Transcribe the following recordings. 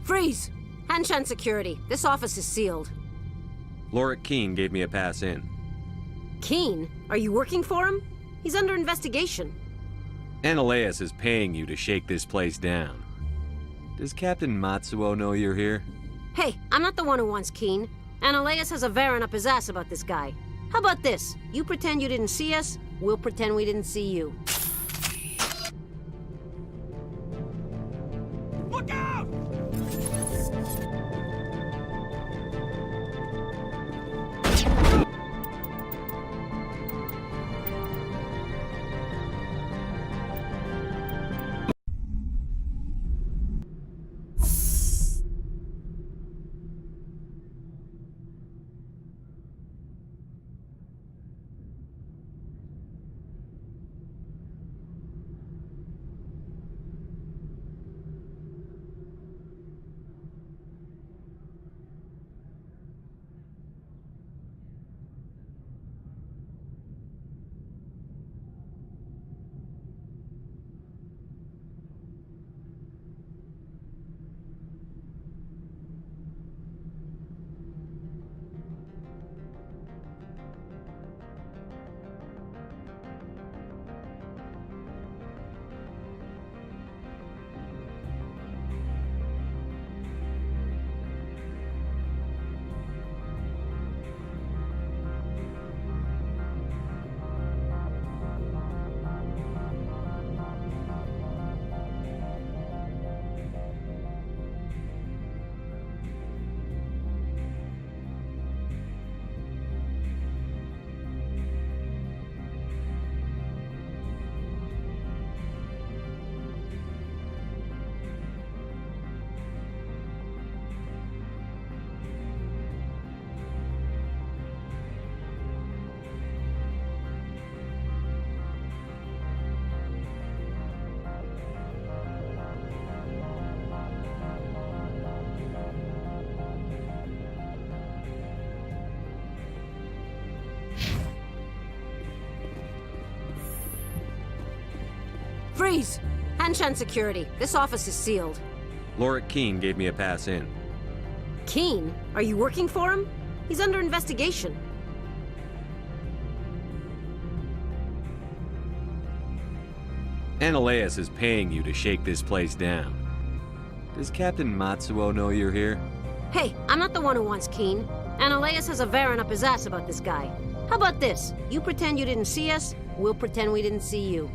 Freeze! Hanshan security. This office is sealed. Lorik Keene gave me a pass in. Keene? Are you working for him? He's under investigation. Ananias is paying you to shake this place down. Does Captain Matsuo know you're here? Hey, I'm not the one who wants Keene. Ananias has a Varen up his ass about this guy. How about this? You pretend you didn't see us, we'll pretend we didn't see you. Look out! Freeze! Hanshan security. This office is sealed. Lorik Keene gave me a pass in. Keene? Are you working for him? He's under investigation. Ananias is paying you to shake this place down. Does Captain Matsuo know you're here? Hey, I'm not the one who wants Keene. Ananias has a Varen up his ass about this guy. How about this? You pretend you didn't see us, we'll pretend we didn't see you.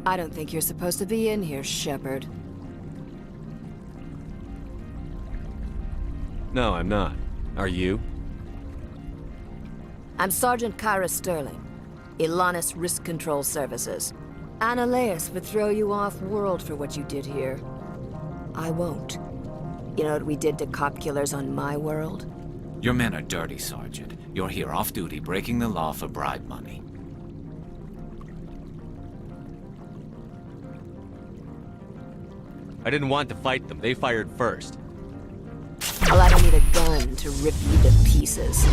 I don't think you're supposed to be in here, Shepard. No, I'm not. Are you? I'm Sergeant Kyra Sterling, Ilanis Risk Control Services. Annaleus would throw you off-world for what you did here. I won't. You know what we did to cop killers on my world? Your men are dirty, Sergeant. You're here off-duty, breaking the law for bribe money. I didn't want to fight them. They fired first. Well, I don't need a gun to rip you to pieces.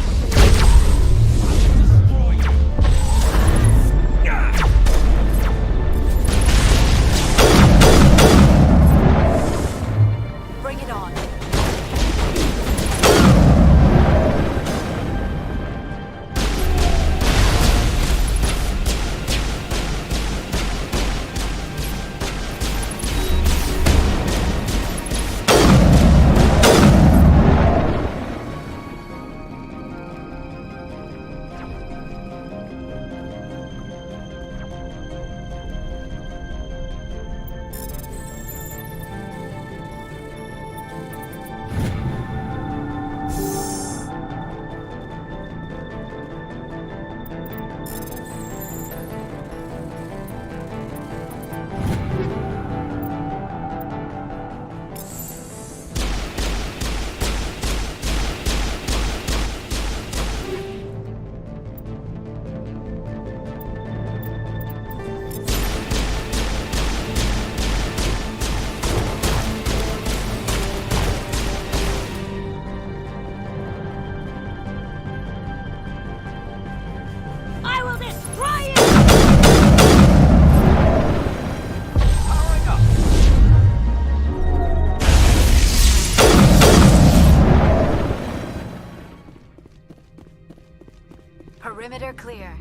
Bring it on. I will destroy you! Perimeter clear.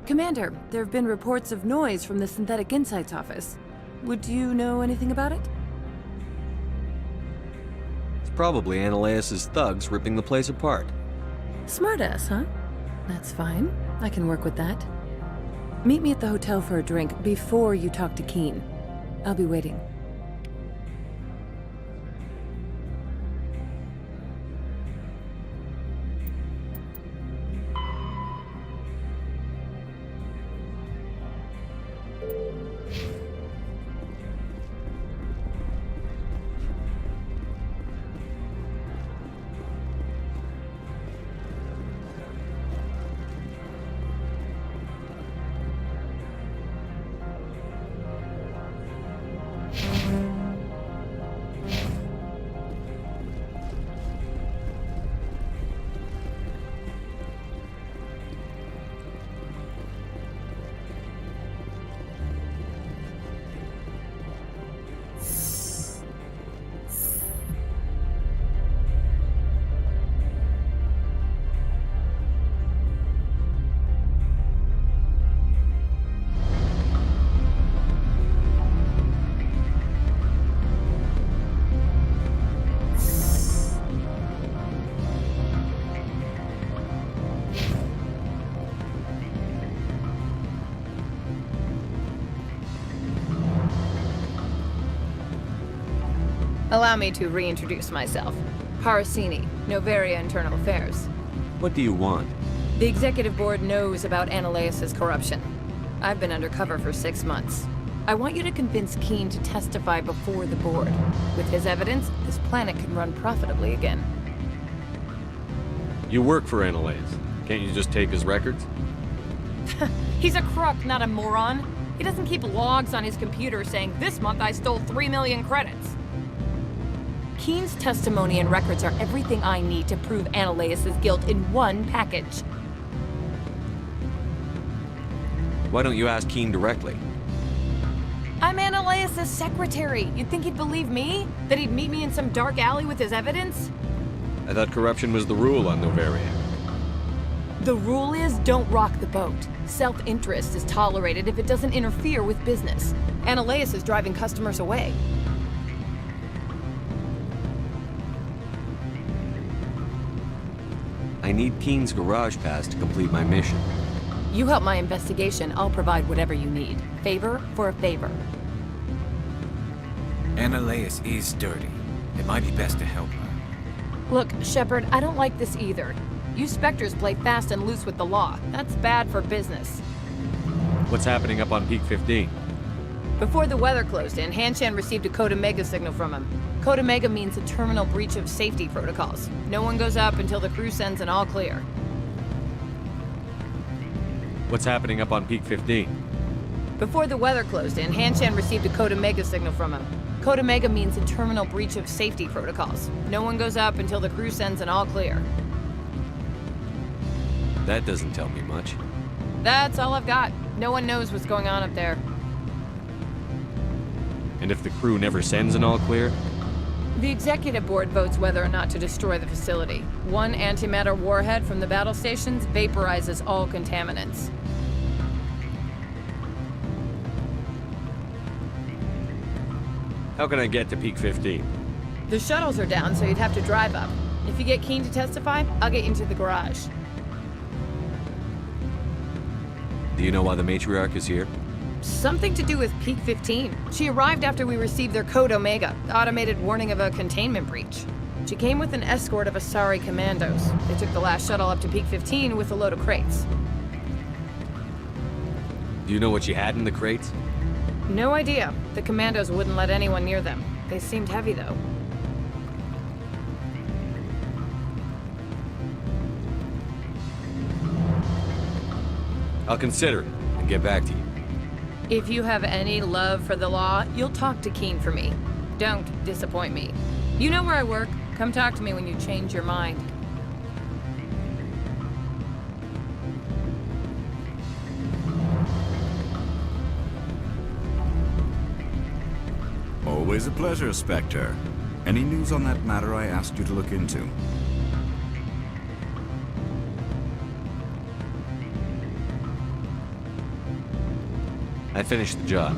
Commander, there have been reports of noise from the Synthetic Insights office. Would you know anything about it? It's probably Annaleis' thugs ripping the place apart. Smartass, huh? That's fine. I can work with that. Meet me at the hotel for a drink before you talk to Keen. I'll be waiting. Allow me to reintroduce myself. Harasini, Novaria Internal Affairs. What do you want? The Executive Board knows about Ananias' corruption. I've been undercover for 6 months. I want you to convince Keen to testify before the Board. With his evidence, this planet can run profitably again. You work for Ananias. Can't you just take his records? He's a crook, not a moron. He doesn't keep logs on his computer saying, "This month I stole 3 million credits." Keen's testimony and records are everything I need to prove Ananias' guilt in one package. Why don't you ask Keen directly? I'm Ananias' secretary. You'd think he'd believe me? That he'd meet me in some dark alley with his evidence? I thought corruption was the rule on Novaria. The rule is, don't rock the boat. Self-interest is tolerated if it doesn't interfere with business. Ananias is driving customers away. I need Keen's garage pass to complete my mission. You help my investigation, I'll provide whatever you need. Favor for a favor. Ananias is dirty. It might be best to help her. Look, Shepard, I don't like this either. You Spectres play fast and loose with the law. That's bad for business. What's happening up on Peak 15? Before the weather closed in, Hanshan received a Code Omega signal from him. Code Omega means a terminal breach of safety protocols. No one goes up until the crew sends an all clear. What's happening up on Peak 15? Before the weather closed in, Hanshan received a Code Omega signal from him. Code Omega means a terminal breach of safety protocols. No one goes up until the crew sends an all clear. That doesn't tell me much. That's all I've got. No one knows what's going on up there. And if the crew never sends an all clear? The Executive Board votes whether or not to destroy the facility. One antimatter warhead from the battle stations vaporizes all contaminants. How can I get to Peak 15? The shuttles are down, so you'd have to drive up. If you get Keen to testify, I'll get you into the garage. Do you know why the matriarch is here? Something to do with Peak 15. She arrived after we received their Code Omega, automated warning of a containment breach. She came with an escort of Asari commandos. They took the last shuttle up to Peak 15 with a load of crates. Do you know what she had in the crates? No idea. The commandos wouldn't let anyone near them. They seemed heavy, though. I'll consider it and get back to you. If you have any love for the law, you'll talk to Keen for me. Don't disappoint me. You know where I work. Come talk to me when you change your mind. Always a pleasure, Spectre. Any news on that matter I asked you to look into? I finished the job,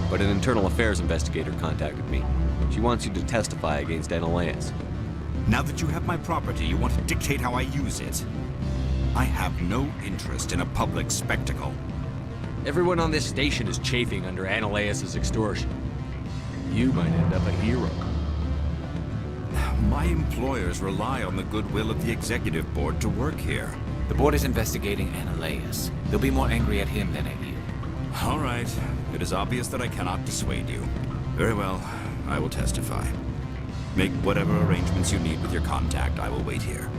but an internal affairs investigator contacted me. She wants you to testify against Ananias. Now that you have my property, you want to dictate how I use it. I have no interest in a public spectacle. Everyone on this station is chafing under Ananias' extortion. You might end up a hero. My employers rely on the goodwill of the executive board to work here. The board is investigating Ananias. They'll be more angry at him than at you. All right. It is obvious that I cannot dissuade you. Very well. I will testify. Make whatever arrangements you need with your contact. I will wait here.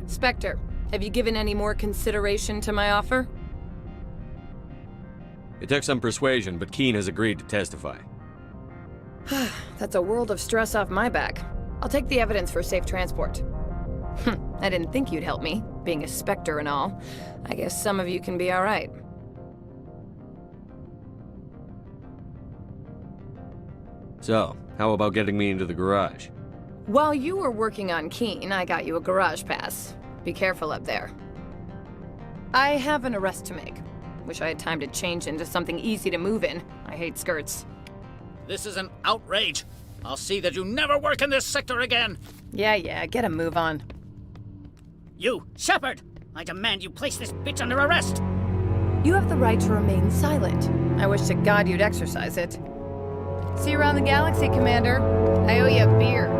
Spectre, have you given any more consideration to my offer? It took some persuasion, but Keen has agreed to testify. That's a world of stress off my back. I'll take the evidence for safe transport. I didn't think you'd help me, being a Spectre and all. I guess some of you can be alright. So, how about getting me into the garage? While you were working on Keen, I got you a garage pass. Be careful up there. I have an arrest to make. Wish I had time to change into something easy to move in. I hate skirts. This is an outrage. I'll see that you never work in this sector again. Yeah, get a move on. You, Shepard! I demand you place this bitch under arrest! You have the right to remain silent. I wish to God you'd exercise it. See you around the galaxy, Commander. I owe you a beer.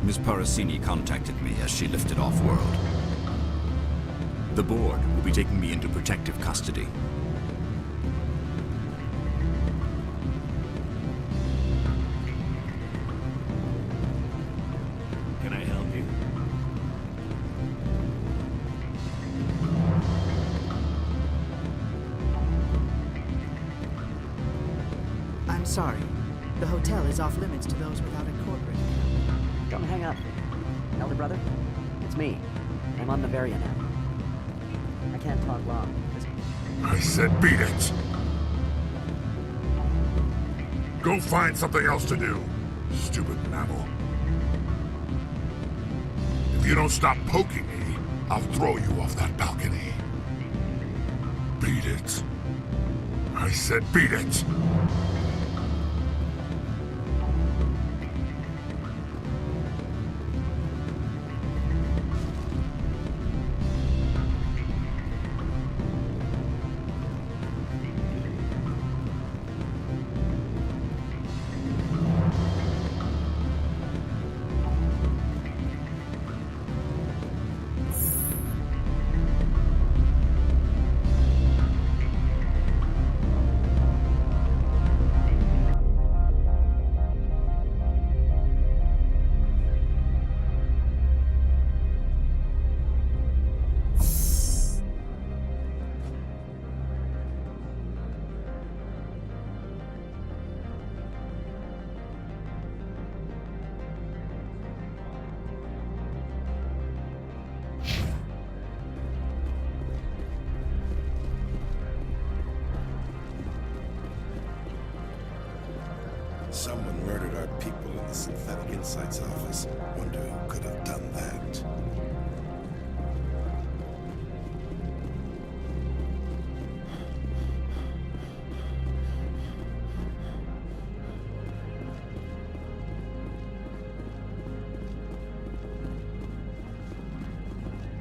Miss Parasini contacted me as she lifted off-world. The board will be taking me into protective custody. Can I help you? I'm sorry. The hotel is off limits to those without a corporate account. Don't hang up. Elder brother, it's me. I'm on the Varian app. I can't talk long. I said beat it! Go find something else to do, stupid mammal. If you don't stop poking me, I'll throw you off that balcony. Beat it. I said beat it! Someone murdered our people in the Synthetic Insights office. Wonder who could have done that.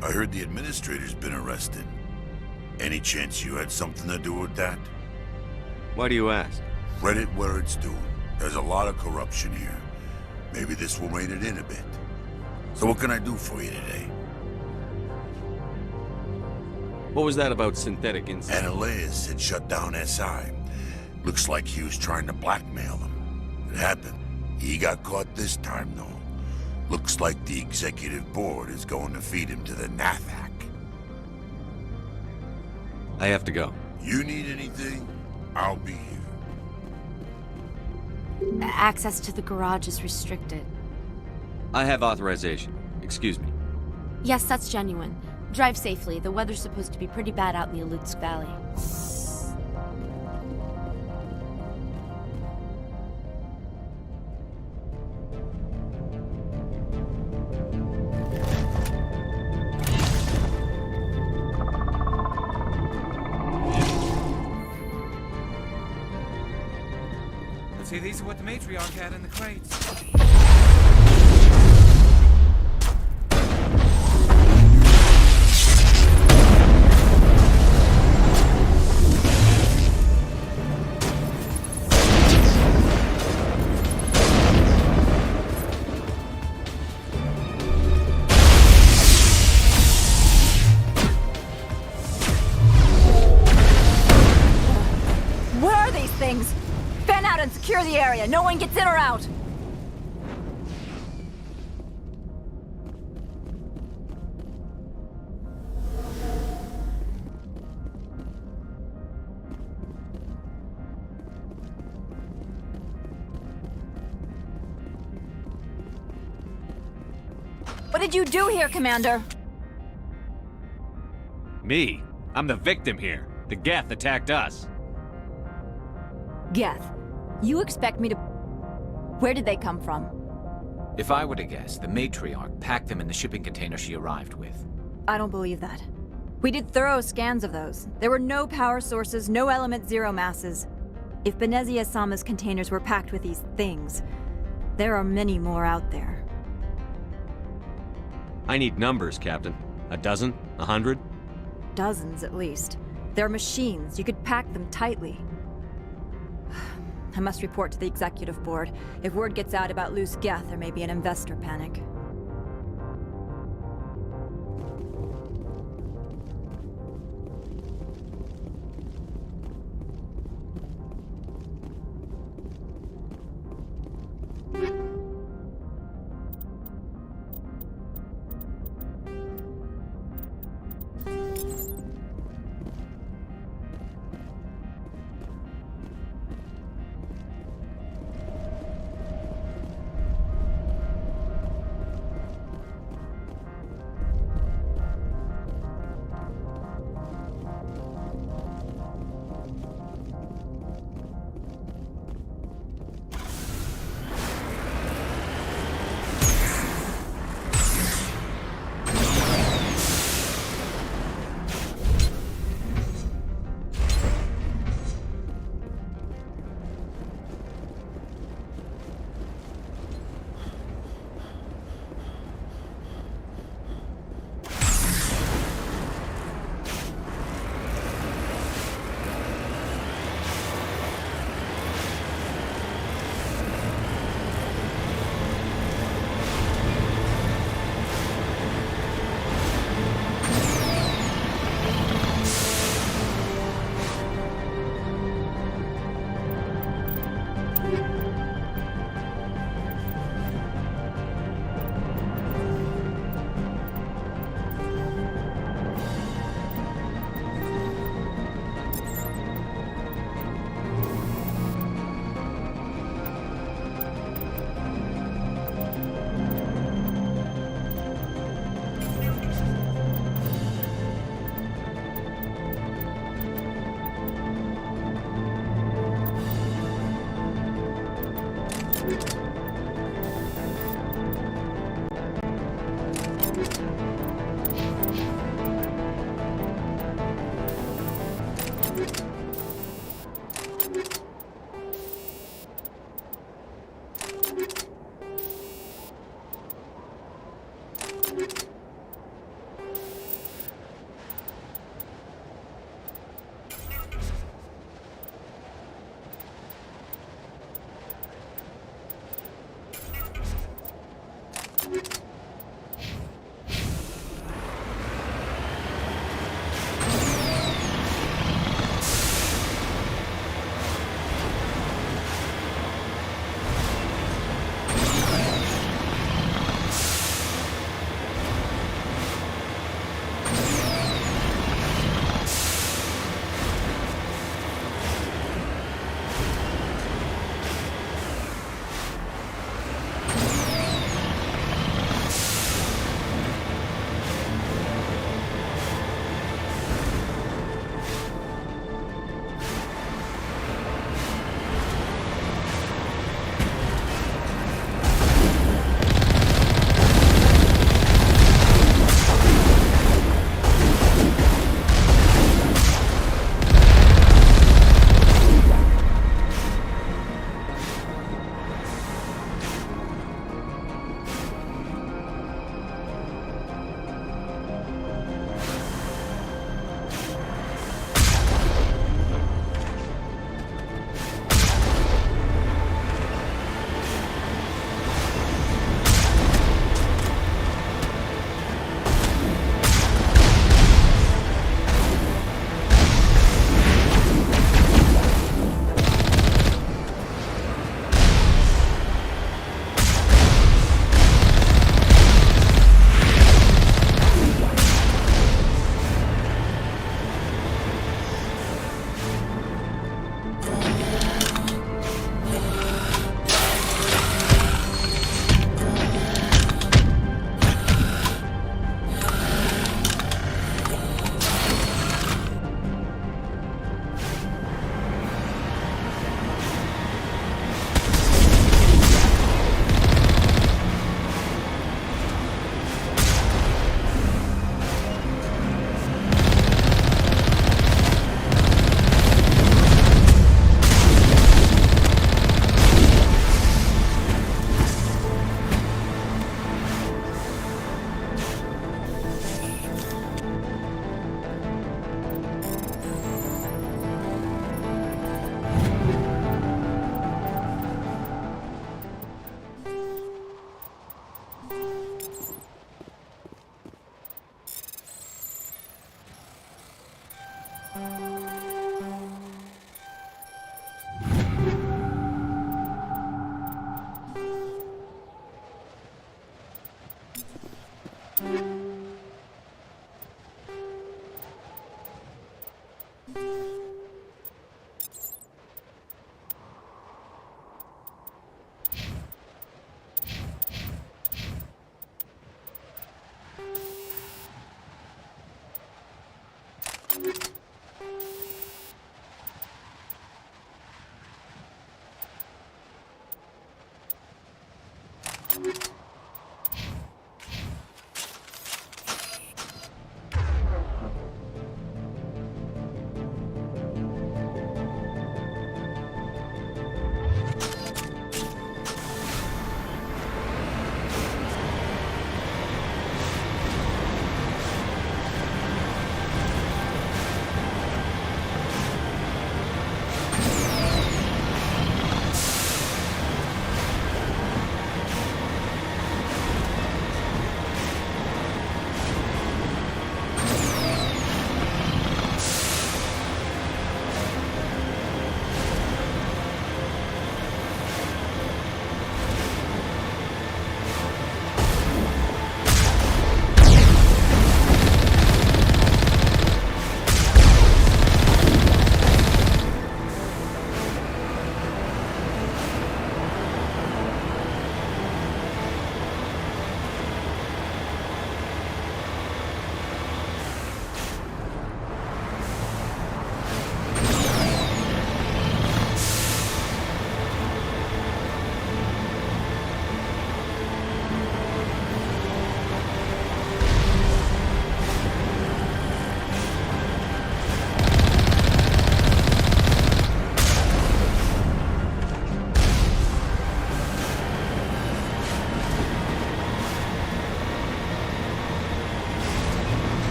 I heard the administrator's been arrested. Any chance you had something to do with that? Why do you ask? Read it where it's due. There's a lot of corruption here. Maybe this will rein it in a bit. So what can I do for you today? What was that about synthetic insight? Analyus had shut down SI. Looks like he was trying to blackmail them. It happened. He got caught this time, though. Looks like the executive board is going to feed him to the Nathak. I have to go. You need anything? I'll be here. Access to the garage is restricted. I have authorization. Excuse me. Yes, that's genuine. Drive safely. The weather's supposed to be pretty bad out in the Alutsk Valley. See, these are what the matriarch had in the crates. Where are these things? Fan out and secure the area. No one gets in or out. What did you do here, Commander? Me? I'm the victim here. The Geth attacked us. Geth, you expect me to... Where did they come from? If I were to guess, the matriarch packed them in the shipping container she arrived with. I don't believe that. We did thorough scans of those. There were no power sources, no element zero masses. If Benezia-sama's containers were packed with these things, there are many more out there. I need numbers, Captain. A dozen? 100? Dozens, at least. They're machines. You could pack them tightly. I must report to the executive board. If word gets out about loose Geth, there may be an investor panic.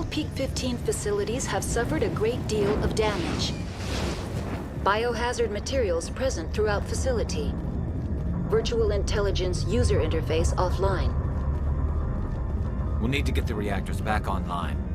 Peak 15 facilities have suffered a great deal of damage. Biohazard materials present throughout facility. Virtual intelligence user interface offline. We'll need to get the reactors back online.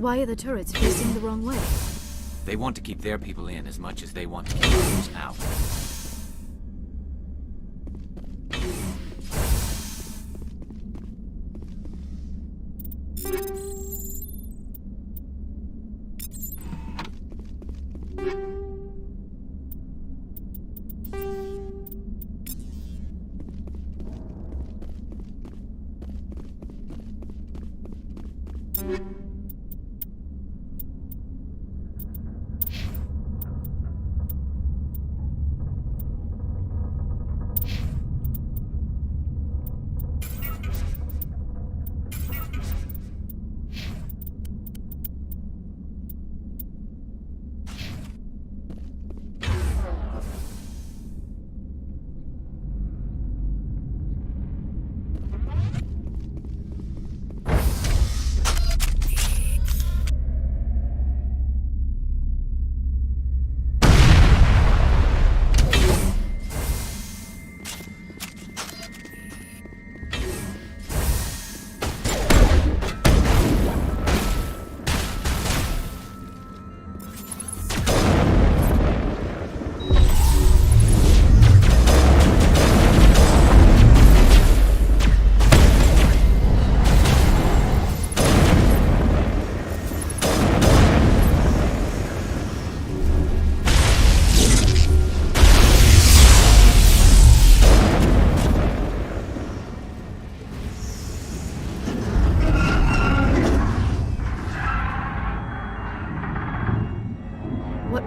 Why are the turrets facing the wrong way? They want to keep their people in as much as they want to keep others out.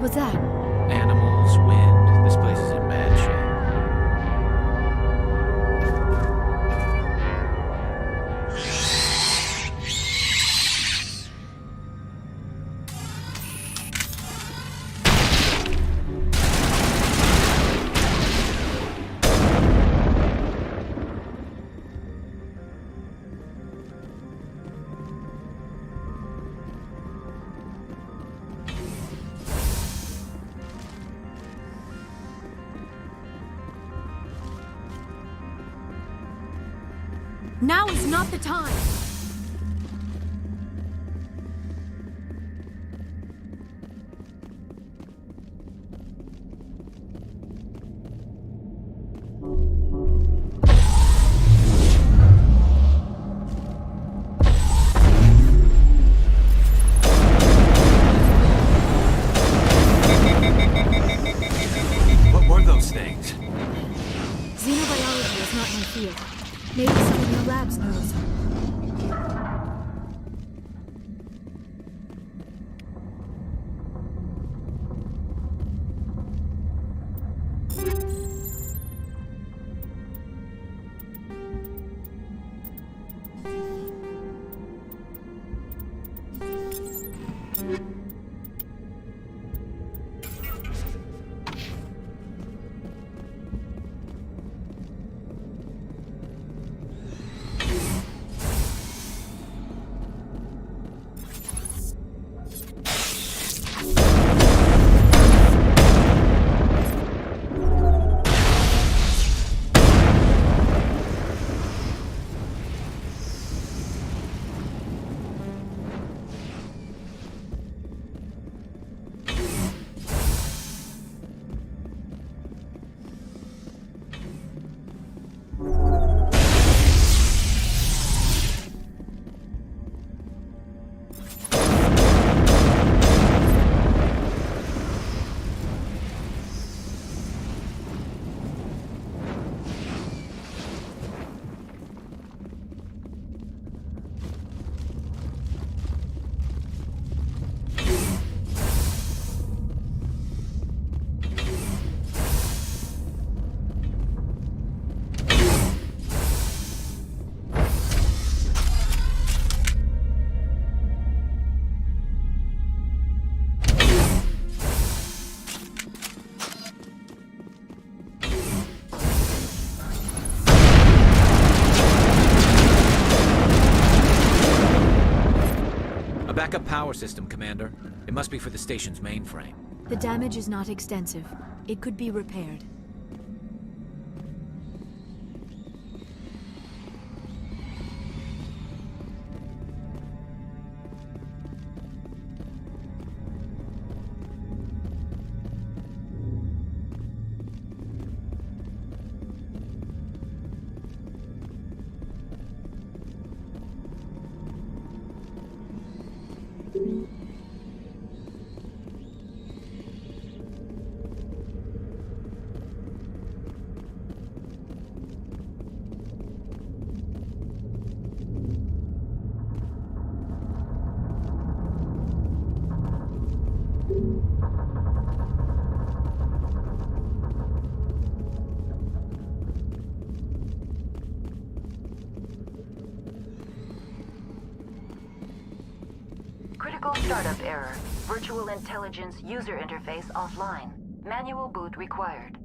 was that? Animals, wind. This place is in bad shape. Now is not the time! What were those things? Xenobiology is not my field. Maybe someone in the labs knows. Backup power system, Commander. It must be for the station's mainframe. The damage is not extensive. It could be repaired. Critical startup error. Virtual intelligence user interface offline. Manual boot required.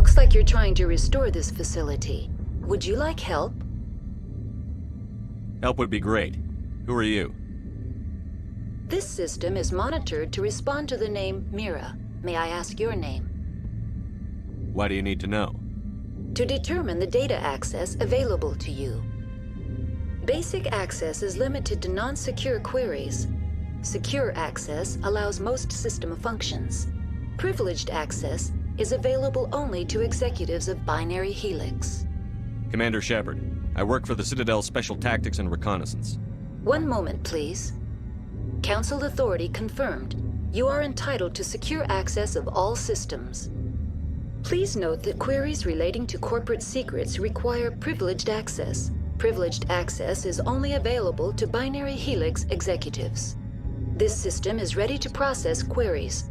Looks like you're trying to restore this facility. Would you like help? Help would be great. Who are you? This system is monitored to respond to the name Mira. May I ask your name? Why do you need to know? To determine the data access available to you. Basic access is limited to non-secure queries. Secure access allows most system functions. Privileged access is available only to executives of Binary Helix. Commander Shepard, I work for the Citadel's Special Tactics and Reconnaissance. One moment, please. Council authority confirmed. You are entitled to secure access of all systems. Please note that queries relating to corporate secrets require privileged access. Privileged access is only available to Binary Helix executives. This system is ready to process queries.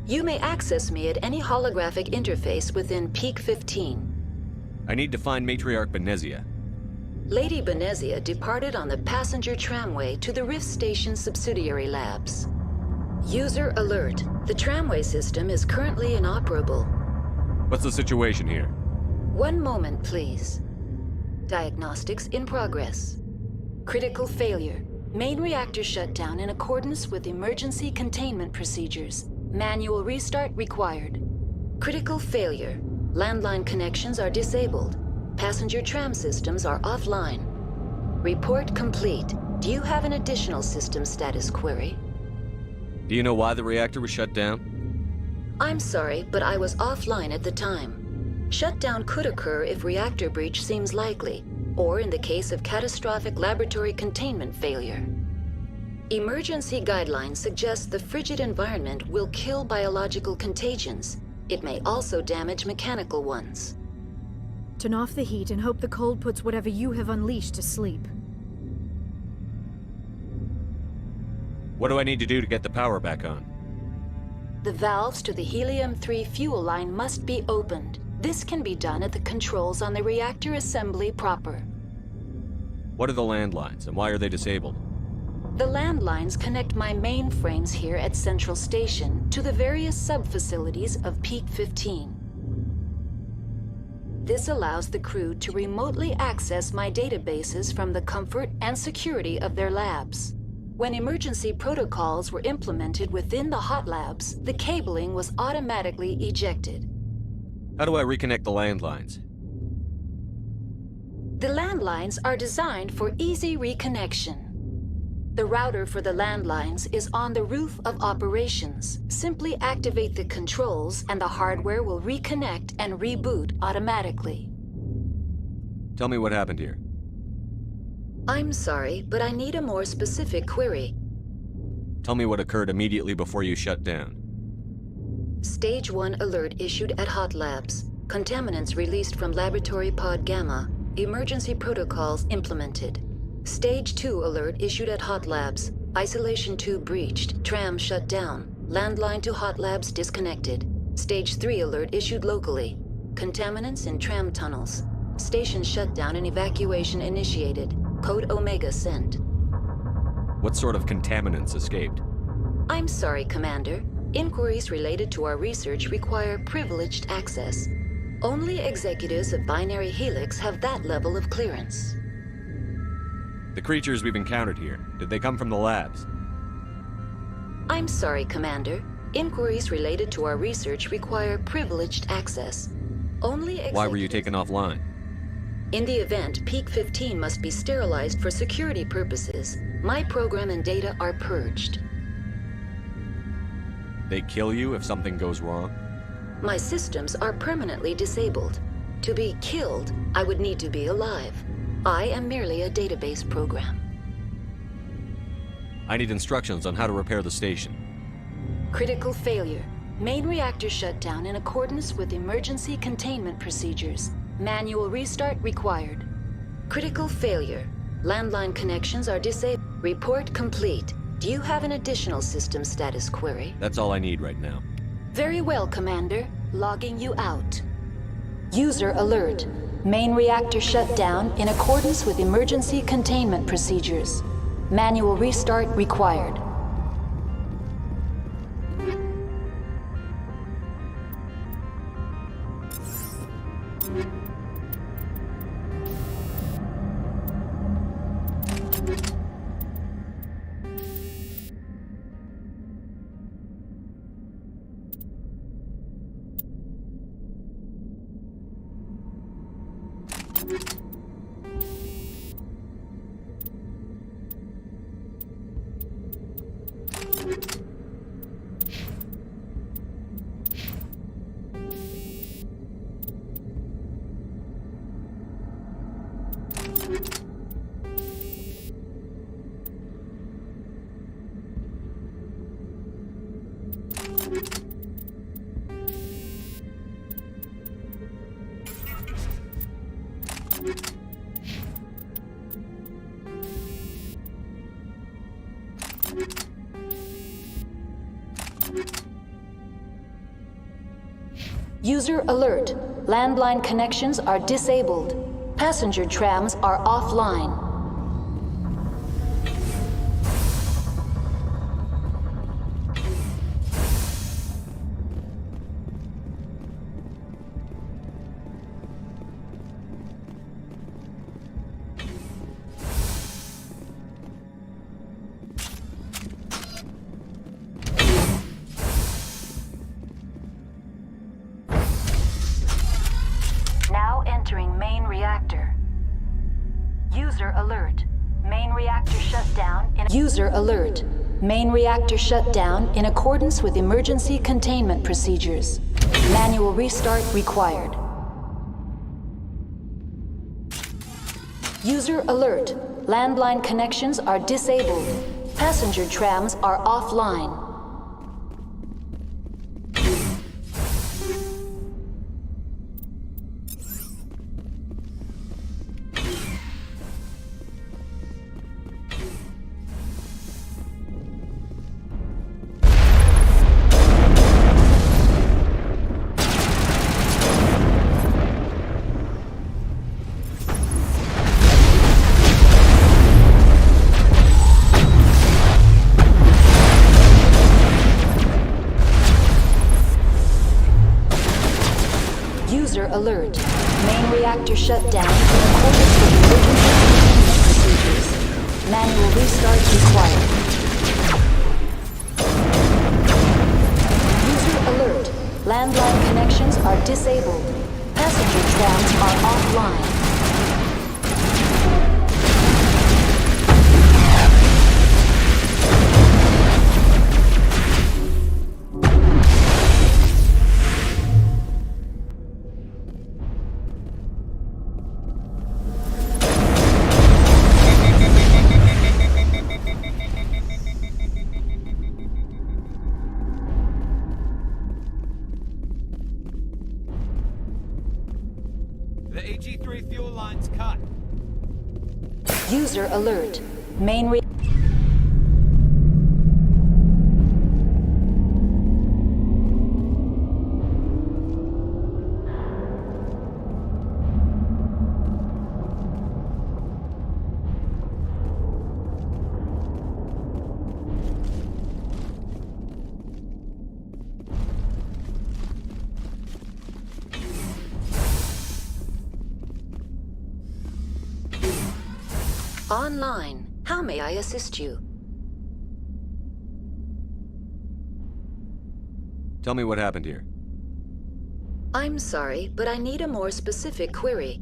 You may access me at any holographic interface within Peak 15. I need to find Matriarch Benezia. Lady Benezia departed on the passenger tramway to the Rift Station subsidiary labs. User alert. The tramway system is currently inoperable. What's the situation here? One moment, please. Diagnostics in progress. Critical failure. Main reactor shutdown in accordance with emergency containment procedures. Manual restart required. Critical failure. Landline connections are disabled. Passenger tram systems are offline. Report complete. Do you have an additional system status query? Do you know why the reactor was shut down? I'm sorry, but I was offline at the time. Shutdown could occur if reactor breach seems likely, or in the case of catastrophic laboratory containment failure. Emergency guidelines suggest the frigid environment will kill biological contagions. It may also damage mechanical ones. Turn off the heat and hope the cold puts whatever you have unleashed to sleep. What do I need to do to get the power back on? The valves to the helium-3 fuel line must be opened. This can be done at the controls on the reactor assembly proper. What are the landlines, and why are they disabled? The landlines connect my mainframes here at Central Station to the various sub-facilities of Peak 15. This allows the crew to remotely access my databases from the comfort and security of their labs. When emergency protocols were implemented within the hot labs, the cabling was automatically ejected. How do I reconnect the landlines? The landlines are designed for easy reconnection. The router for the landlines is on the roof of operations. Simply activate the controls and the hardware will reconnect and reboot automatically. Tell me what happened here. I'm sorry, but I need a more specific query. Tell me what occurred immediately before you shut down. Stage 1 alert issued at Hot Labs. Contaminants released from Laboratory Pod Gamma. Emergency protocols implemented. Stage 2 alert issued at Hot Labs. Isolation tube breached. Tram shut down. Landline to Hot Labs disconnected. Stage 3 alert issued locally. Contaminants in tram tunnels. Station shutdown and evacuation initiated. Code Omega sent. What sort of contaminants escaped? I'm sorry, Commander. Inquiries related to our research require privileged access. Only executives of Binary Helix have that level of clearance. The creatures we've encountered here, did they come from the labs? I'm sorry, Commander. Inquiries related to our research require privileged access. Only executives... Why were you taken offline? In the event, Peak 15 must be sterilized for security purposes. My program and data are purged. They kill you if something goes wrong? My systems are permanently disabled. To be killed, I would need to be alive. I am merely a database program. I need instructions on how to repair the station. Critical failure. Main reactor shutdown in accordance with emergency containment procedures. Manual restart required. Critical failure. Landline connections are disabled. Report complete. Do you have an additional system status query? That's all I need right now. Very well, Commander. Logging you out. User alert. Main reactor shut down in accordance with emergency containment procedures. Manual restart required. User alert. Landline connections are disabled. Passenger trams are offline. Now entering main reactor. User alert. Main reactor shut down in User alert. Main reactor shut down in accordance with emergency containment procedures. Manual restart required. User alert. Landline connections are disabled. Passenger trams are offline. User alert. Main reactor shut down in accordance with emergency containment procedures. Manual restart required. User alert. Landline connections are disabled. Passenger trams are offline. The AG3 fuel line's cut. User alert. Main re- Online. How may I assist you? Tell me what happened here. I'm sorry, but I need a more specific query.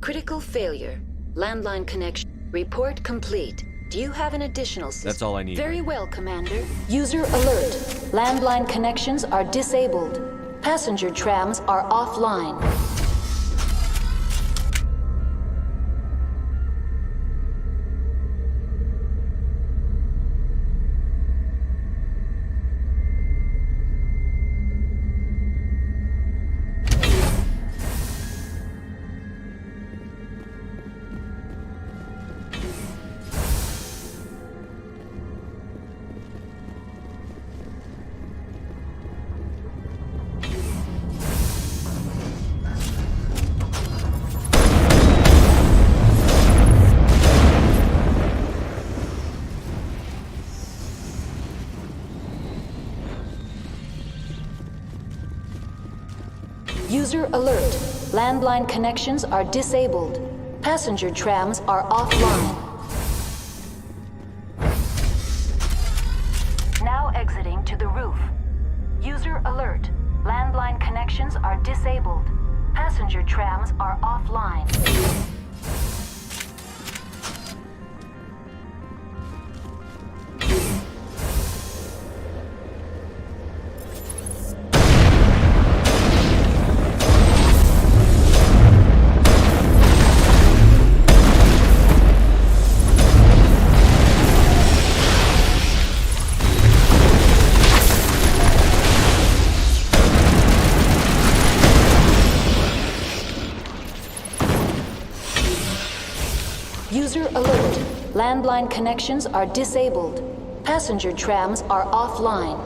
Critical failure. Landline connection. Report complete. Do you have an additional system? That's all I need. Very well, Commander. User alert. Landline connections are disabled. Passenger trams are offline. User alert. Landline connections are disabled. Passenger trams are offline. Now exiting to the roof. User alert. Landline connections are disabled. Passenger trams are offline. User alert. Landline connections are disabled. Passenger trams are offline.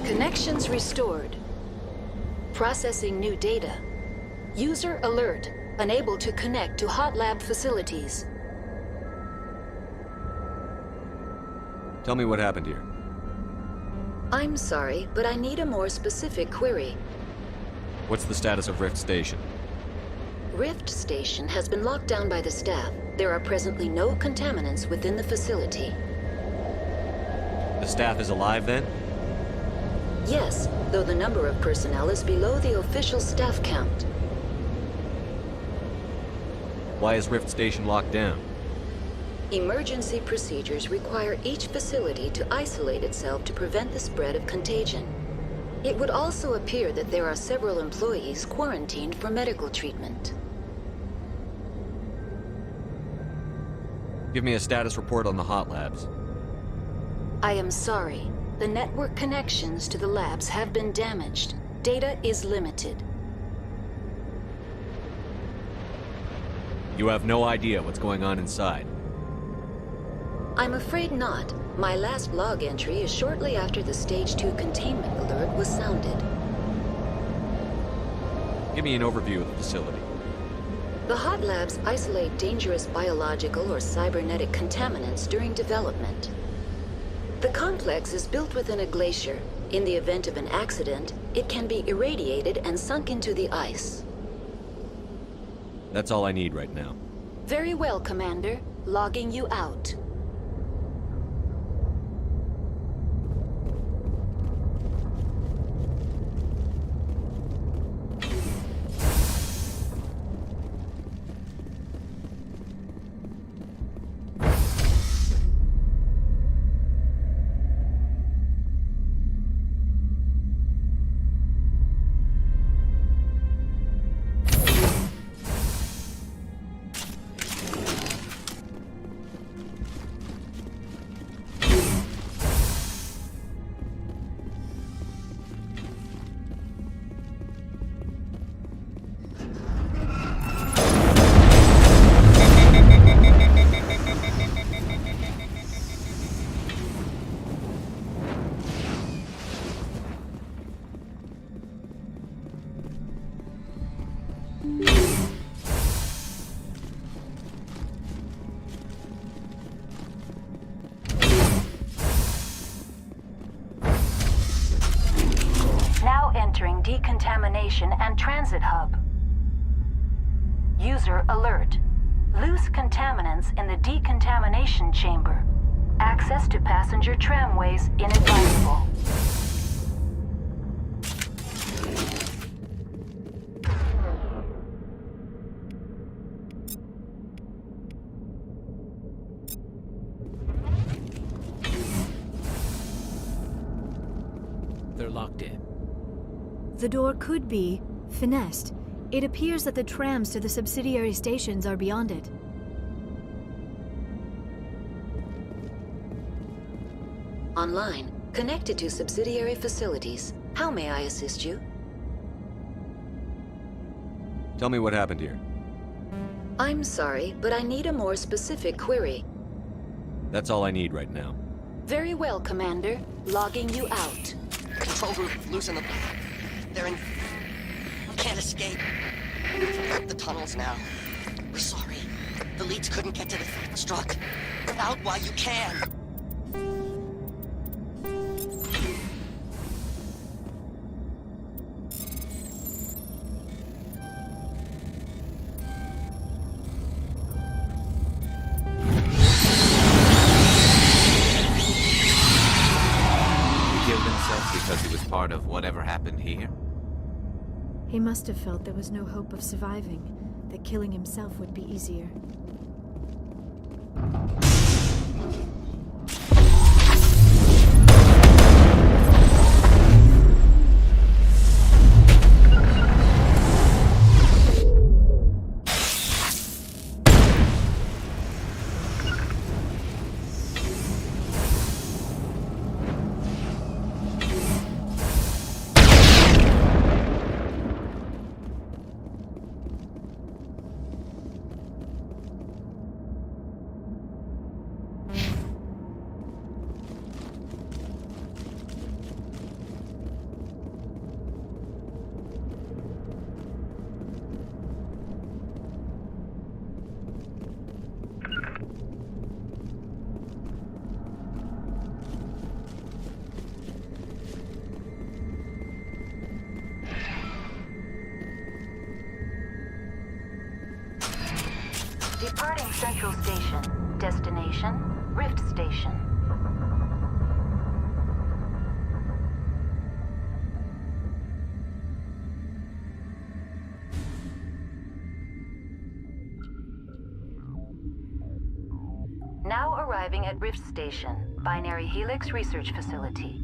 Connections restored. Processing new data. User alert. Unable to connect to hot lab facilities. Tell me what happened here. I'm sorry, but I need a more specific query. What's the status of Rift Station? Rift Station has been locked down by the staff. There are presently no contaminants within the facility. The staff is alive then? Yes, though the number of personnel is below the official staff count. Why is Rift Station locked down? Emergency procedures require each facility to isolate itself to prevent the spread of contagion. It would also appear that there are several employees quarantined for medical treatment. Give me a status report on the hot labs. I am sorry. The network connections to the labs have been damaged. Data is limited. You have no idea what's going on inside. I'm afraid not. My last log entry is shortly after the Stage 2 containment alert was sounded. Give me an overview of the facility. The hot labs isolate dangerous biological or cybernetic contaminants during development. The complex is built within a glacier. In the event of an accident, it can be irradiated and sunk into the ice. That's all I need right now. Very well, Commander. Logging you out. Now entering decontamination and transit hub. User alert. Loose contaminants in the decontamination chamber. Access to passenger tramways inadvisable. They're locked in. The door could be finessed. It appears that the trams to the subsidiary stations are beyond it. Online, connected to subsidiary facilities. How may I assist you? Tell me what happened here. I'm sorry, but I need a more specific query. That's all I need right now. Very well, Commander. Logging you out. Control room, loosen them. They're in... We can't escape. We've got the tunnels now. We're sorry. The leads couldn't get to the struck. Get out while you can. He killed himself because he was part of whatever happened here? He must have felt there was no hope of surviving, that killing himself would be easier. Departing Central Station. Destination, Rift Station. Now arriving at Rift Station, Binary Helix Research Facility.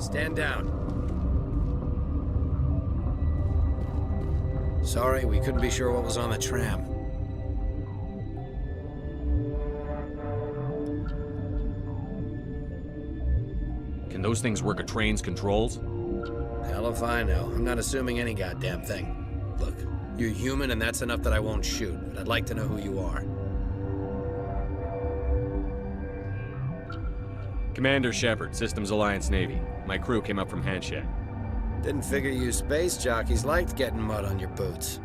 Stand down. Sorry, we couldn't be sure what was on the tram. Can those things work a train's controls? Hell if I know. I'm not assuming any goddamn thing. Look, you're human and that's enough that I won't shoot, but I'd like to know who you are. Commander Shepard, Systems Alliance Navy. My crew came up from Handshake. Didn't figure you space jockeys liked getting mud on your boots.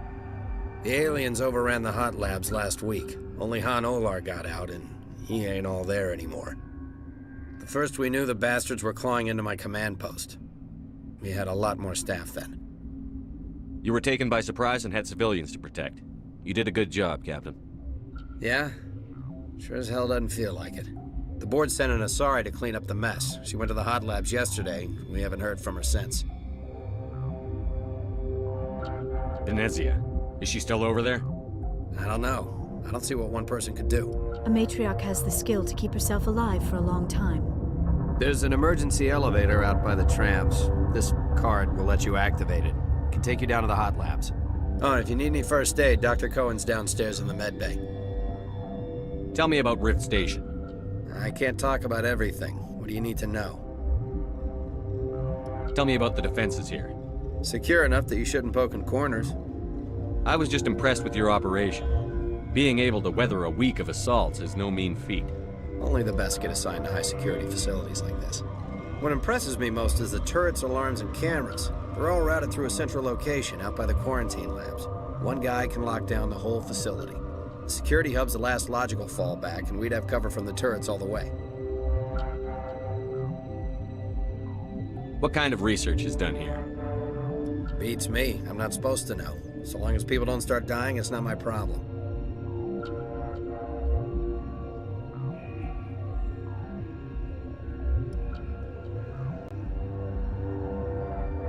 The aliens overran the hot labs last week. Only Han Olar got out, and he ain't all there anymore. The first we knew, the bastards were clawing into my command post. We had a lot more staff then. You were taken by surprise and had civilians to protect. You did a good job, Captain. Yeah? Sure as hell doesn't feel like it. The board sent an Asari to clean up the mess. She went to the hot labs yesterday. We haven't heard from her since. Venezia. Is she still over there? I don't know. I don't see what one person could do. A matriarch has the skill to keep herself alive for a long time. There's an emergency elevator out by the trams. This card will let you activate it. Can take you down to the hot labs. Oh, and if you need any first aid, Dr. Cohen's downstairs in the med bay. Tell me about Rift Station. I can't talk about everything. What do you need to know? Tell me about the defenses here. Secure enough that you shouldn't poke in corners. I was just impressed with your operation. Being able to weather a week of assaults is no mean feat. Only the best get assigned to high-security facilities like this. What impresses me most is the turrets, alarms, and cameras. They're all routed through a central location out by the quarantine labs. One guy can lock down the whole facility. The security hub's the last logical fallback, and we'd have cover from the turrets all the way. What kind of research is done here? Beats me. I'm not supposed to know. So long as people don't start dying, it's not my problem.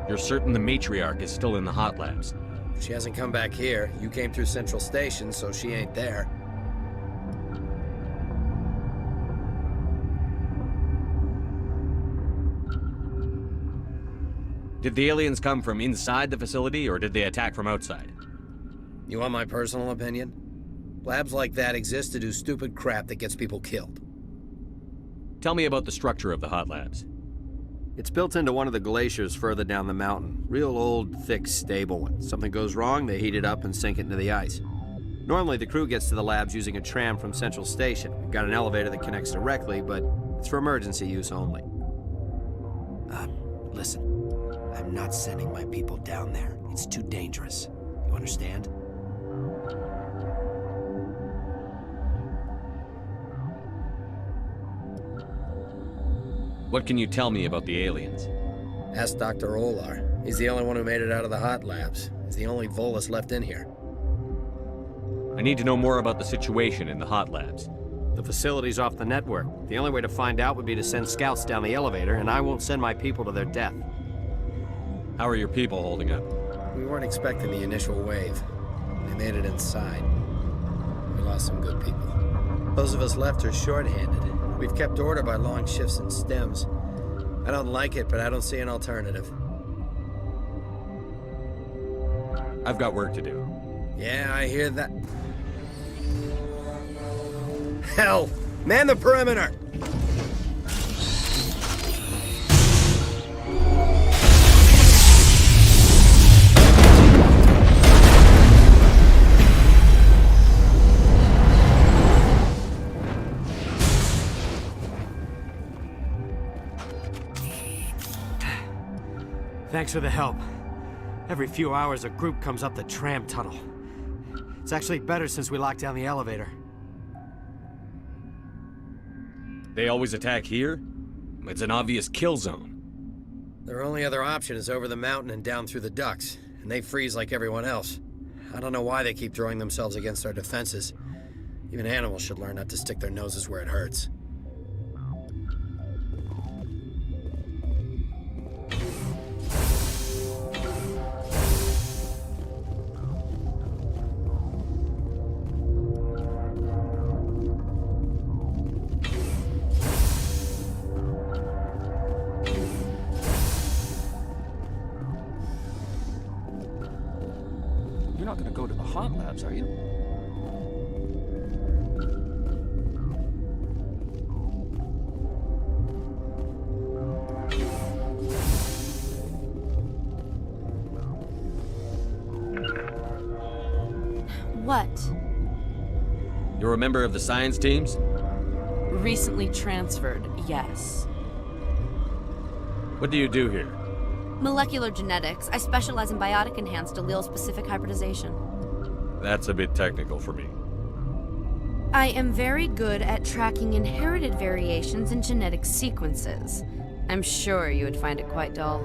You're certain the matriarch is still in the hot labs? She hasn't come back here. You came through Central Station, so she ain't there. Did the aliens come from inside the facility, or did they attack from outside? You want my personal opinion? Labs like that exist to do stupid crap that gets people killed. Tell me about the structure of the hot labs. It's built into one of the glaciers further down the mountain. Real old, thick, stable one. Something goes wrong, they heat it up and sink it into the ice. Normally, the crew gets to the labs using a tram from Central Station. We've got an elevator that connects directly, but it's for emergency use only. Listen. I'm not sending my people down there. It's too dangerous. You understand? What can you tell me about the aliens? Ask Dr. Olar. He's the only one who made it out of the hot labs. He's the only Volus left in here. I need to know more about the situation in the hot labs. The facility's off the network. The only way to find out would be to send scouts down the elevator, and I won't send my people to their death. How are your people holding up? We weren't expecting the initial wave. They made it inside. We lost some good people. Those of us left are short-handed. We've kept order by long shifts and stems. I don't like it, but I don't see an alternative. I've got work to do. Yeah, I hear that. Hell! Man the perimeter! Thanks for the help. Every few hours, a group comes up the tram tunnel. It's actually better since we locked down the elevator. They always attack here? It's an obvious kill zone. Their only other option is over the mountain and down through the ducts, and they freeze like everyone else. I don't know why they keep throwing themselves against our defenses. Even animals should learn not to stick their noses where it hurts. hot labs, are you? What? You're a member of the science teams? Recently transferred, yes. What do you do here? Molecular genetics. I specialize in biotic-enhanced allele-specific hybridization. That's a bit technical for me. I am very good at tracking inherited variations in genetic sequences. I'm sure you would find it quite dull.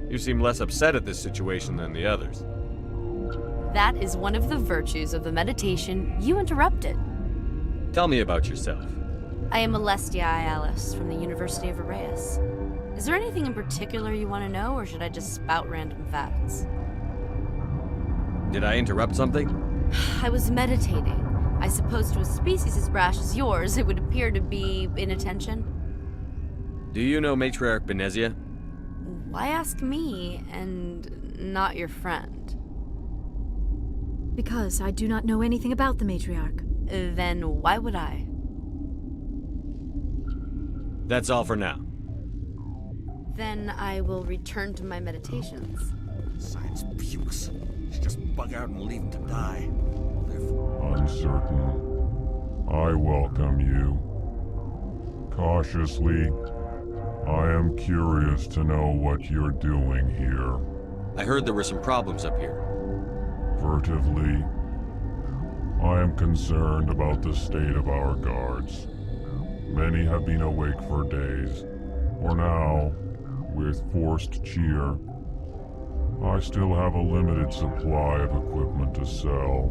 You seem less upset at this situation than the others. That is one of the virtues of the meditation you interrupted. Tell me about yourself. I am Alestia Ialis from the University of Arrayas. Is there anything in particular you want to know, or should I just spout random facts? Did I interrupt something? I was meditating. I suppose to a species as brash as yours, it would appear to be inattention. Do you know Matriarch Benezia? Why ask me, and not your friend? Because I do not know anything about the matriarch. Then why would I? That's all for now. Then I will return to my meditations. Science pukes. Should just bug out and leave him to die. Uncertain. I welcome you. Cautiously, I am curious to know what you're doing here. I heard there were some problems up here. Furtively, I am concerned about the state of our guards. Many have been awake for days, or now, with forced cheer. I still have a limited supply of equipment to sell.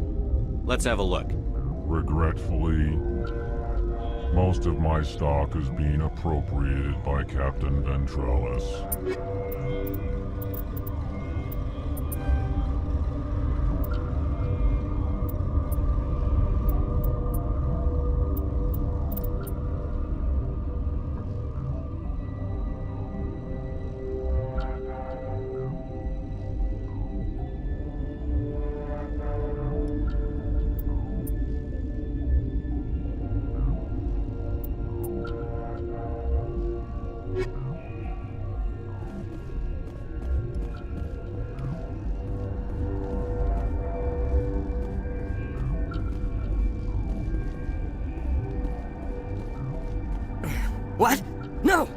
Let's have a look. Regretfully, most of my stock is being appropriated by Captain Ventralis. What? No!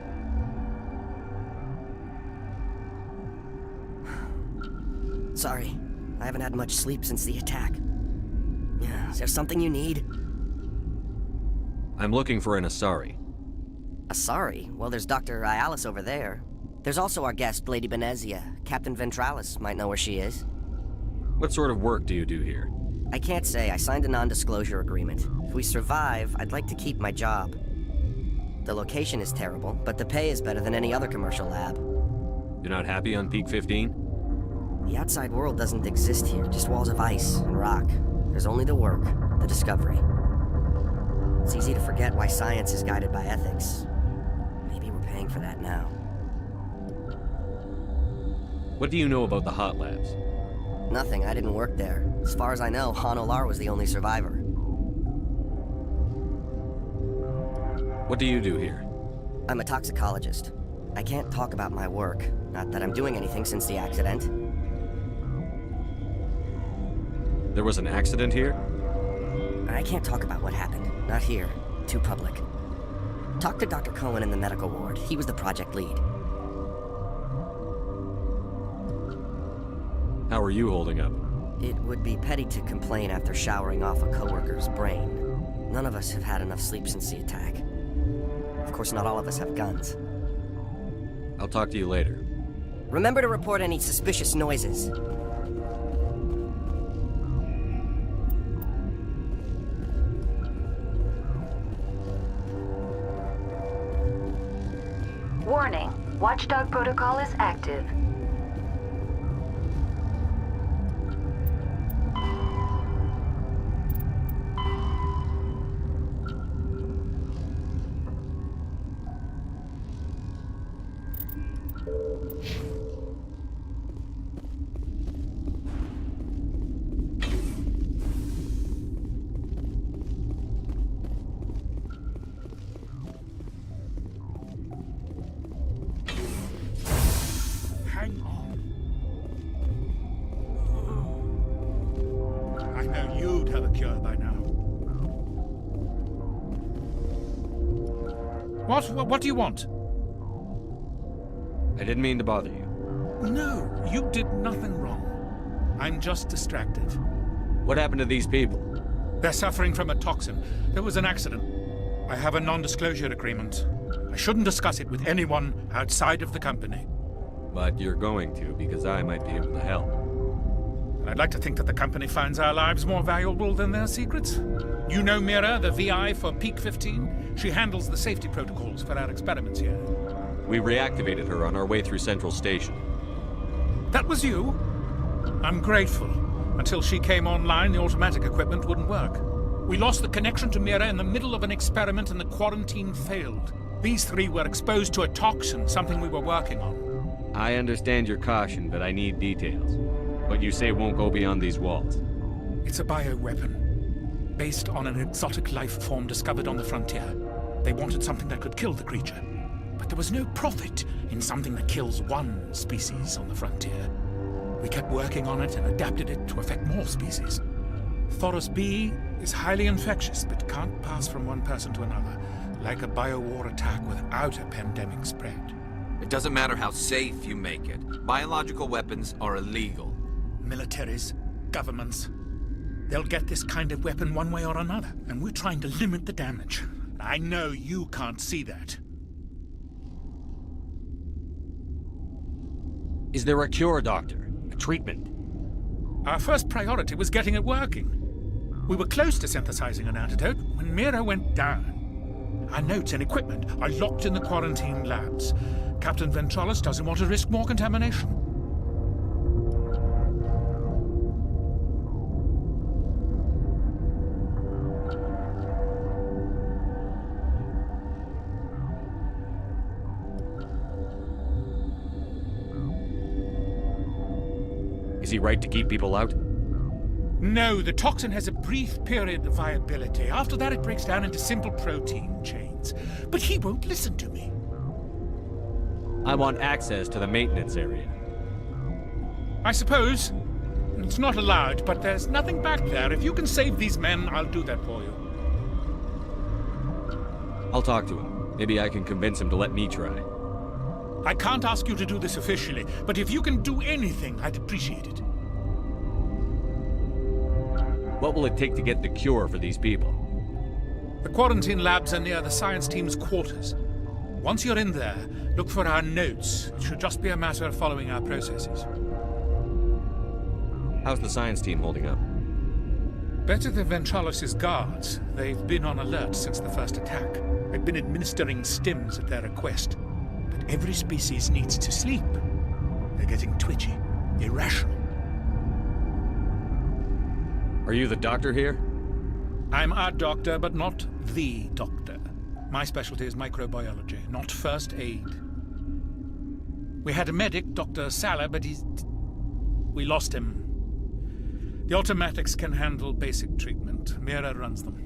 Sorry. I haven't had much sleep since the attack. Is there something you need? I'm looking for an Asari. Asari? Well, there's Dr. Ialis over there. There's also our guest, Lady Benezia. Captain Ventralis might know where she is. What sort of work do you do here? I can't say. I signed a non-disclosure agreement. If we survive, I'd like to keep my job. The location is terrible, but the pay is better than any other commercial lab. You're not happy on Peak 15? The outside world doesn't exist here, just walls of ice and rock. There's only the work, the discovery. It's easy to forget why science is guided by ethics. Maybe we're paying for that now. What do you know about the hot labs? Nothing, I didn't work there. As far as I know, Han Olar was the only survivor. What do you do here? I'm a toxicologist. I can't talk about my work. Not that I'm doing anything since the accident. There was an accident here? I can't talk about what happened. Not here. Too public. Talk to Dr. Cohen in the medical ward. He was the project lead. How are you holding up? It would be petty to complain after showering off a coworker's brain. None of us have had enough sleep since the attack. Of course, not all of us have guns. I'll talk to you later. Remember to report any suspicious noises. Warning. Watchdog protocol is active. What do you want? I didn't mean to bother you. No, you did nothing wrong. I'm just distracted. What happened to these people? They're suffering from a toxin. There was an accident. I have a non-disclosure agreement. I shouldn't discuss it with anyone outside of the company. But you're going to, because I might be able to help. I'd like to think that the company finds our lives more valuable than their secrets. You know Mira, the VI for Peak 15? She handles the safety protocols for our experiments here. We reactivated her on our way through Central Station. That was you? I'm grateful. Until she came online, the automatic equipment wouldn't work. We lost the connection to Mira in the middle of an experiment and the quarantine failed. These three were exposed to a toxin, something we were working on. I understand your caution, but I need details. What you say won't go beyond these walls. It's a bioweapon, based on an exotic life form discovered on the frontier. They wanted something that could kill the creature. But there was no profit in something that kills one species on the frontier. We kept working on it and adapted it to affect more species. Thoros B is highly infectious, but can't pass from one person to another, like a biowar attack without a pandemic spread. It doesn't matter how safe you make it. Biological weapons are illegal. Militaries, governments, they'll get this kind of weapon one way or another, and we're trying to limit the damage. I know you can't see that. Is there a cure, Doctor? A treatment? Our first priority was getting it working. We were close to synthesizing an antidote when Mira went down. Our notes and equipment are locked in the quarantine labs. Captain Ventralis doesn't want to risk more contamination. Is he right to keep people out? No, the toxin has a brief period of viability. After that, it breaks down into simple protein chains. But he won't listen to me. I want access to the maintenance area. I suppose. It's not allowed, but there's nothing back there. If you can save these men, I'll do that for you. I'll talk to him. Maybe I can convince him to let me try. I can't ask you to do this officially, but if you can do anything, I'd appreciate it. What will it take to get the cure for these people? The quarantine labs are near the science team's quarters. Once you're in there, look for our notes. It should just be a matter of following our processes. How's the science team holding up? Better than Ventralis' guards. They've been on alert since the first attack. They've been administering stims at their request. But every species needs to sleep. They're getting twitchy, irrational. Are you the doctor here? I'm our doctor, but not the doctor. My specialty is microbiology, not first aid. We had a medic, Dr. Sala, but we lost him. The automatics can handle basic treatment. Mira runs them.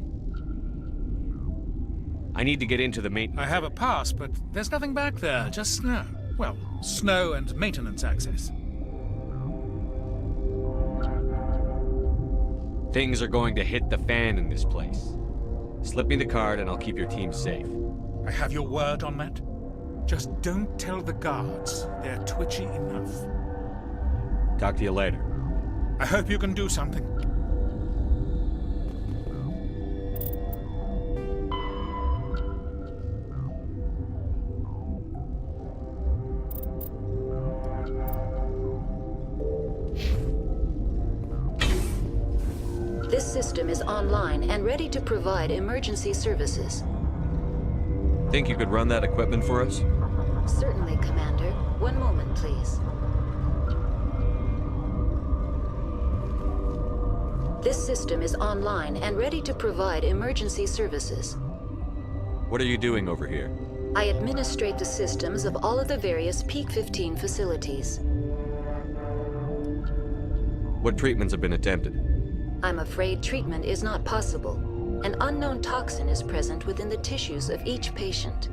I need to get into the maintenance. I have a pass, but there's nothing back there, just snow. Well, snow and maintenance access. Things are going to hit the fan in this place. Slip me the card and I'll keep your team safe. I have your word on that. Just don't tell the guards. They're twitchy enough. Talk to you later. I hope you can do something. This system is online and ready to provide emergency services. Think you could run that equipment for us? Certainly, Commander. One moment, please. This system is online and ready to provide emergency services. What are you doing over here? I administrate the systems of all of the various Peak 15 facilities. What treatments have been attempted? I'm afraid treatment is not possible. An unknown toxin is present within the tissues of each patient.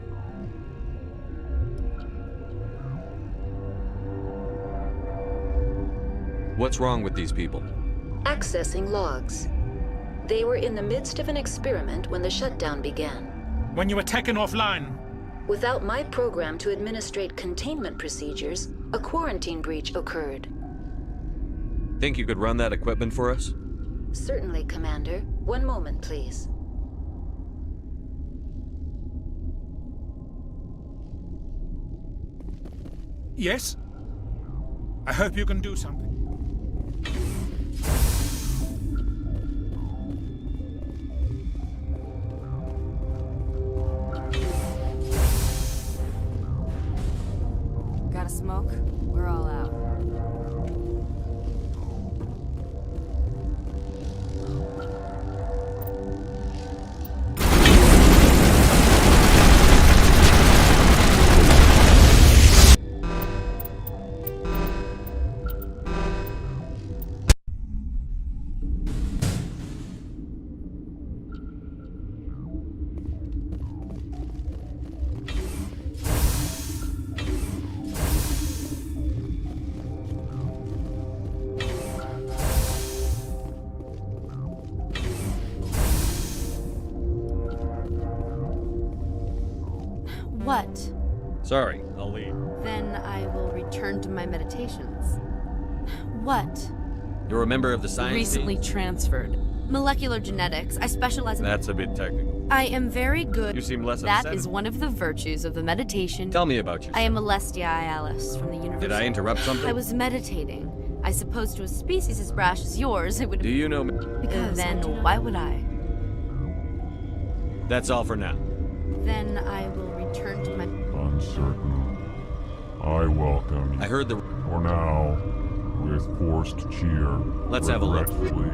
What's wrong with these people? Accessing logs. They were in the midst of an experiment when the shutdown began. When you were taken offline, Without my program to administrate containment procedures, a quarantine breach occurred. Think you could run that equipment for us? Certainly, Commander. One moment, please. Yes? I hope you can do something. Got a smoke? We're all out. What? Sorry, I'll leave. Then I will return to my meditations. What? You're a member of the science Recently team? transferred. Molecular genetics. I specialize in... That's a bit technical. I am very good. You seem less That upset. is one of the virtues of the meditation. Tell me about yourself. I am Alestia Alice from the university. Did I interrupt something? I was meditating. I suppose to a species as brash as yours, it would... Do you know me? Because then why would I? That's all for now. Then I will return to my... Uncertain. I welcome you. I heard the... For now, with forced cheer. Let's have a look. Regretfully.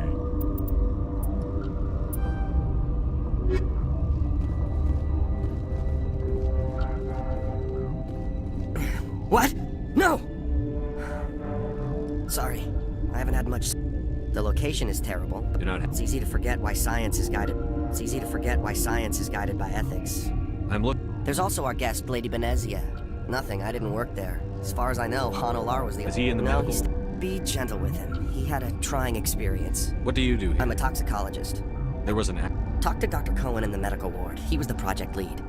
What? No! Sorry, I haven't had much... The location is terrible. You're not... It's easy to forget why science is guided... It's easy to forget why science is guided by ethics. I'm looking... There's also our guest, Lady Benezia. Nothing, I didn't work there. As far as I know, Han Olar was the... Is he in the No, medical... Be gentle with him. He had a trying experience. What do you do here? I'm a toxicologist. There was an... Talk to Dr. Cohen in the medical ward. He was the project lead.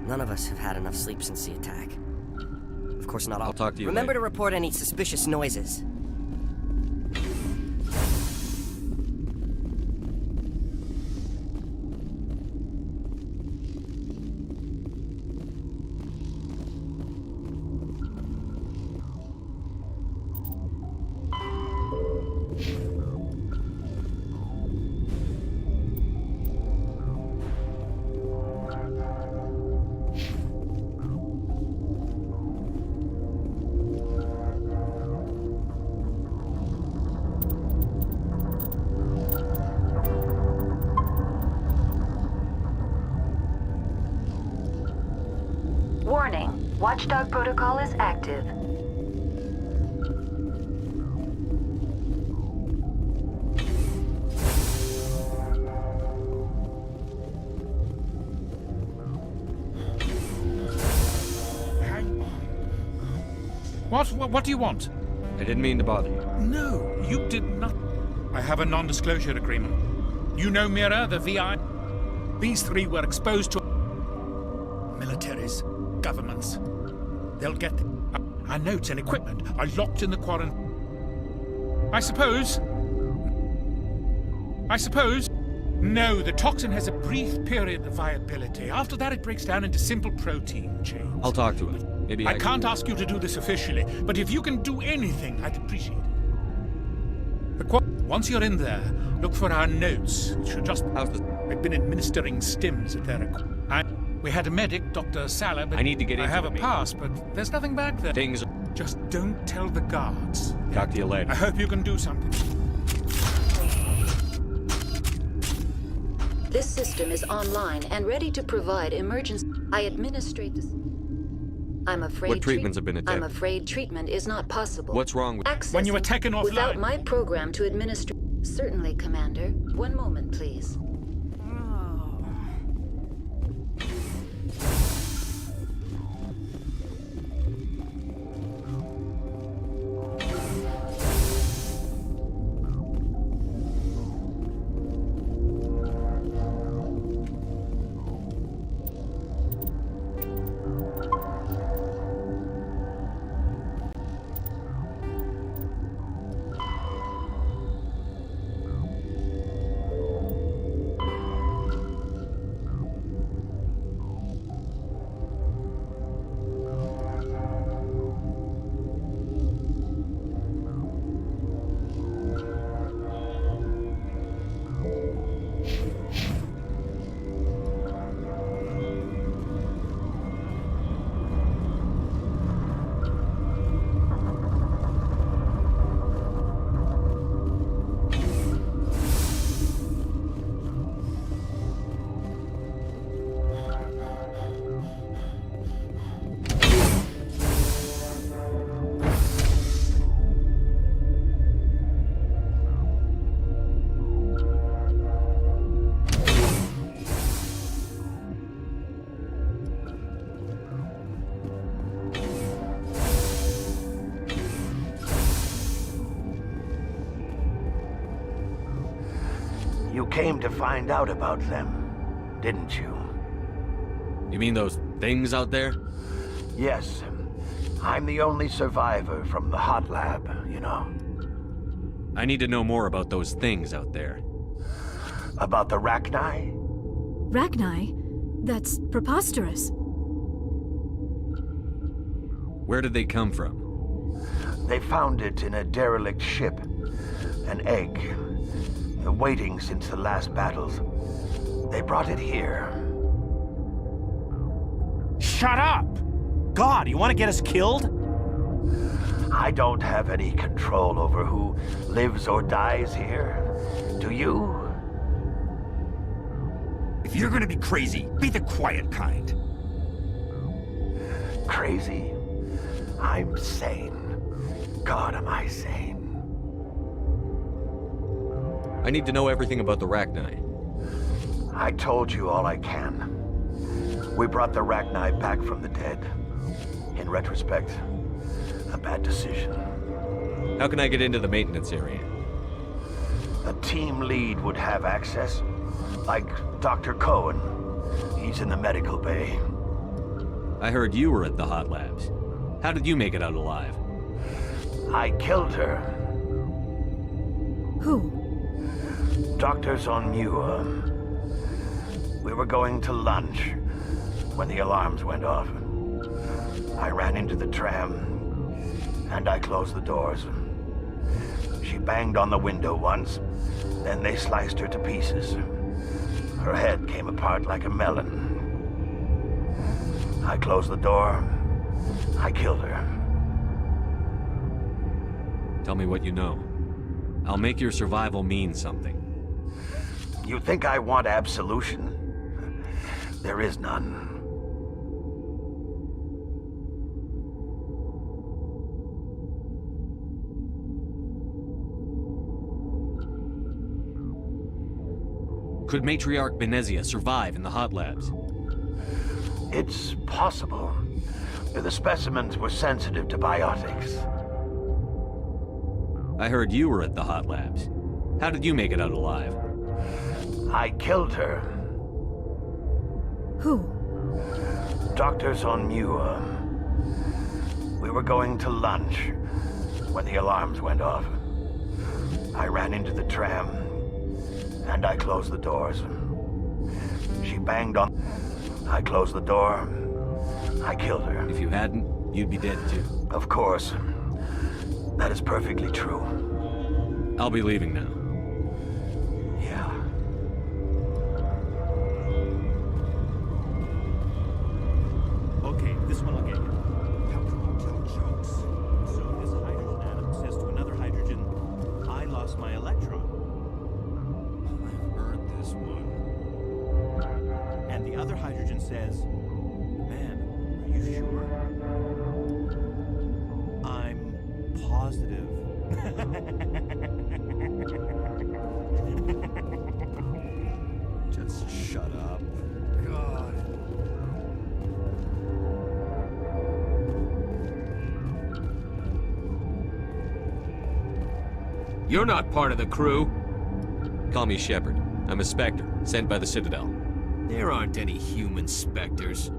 None of us have had enough sleep since the attack. Of course not all. I'll talk to you Remember later. to report any suspicious noises. Warning. Watchdog protocol is active. Hang on. What do you want? I didn't mean to bother you. No, you did not. I have a non-disclosure agreement. You know Mira, the VI? These three were exposed to militaries, governments. They'll get our notes and equipment are locked in the quarantine. I suppose. No, the toxin has a brief period of viability. After that, it breaks down into simple protein chains. I'll talk to him. Maybe I can't ask you to do this officially, but if you can do anything, I'd appreciate it. Once you're in there, look for our notes, which are just... I've been administering stims at their... We had a medic, Dr. Salah, but I need to get I into have the a meeting. pass, but there's nothing back there. Things... Just don't tell the guards. Talk to you later. I hope you can do something. This system is online and ready to provide emergency. I administrate this. I'm afraid. What treatments have been I'm attempted? afraid treatment is not possible. What's wrong with... Accessing When you were taken offline. Without my program to administer. Certainly, Commander. One moment, please. came to find out about them, didn't you? You mean those things out there? Yes. I'm the only survivor from the hot lab, you know. I need to know more about those things out there. About the Rachni? Rachni? That's preposterous. Where did they come from? They found it in a derelict ship. An egg. Waiting since the last battles. They brought it here. Shut up! God, you want to get us killed? I don't have any control over who lives or dies here. Do you? If you're gonna be crazy, be the quiet kind. Crazy? I'm sane. God, am I sane? I need to know everything about the Rachni. I told you all I can. We brought the Rachni back from the dead. In retrospect, a bad decision. How can I get into the maintenance area? A team lead would have access, like Dr. Cohen. He's in the medical bay. I heard you were at the hot labs. How did you make it out alive? I killed her. Who? Doctors on ME1. We were going to lunch when the alarms went off. I ran into the tram, and I closed the doors. She banged on the window once, then they sliced her to pieces. Her head came apart like a melon. I closed the door. I killed her. Tell me what you know. I'll make your survival mean something. You think I want absolution? There is none. Could Matriarch Benezia survive in the hot labs? It's possible. The specimens were sensitive to biotics. I heard you were at the hot labs. How did you make it out alive? I killed her. Who? Doctors on ME1. We were going to lunch when the alarms went off. I ran into the tram, and I closed the doors. She banged on... I closed the door. I killed her. If you hadn't, you'd be dead too. Of course. That is perfectly true. I'll be leaving now. Yeah. Okay, this one will get you. How can you tell jokes? So this hydrogen atom says to another hydrogen, I lost my electron. I've heard this one. And the other hydrogen says, man, are you sure? I'm positive. Just shut up. God. You're not part of the crew. Call me Shepard. I'm a Spectre, sent by the Citadel. There aren't any human specters.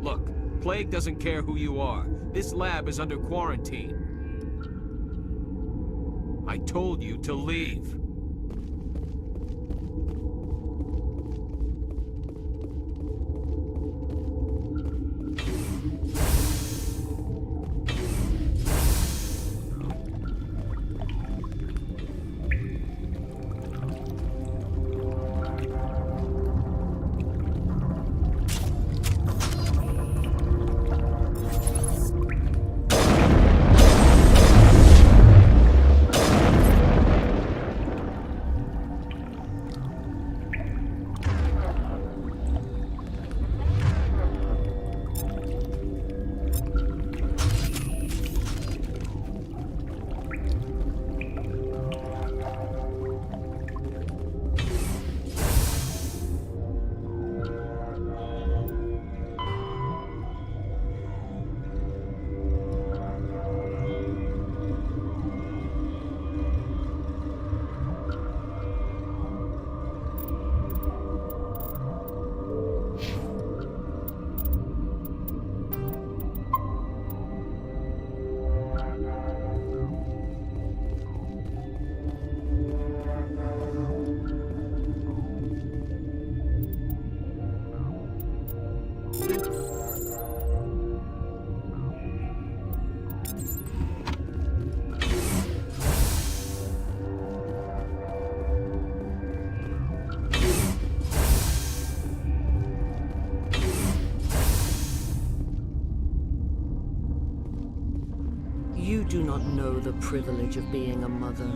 Look, Plague doesn't care who you are. This lab is under quarantine. I told you to leave. do not know the privilege of being a mother.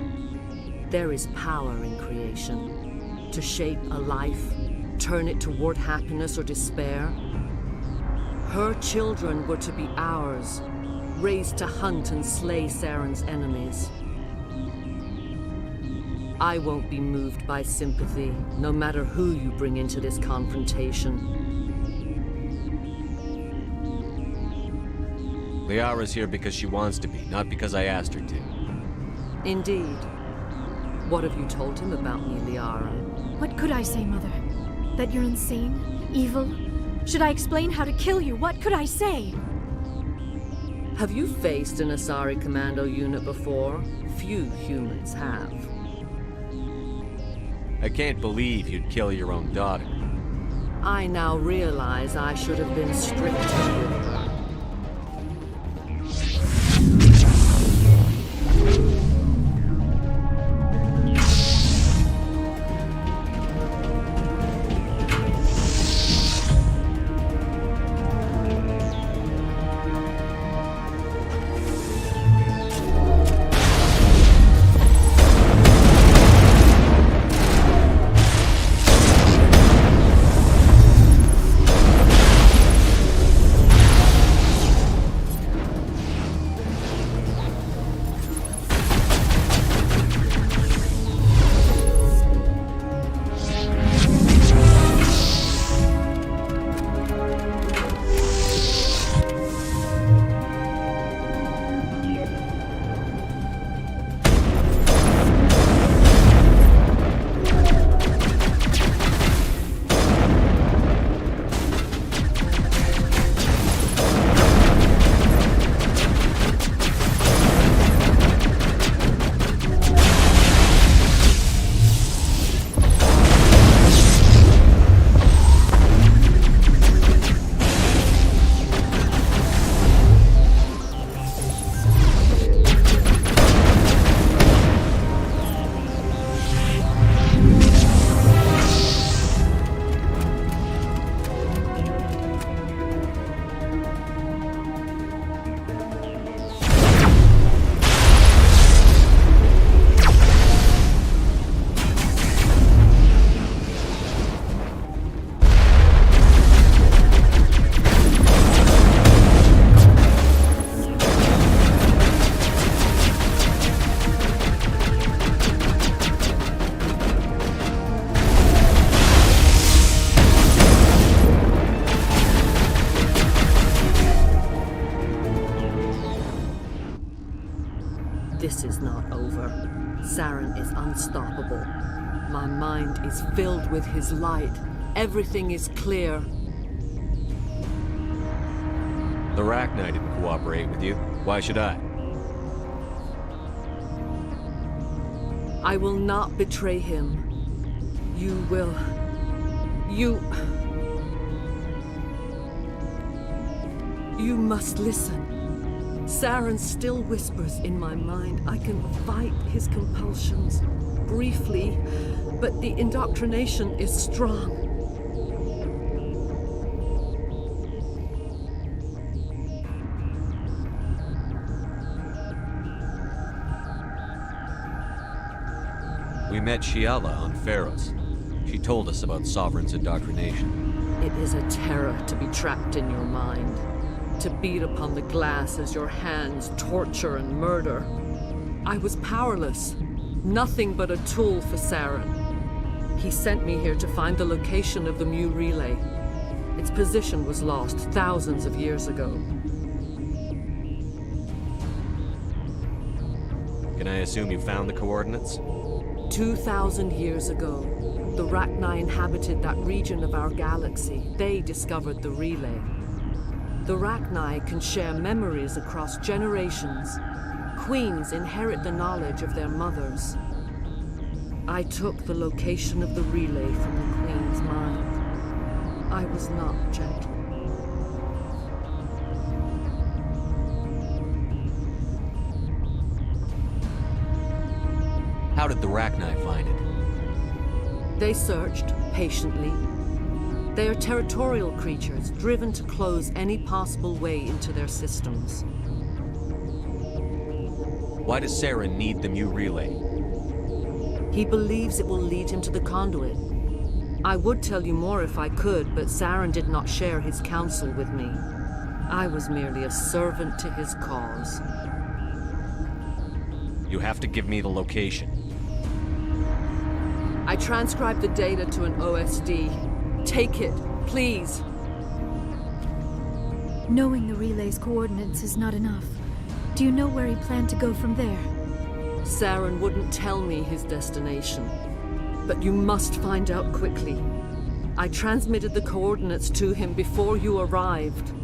There is power in creation. To shape a life, turn it toward happiness or despair. Her children were to be ours, raised to hunt and slay Saren's enemies. I won't be moved by sympathy, no matter who you bring into this confrontation. Liara's here because she wants to be, not because I asked her to. Indeed. What have you told him about me, Liara? What could I say, Mother? That you're insane? Evil? Should I explain how to kill you? What could I say? Have you faced an Asari commando unit before? Few humans have. I can't believe you'd kill your own daughter. I now realize I should have been stricter with her. This is not over. Saren is unstoppable. My mind is filled with his light. Everything is clear. The Rachni didn't cooperate with you. Why should I? I will not betray him. You will. You must listen. Saren still whispers in my mind. I can fight his compulsions. Briefly, but the indoctrination is strong. We met Shiala on Pharos. She told us about Sovereign's indoctrination. It is a terror to be trapped in your mind. To beat upon the glass as your hands torture and murder. I was powerless. Nothing but a tool for Saren. He sent me here to find the location of the Mu relay. Its position was lost thousands of years ago. Can I assume you found the coordinates? 2,000 years ago, the Rachni inhabited that region of our galaxy. They discovered the relay. The Rachni can share memories across generations. Queens inherit the knowledge of their mothers. I took the location of the relay from the Queen's mind. I was not gentle. How did the Rachni find it? They searched patiently. They are territorial creatures, driven to close any possible way into their systems. Why does Saren need the Mu relay? He believes it will lead him to the conduit. I would tell you more if I could, but Saren did not share his counsel with me. I was merely a servant to his cause. You have to give me the location. I transcribed the data to an OSD. Take it, please. Knowing the relay's coordinates is not enough. Do you know where he planned to go from there? Saren wouldn't tell me his destination. But you must find out quickly. I transmitted the coordinates to him before you arrived.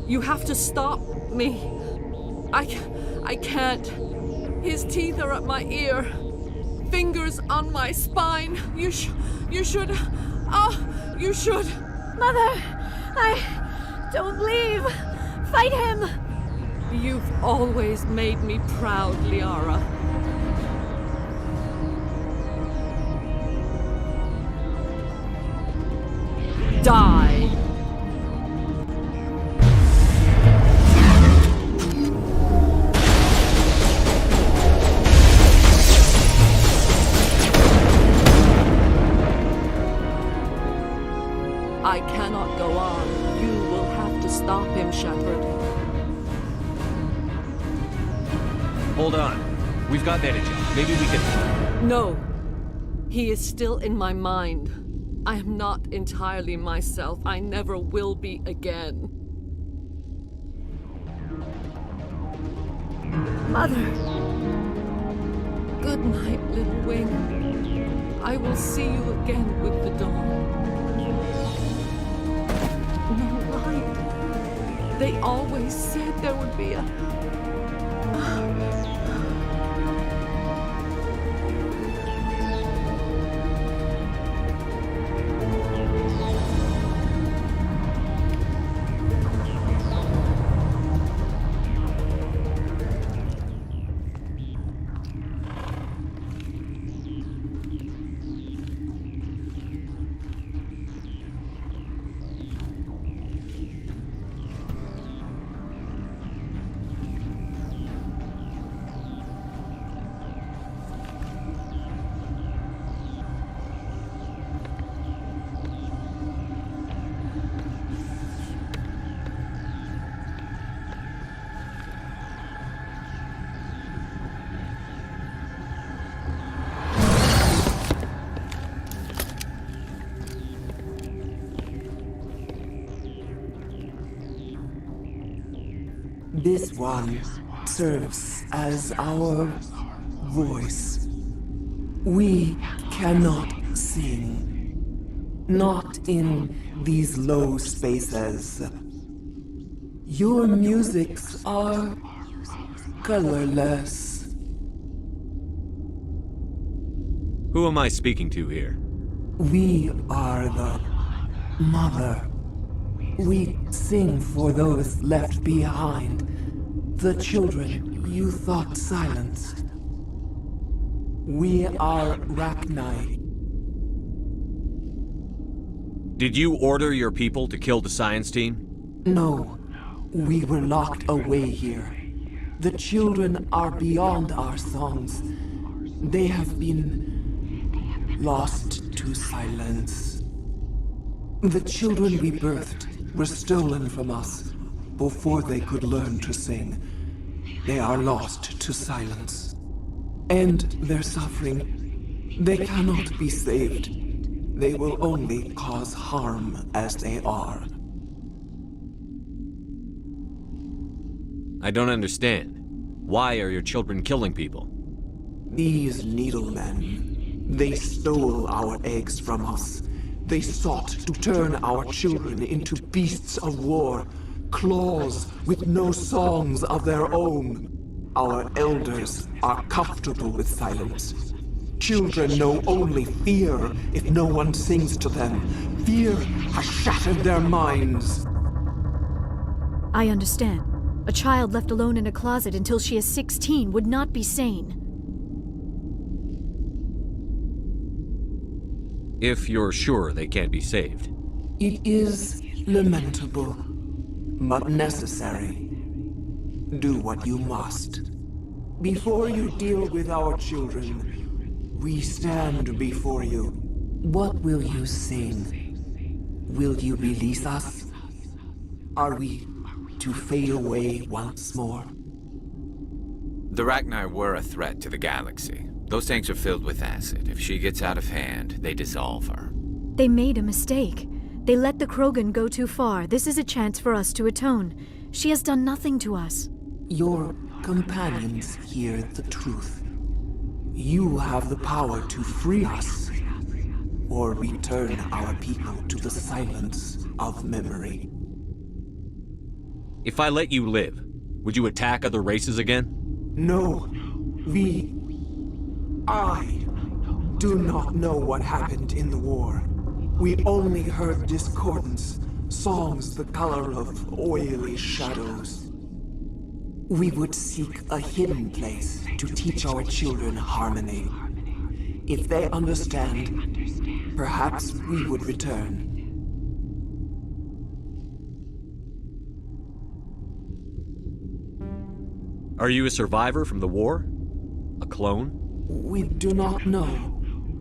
You have to stop me. I can't. His teeth are at my ear. Fingers on my spine. You should. You should. Mother! Don't leave! Fight him! You've always made me proud, Liara. Die! I cannot go on. You will have to stop him, Shepard. Hold on. We've got energy. Maybe we can... No. He is still in my mind. I am not entirely myself. I never will be again. Mother! Good night, little wing. I will see you again with the dawn. No light. They always said there would be a... This one serves as our voice. We cannot sing. Not in these low spaces. Your musics are colorless. Who am I speaking to here? We are the Mother. We sing for those left behind. The children you thought silenced. We are Rachni. Did you order your people to kill the science team? No. We were locked away here. The children are beyond our songs. They have been lost to silence. The children we birthed were stolen from us before they could learn to sing. They are lost to silence. And their suffering, they cannot be saved. They will only cause harm as they are. I don't understand. Why are your children killing people? These needlemen, they stole our eggs from us. They sought to turn our children into beasts of war, claws with no songs of their own. Our elders are comfortable with silence. Children know only fear if no one sings to them. Fear has shattered their minds. I understand. A child left alone in a closet until she is 16 would not be sane. If you're sure they can't be saved. It is lamentable, but necessary. Do what you must. Before you deal with our children, we stand before you. What will you sing? Will you release us? Are we to fade away once more? The Rachni were a threat to the galaxy. Those tanks are filled with acid. If she gets out of hand, they dissolve her. They made a mistake. They let the Krogan go too far. This is a chance for us to atone. She has done nothing to us. Your companions hear the truth. You have the power to free us, or return our people to the silence of memory. If I let you live, would you attack other races again? No, I do not know what happened in the war. We only heard discordance, songs the color of oily shadows. We would seek a hidden place to teach our children harmony. If they understand, perhaps we would return. Are you a survivor from the war? A clone? We do not know.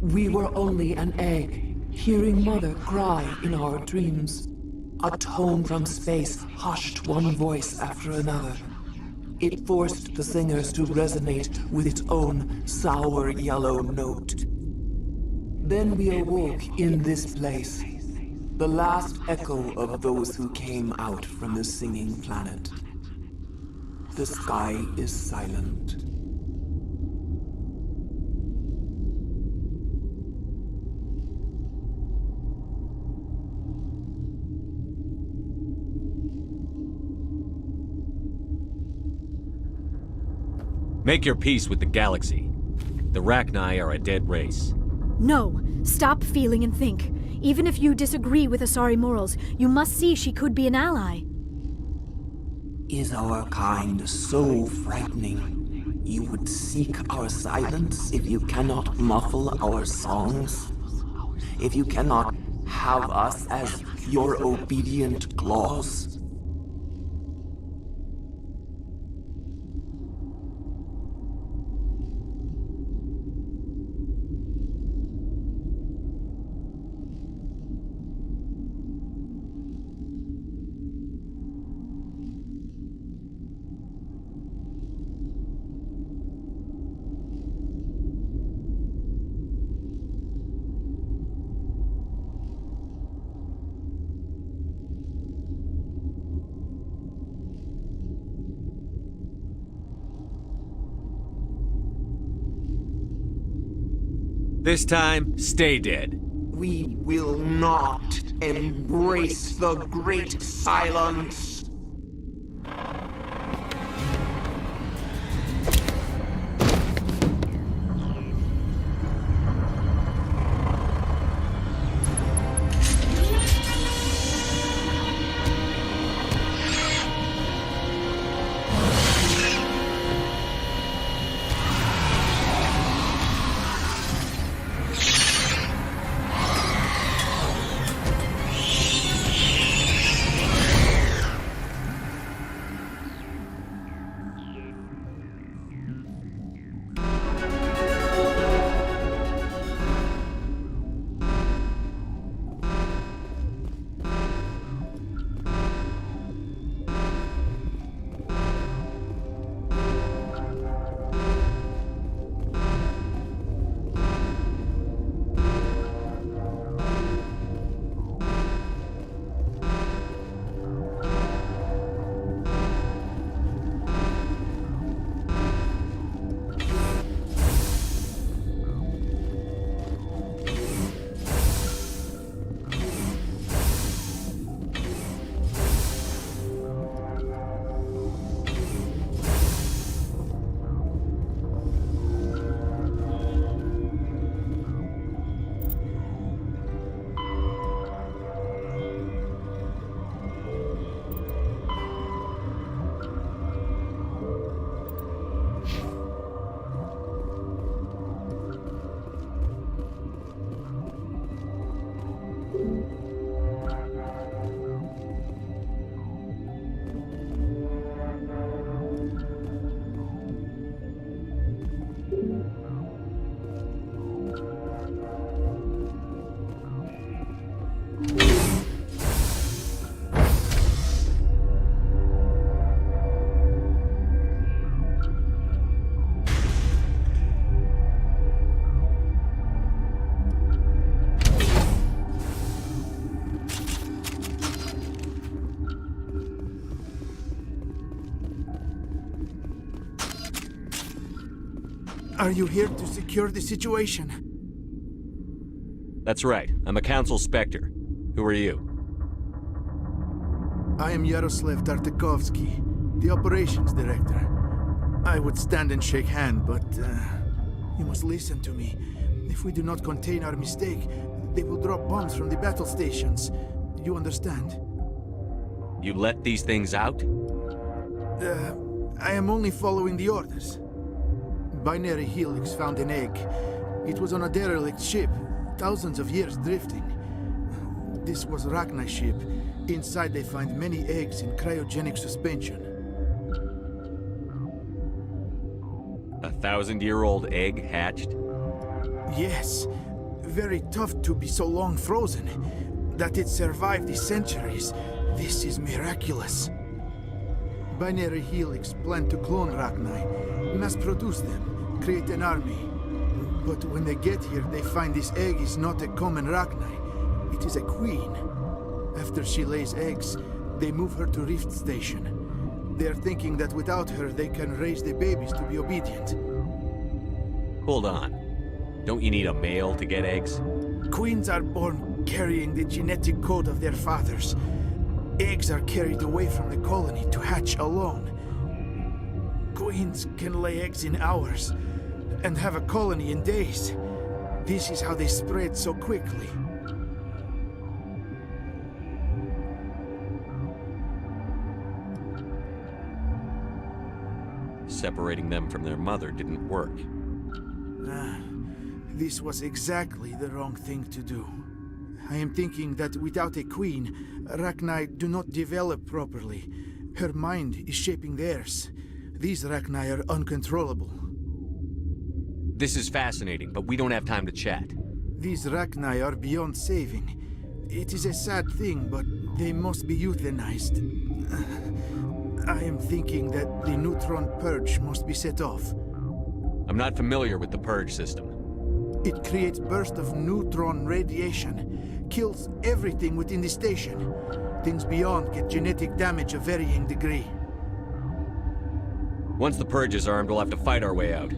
We were only an egg, hearing Mother cry in our dreams. A tone from space hushed one voice after another. It forced the singers to resonate with its own sour yellow note. Then we awoke in this place, the last echo of those who came out from the singing planet. The sky is silent. Make your peace with the galaxy. The Rachni are a dead race. No, stop feeling and think. Even if you disagree with Asari morals, you must see she could be an ally. Is our kind so frightening? You would seek our silence if you cannot muffle our songs? If you cannot have us as your obedient claws? This time, stay dead. We will not embrace the great silence. Are you here to secure the situation? That's right. I'm a Council Spectre. Who are you? I am Yaroslav Tartakovsky, the Operations Director. I would stand and shake hand, but you must listen to me. If we do not contain our mistake, they will drop bombs from the battle stations. You understand? You let these things out? I am only following the orders. Binary Helix found an egg. It was on a derelict ship, thousands of years drifting. This was Rachni's ship. Inside they find many eggs in cryogenic suspension. 1,000-year-old egg hatched? Yes. Very tough to be so long frozen. That it survived the centuries. This is miraculous. Binary Helix planned to clone Rachni, mass-produce them, create an army. But when they get here, they find this egg is not a common Rachni. It is a queen. After she lays eggs, they move her to Rift Station. They are thinking that without her, they can raise the babies to be obedient. Hold on. Don't you need a male to get eggs? Queens are born carrying the genetic code of their fathers. Eggs are carried away from the colony to hatch alone. Queens can lay eggs in hours and have a colony in days. This is how they spread so quickly. Separating them from their mother didn't work. This was exactly the wrong thing to do. I am thinking that without a queen, Rachni do not develop properly. Her mind is shaping theirs. These Rachni are uncontrollable. This is fascinating, but we don't have time to chat. These Rachni are beyond saving. It is a sad thing, but they must be euthanized. I am thinking that the neutron purge must be set off. I'm not familiar with the purge system. It creates bursts of neutron radiation, kills everything within the station. Things beyond get genetic damage of varying degree. Once the purge is armed, we'll have to fight our way out.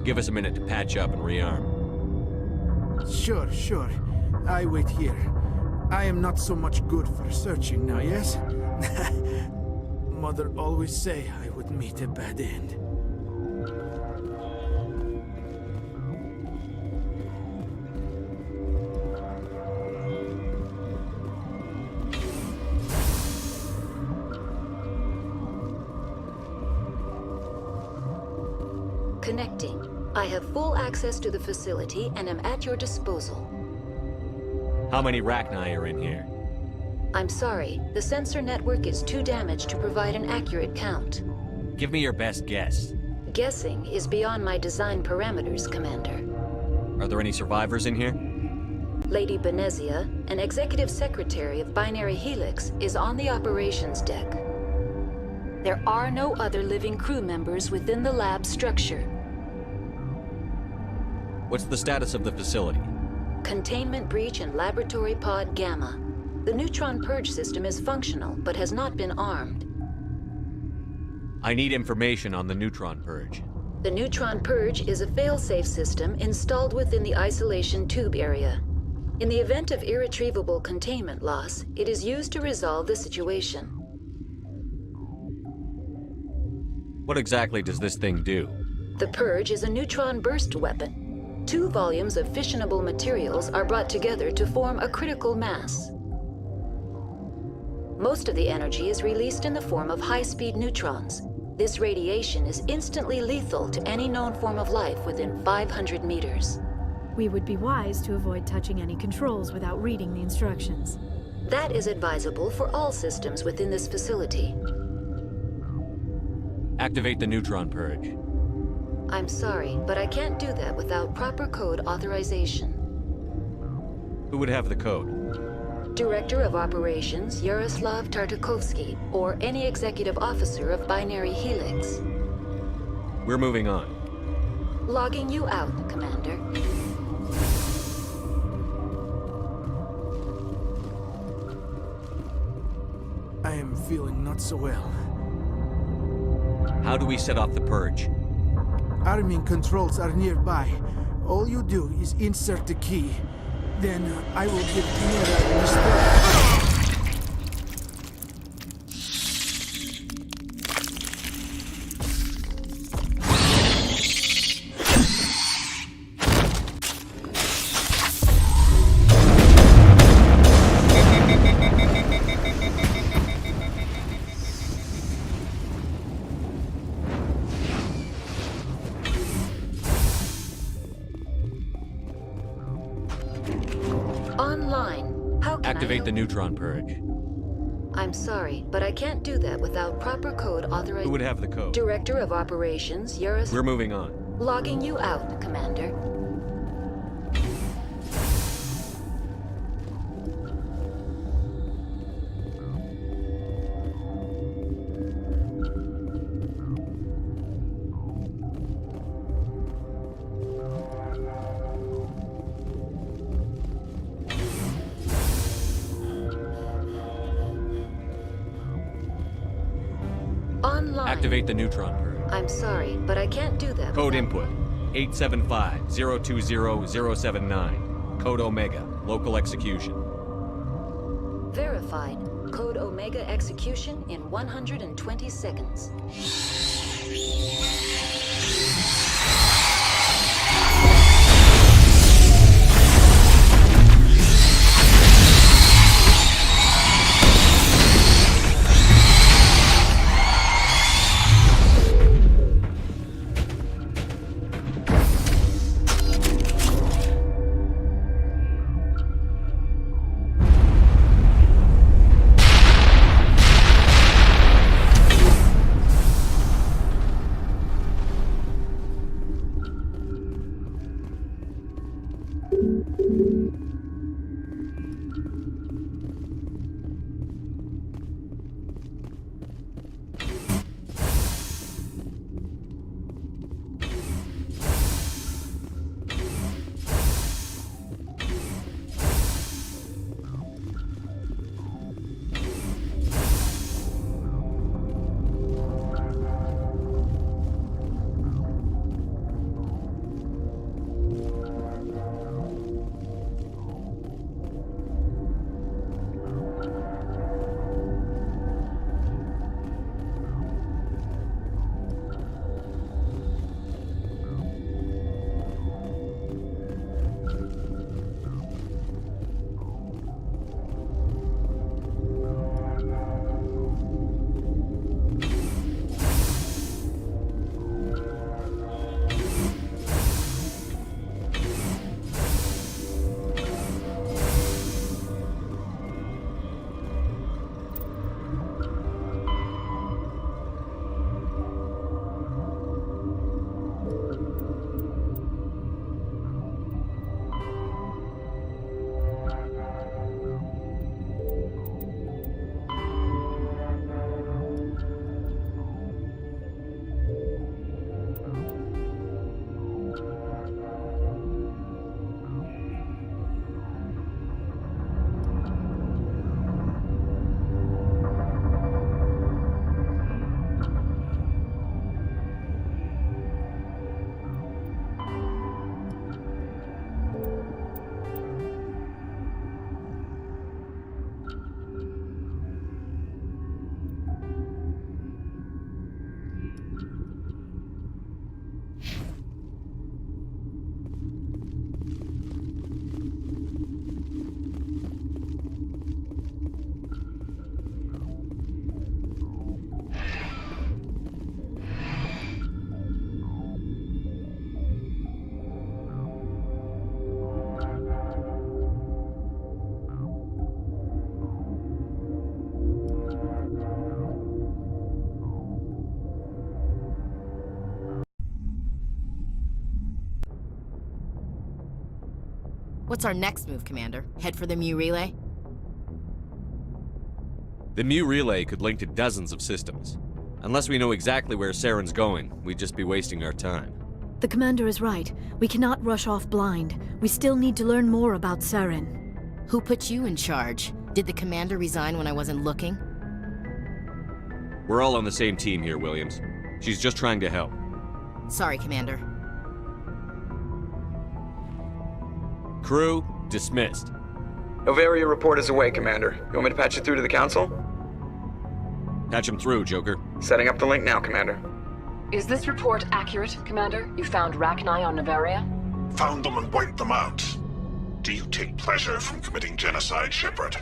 Give us a minute to patch up and rearm. Sure. I wait here. I am not so much good for searching now, yes? Mother always say I would meet a bad end. Connecting. I have full access to the facility and am at your disposal. How many Rachni are in here? I'm sorry, the sensor network is too damaged to provide an accurate count. Give me your best guess. Guessing is beyond my design parameters, Commander. Are there any survivors in here? Lady Benezia, an executive secretary of Binary Helix, is on the operations deck. There are no other living crew members within the lab structure. What's the status of the facility? Containment breach in Laboratory Pod Gamma. The neutron purge system is functional, but has not been armed. I need information on the neutron purge. The neutron purge is a fail-safe system installed within the isolation tube area. In the event of irretrievable containment loss, it is used to resolve the situation. What exactly does this thing do? The purge is a neutron burst weapon. 2 volumes of fissionable materials are brought together to form a critical mass. Most of the energy is released in the form of high-speed neutrons. This radiation is instantly lethal to any known form of life within 500 meters. We would be wise to avoid touching any controls without reading the instructions. That is advisable for all systems within this facility. Activate the neutron purge. I'm sorry, but I can't do that without proper code authorization. Who would have the code? Director of Operations, Yaroslav Tartakovsky, or any executive officer of Binary Helix. We're moving on. Logging you out, Commander. I am feeling not so well. How do we set off the purge? arming controls are nearby. All you do is insert the key. Then I will give Chimera the start. Online. How can Activate I the neutron purge. I'm sorry, but I can't do that without proper code authorization. Who would have the code? Director of Operations, Eurus. We're moving on. Logging you out, Commander. Online. Activate the neutron purge. I'm sorry, but I can't do that. Code input 875-020-079. Code Omega. Local execution. Verified. Code Omega execution in 120 seconds. What's our next move, Commander? Head for the ME relay? The ME relay could link to dozens of systems. Unless we know exactly where Saren's going, we'd just be wasting our time. The commander is right. We cannot rush off blind. We still need to learn more about Saren. Who put you in charge? Did the commander resign when I wasn't looking? We're all on the same team here, Williams. She's just trying to help. Sorry, Commander. Crew, dismissed. Novaria report is away, Commander. You want me to patch you through to the Council? Patch him through, Joker. Setting up the link now, Commander. Is this report accurate, Commander? You found Rachni on Novaria? Found them and wiped them out. Do you take pleasure from committing genocide, Shepard?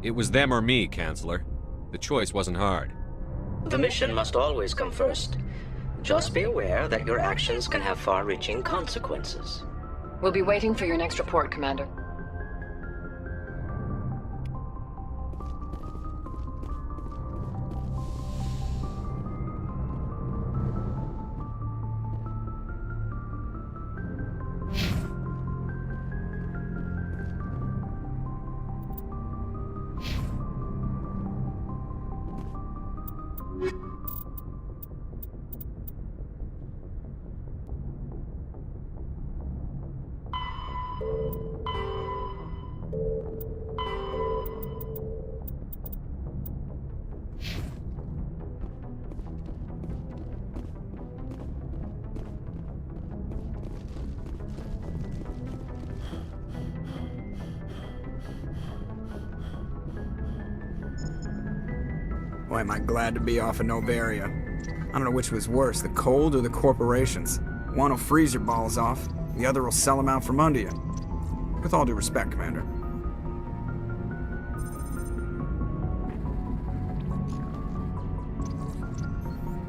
It was them or me, Counselor. The choice wasn't hard. The mission must always come first. Just be aware that your actions can have far-reaching consequences. We'll be waiting for your next report, Commander. Boy, am I glad to be off of Novaria. I don't know which was worse, the cold or the corporations. One will freeze your balls off, the other will sell them out from under you. With all due respect, Commander.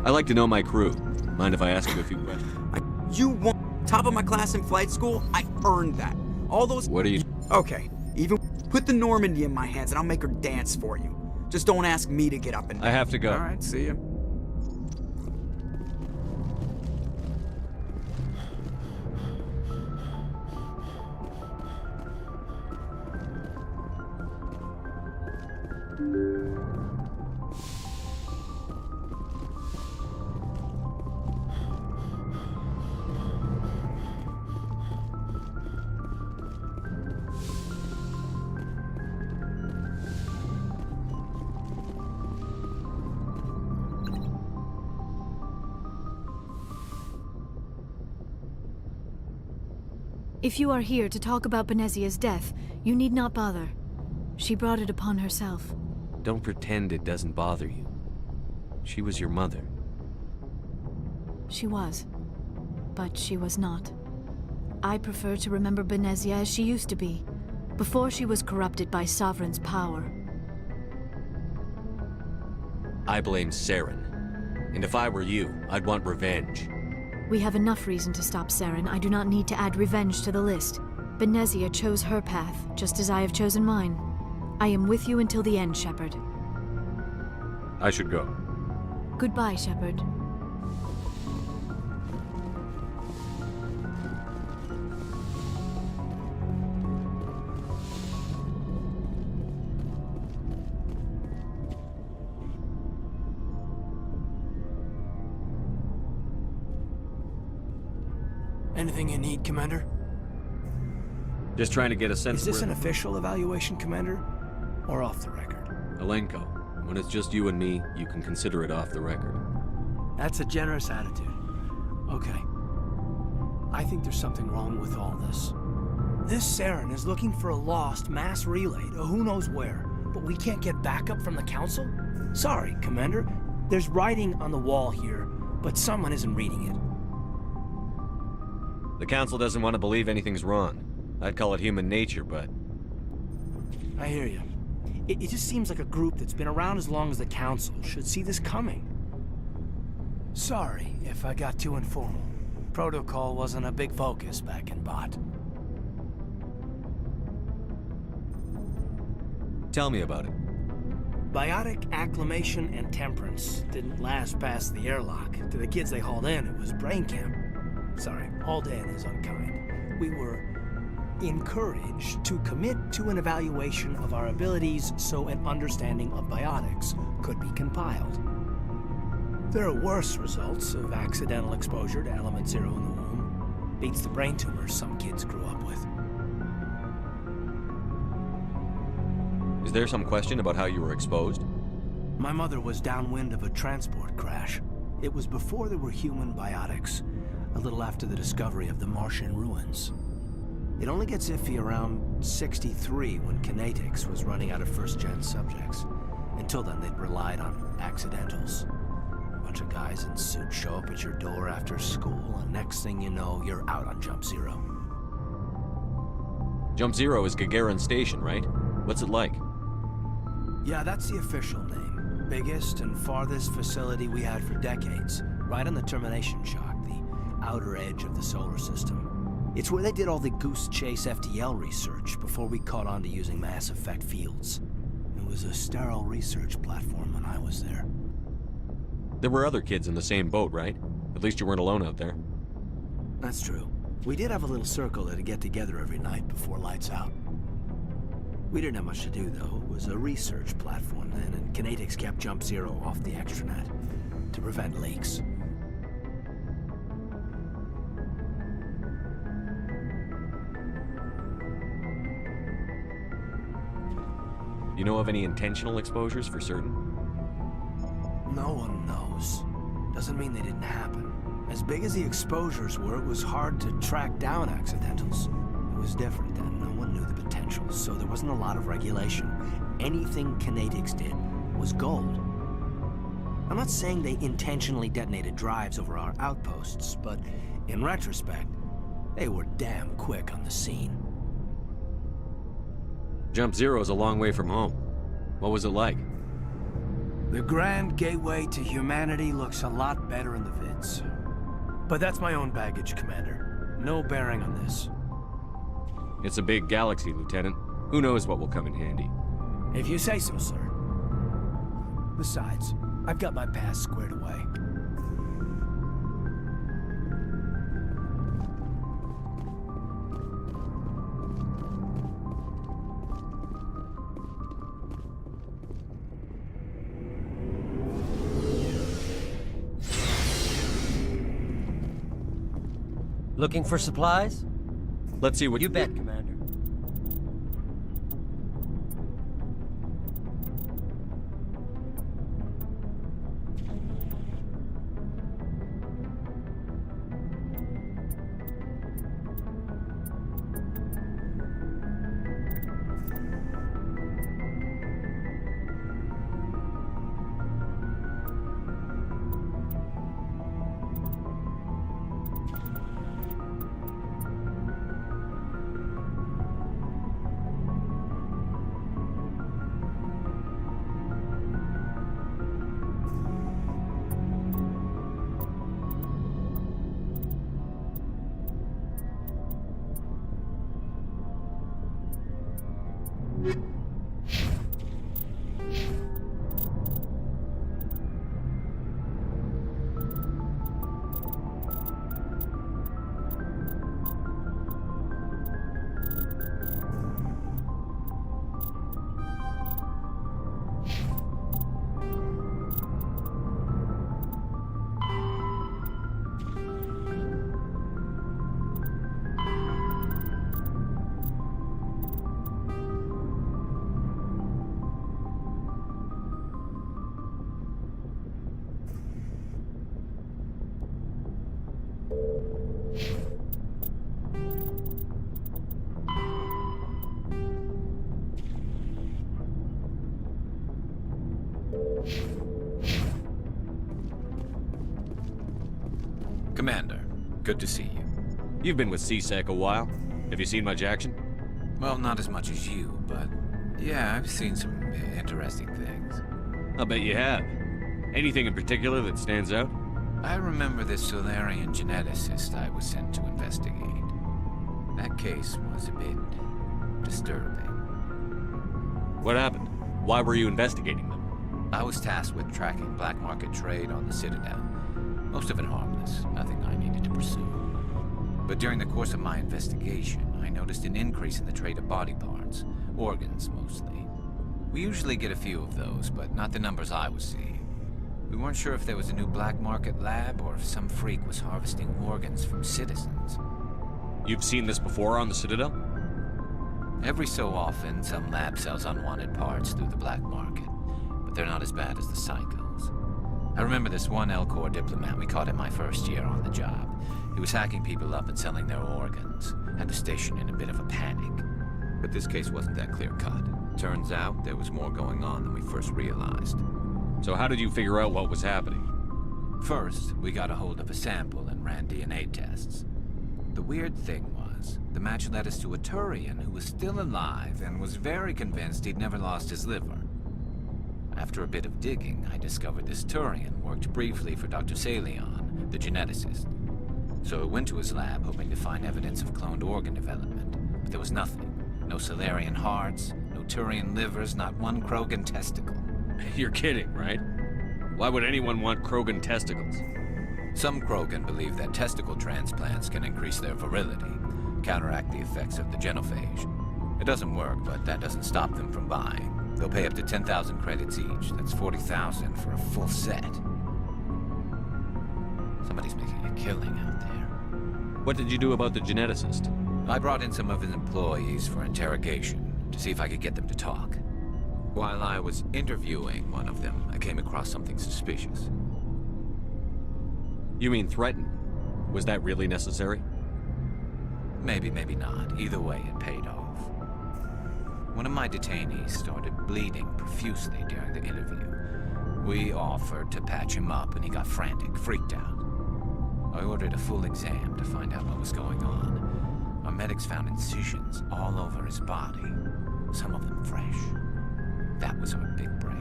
I like to know my crew. Mind if I ask you a few questions? You won top of my class in flight school? I earned that. All those... What are you... Okay, even put the Normandy in my hands and I'll make her dance for you. Just don't ask me to get up and... I have to go. All right, see ya. If you are here to talk about Benezia's death, you need not bother. She brought it upon herself. Don't pretend it doesn't bother you. She was your mother. She was. But she was not. I prefer to remember Benezia as she used to be, before she was corrupted by Sovereign's power. I blame Saren. And if I were you, I'd want revenge. We have enough reason to stop Saren. I do not need to add revenge to the list. Benezia chose her path, just as I have chosen mine. I am with you until the end, Shepard. I should go. Goodbye, Shepard. Anything you need, Commander? Just trying to get a sense Is this of an official evaluation, Commander? Or off the record? Alenko, when it's just you and me, you can consider it off the record. That's a generous attitude. Okay. I think there's something wrong with all this. This Saren is looking for a lost mass relay to who knows where, but we can't get backup from the Council? Sorry, Commander. There's writing on the wall here, but someone isn't reading it. The Council doesn't want to believe anything's wrong. I'd call it human nature, but... I hear you. It just seems like a group that's been around as long as the Council should see this coming. Sorry if I got too informal. Protocol wasn't a big focus back in Bot. Tell me about it. Biotic acclimation and temperance didn't last past the airlock. To the kids they hauled in, it was brain camp. Sorry, hauled in is unkind. We were encouraged to commit to an evaluation of our abilities so an understanding of biotics could be compiled. There are worse results of accidental exposure to element 0 in the womb. Beats the brain tumors some kids grew up with. Is there some question about how you were exposed? My mother was downwind of a transport crash. It was before there were human biotics, a little after the discovery of the Martian ruins. It only gets iffy around 63 when Kinetics was running out of first-gen subjects. Until then, they'd relied on accidentals. A bunch of guys in suits show up at your door after school, and next thing you know, you're out on Jump Zero. Jump Zero is Gagarin Station, right? What's it like? Yeah, that's the official name. Biggest and farthest facility we had for decades. Right on the termination shock, the outer edge of the solar system. It's where they did all the Goose Chase FTL research before we caught on to using mass effect fields. It was a sterile research platform when I was there. There were other kids in the same boat, right? At least you weren't alone out there. That's true. We did have a little circle that'd get together every night before lights out. We didn't have much to do, though. It was a research platform then, and Kinetics kept Jump Zero off the extranet to prevent leaks. You know of any intentional exposures for certain? No one knows. Doesn't mean they didn't happen. As big as the exposures were, it was hard to track down accidentals. It was different then. No one knew the potential, so there wasn't a lot of regulation. Anything Kinetics did was gold. I'm not saying they intentionally detonated drives over our outposts, but in retrospect, they were damn quick on the scene. Jump Zero is a long way from home. What was it like? The grand gateway to humanity looks a lot better in the vids. But that's my own baggage, Commander. No bearing on this. It's a big galaxy, Lieutenant. Who knows what will come in handy? If you say so, sir. Besides, I've got my past squared away. Looking for supplies? Let's see what you bet, Commander. Commander, good to see you. You've been with CSEC a while. Have you seen much action? Well, not as much as you, but yeah, I've seen some interesting things. I'll bet you have. Anything in particular that stands out? I remember this Solarian geneticist I was sent to investigate. That case was a bit disturbing. What happened? Why were you investigating them? I was tasked with tracking black market trade on the Citadel. Most of it harmless, nothing I needed to pursue. But during the course of my investigation, I noticed an increase in the trade of body parts, organs mostly. We usually get a few of those, but not the numbers I was seeing. We weren't sure if there was a new black market lab or if some freak was harvesting organs from citizens. You've seen this before on the Citadel? Every so often, some lab sells unwanted parts through the black market. But they're not as bad as the psychos. I remember this one L-Corps diplomat we caught in my first year on the job. He was hacking people up and selling their organs. Had the station in a bit of a panic. But this case wasn't that clear-cut. Turns out there was more going on than we first realized. So how did you figure out what was happening? First, we got a hold of a sample and ran DNA tests. The weird thing was, the match led us to a Turian who was still alive and was very convinced he'd never lost his liver. After a bit of digging, I discovered this Turian worked briefly for Dr. Salion, the geneticist. So I went to his lab hoping to find evidence of cloned organ development, but there was nothing. No Salarian hearts, no Turian livers, not one Krogan testicle. You're kidding, right? Why would anyone want Krogan testicles? Some Krogan believe that testicle transplants can increase their virility, counteract the effects of the genophage. It doesn't work, but that doesn't stop them from buying. They'll pay up to 10,000 credits each. That's 40,000 for a full set. Somebody's making a killing out there. What did you do about the geneticist? I brought in some of his employees for interrogation, to see if I could get them to talk. While I was interviewing one of them, I came across something suspicious. You mean threaten? Was that really necessary? Maybe, maybe not. Either way, it paid off. One of my detainees started bleeding profusely during the interview. We offered to patch him up, and he got frantic, freaked out. I ordered a full exam to find out what was going on. Our medics found incisions all over his body, some of them fresh. That was our big break.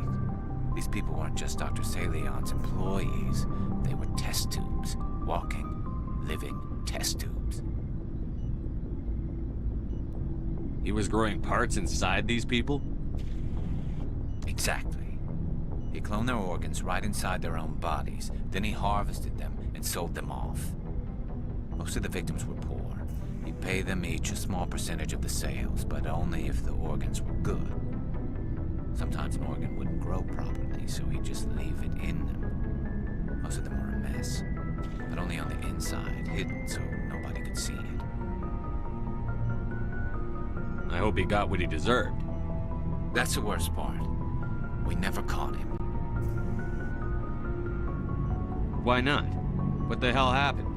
These people weren't just Dr. Salion's employees. They were test tubes. Walking, living test tubes. He was growing parts inside these people? Exactly. He cloned their organs right inside their own bodies. Then he harvested them and sold them off. Most of the victims were poor. He'd pay them each a small percentage of the sales, but only if the organs were good. Sometimes an organ wouldn't grow properly, so he'd just leave it in them. Most of them were a mess, but only on the inside, hidden so nobody could see it. I hope he got what he deserved. That's the worst part. We never caught him. Why not? What the hell happened?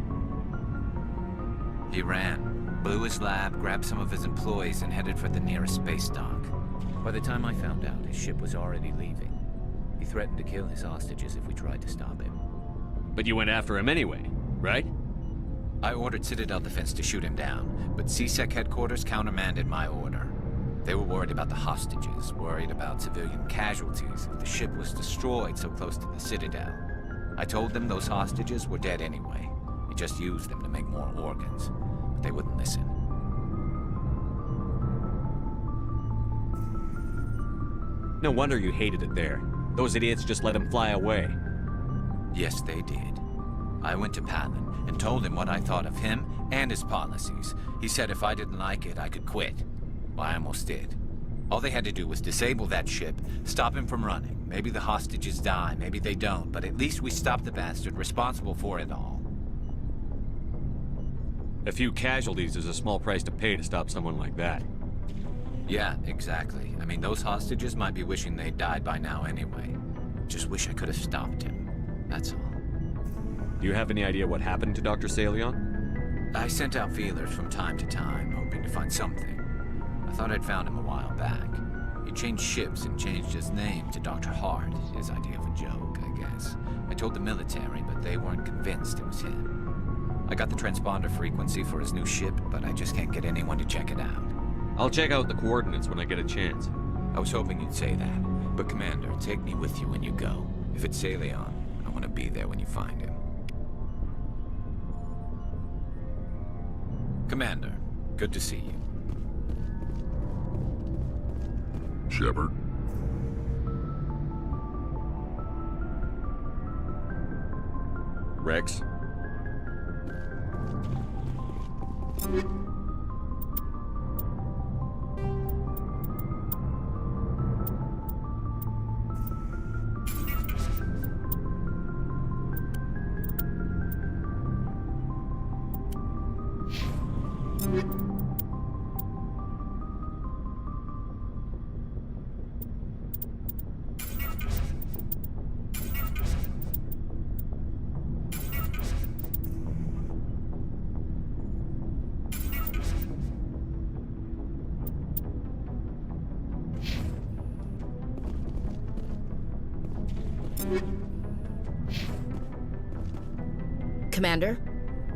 He ran, blew his lab, grabbed some of his employees, and headed for the nearest space dock. By the time I found out, his ship was already leaving. He threatened to kill his hostages if we tried to stop him. But you went after him anyway, right? I ordered Citadel Defense to shoot him down, but CSEC headquarters countermanded my order. They were worried about the hostages, worried about civilian casualties if the ship was destroyed so close to the Citadel. I told them those hostages were dead anyway. He just used them to make more organs, but they wouldn't listen. No wonder you hated it there. Those idiots just let him fly away. Yes, they did. I went to Palin and told him what I thought of him and his policies. He said if I didn't like it, I could quit. Well, I almost did. All they had to do was disable that ship, stop him from running. Maybe the hostages die, maybe they don't, but at least we stopped the bastard responsible for it all. A few casualties is a small price to pay to stop someone like that. Yeah, exactly. I mean, those hostages might be wishing they'd died by now anyway. Just wish I could have stopped him. That's all. Do you have any idea what happened to Dr. Salion? I sent out feelers from time to time, hoping to find something. I thought I'd found him a while back. He changed ships and changed his name to Dr. Hart, his idea of a joke, I guess. I told the military, but they weren't convinced it was him. I got the transponder frequency for his new ship, but I just can't get anyone to check it out. I'll check out the coordinates when I get a chance. I was hoping you'd say that. But Commander, take me with you when you go. If it's Salion, I want to be there when you find him. Commander, good to see you. Shepard? Rex? Commander?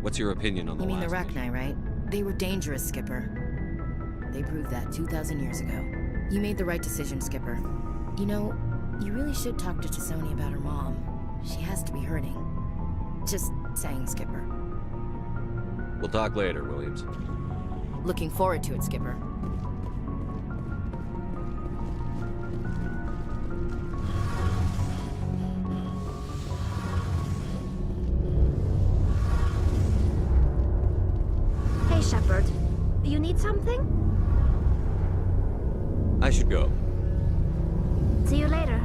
What's your opinion on the You mean the last mission? Rachni, right? They were dangerous, Skipper. They proved that 2,000 years ago. You made the right decision, Skipper. You know, you really should talk to T'Soni about her mom. She has to be hurting. Just saying, Skipper. We'll talk later, Williams. Looking forward to it, Skipper. Hey, Shepard. You need something? I should go. See you later.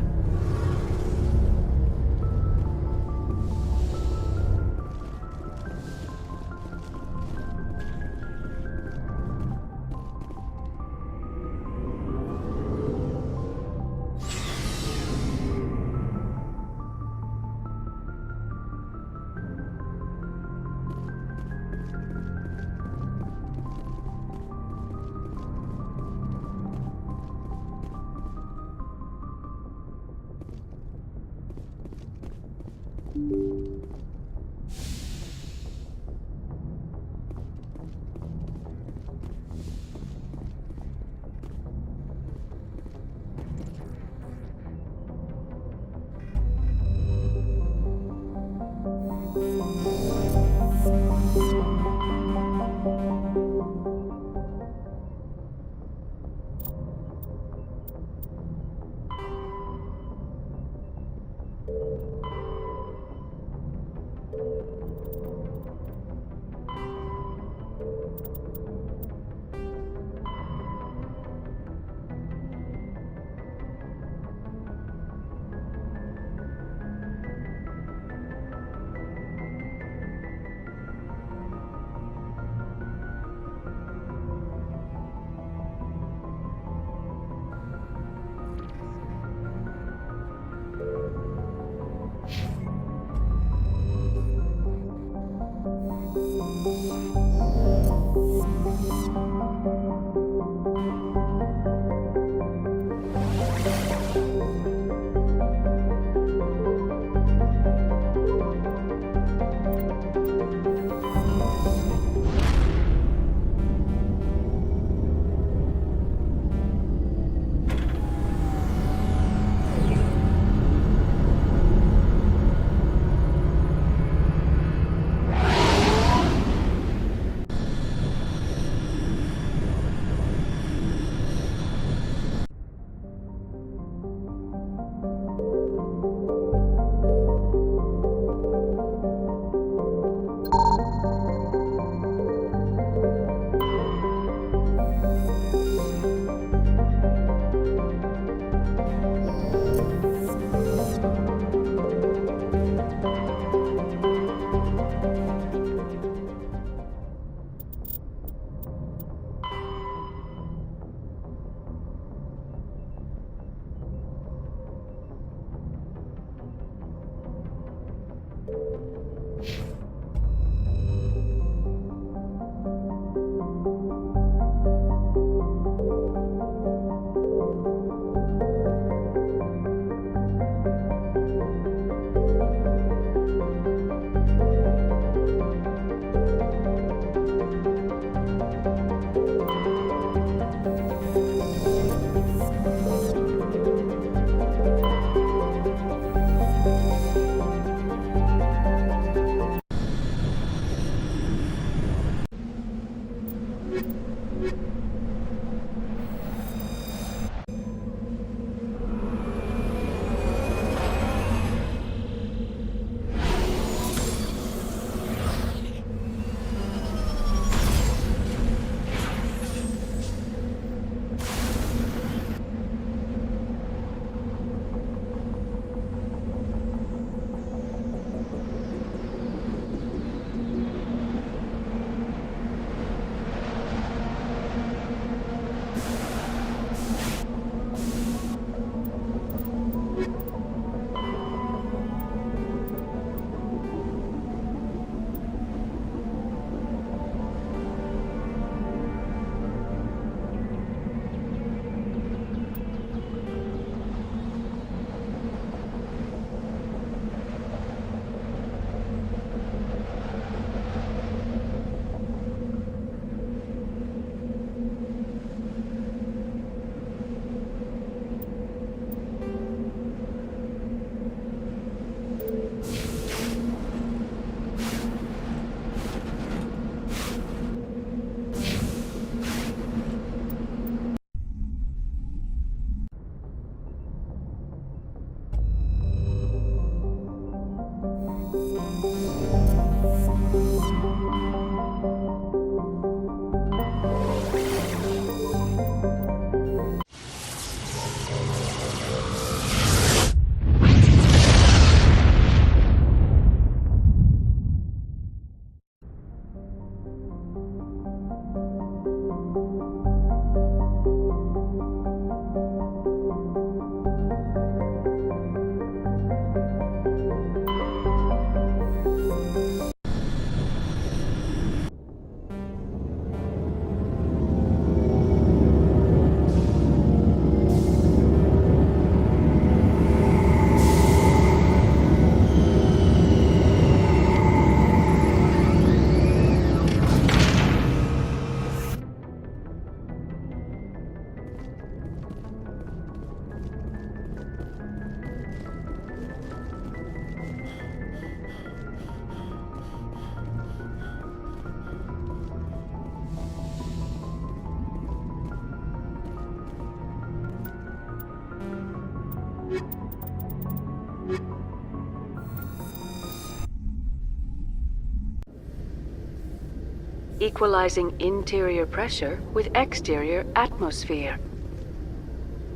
Equalizing interior pressure with exterior atmosphere.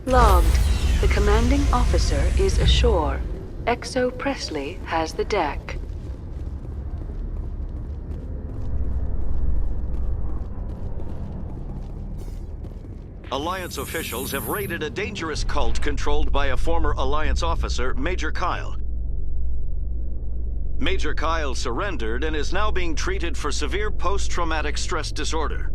Logged. The commanding officer is ashore. Exo Presley has the deck. Alliance officials have raided a dangerous cult controlled by a former Alliance officer, Major Kyle. Major Kyle surrendered and is now being treated for severe post-traumatic stress disorder.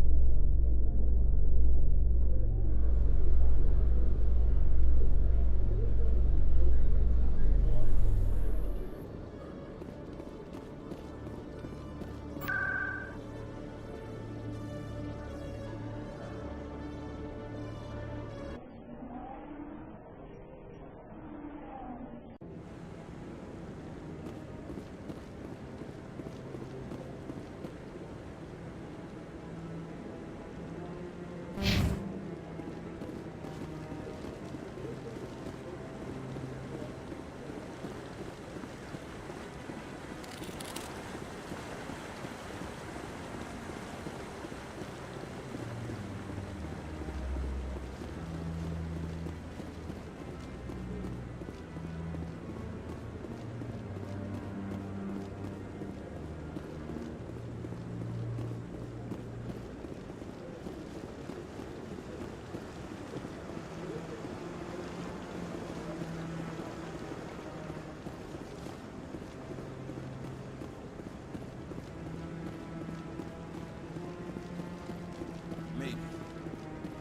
Maybe.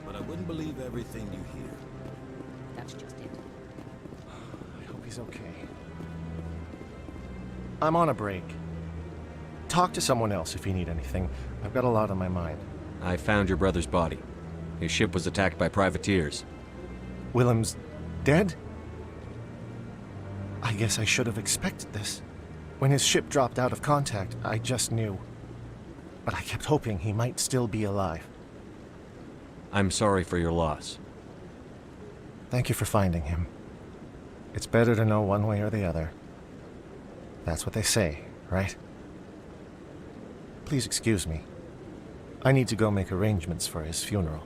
But I wouldn't believe everything you hear. That's just it. I hope he's okay. I'm on a break. Talk to someone else if you need anything. I've got a lot on my mind. I found your brother's body. His ship was attacked by privateers. Willem's dead? I guess I should have expected this. When his ship dropped out of contact, I just knew. But I kept hoping he might still be alive. I'm sorry for your loss. Thank you for finding him. It's better to know one way or the other. That's what they say, right? Please excuse me. I need to go make arrangements for his funeral.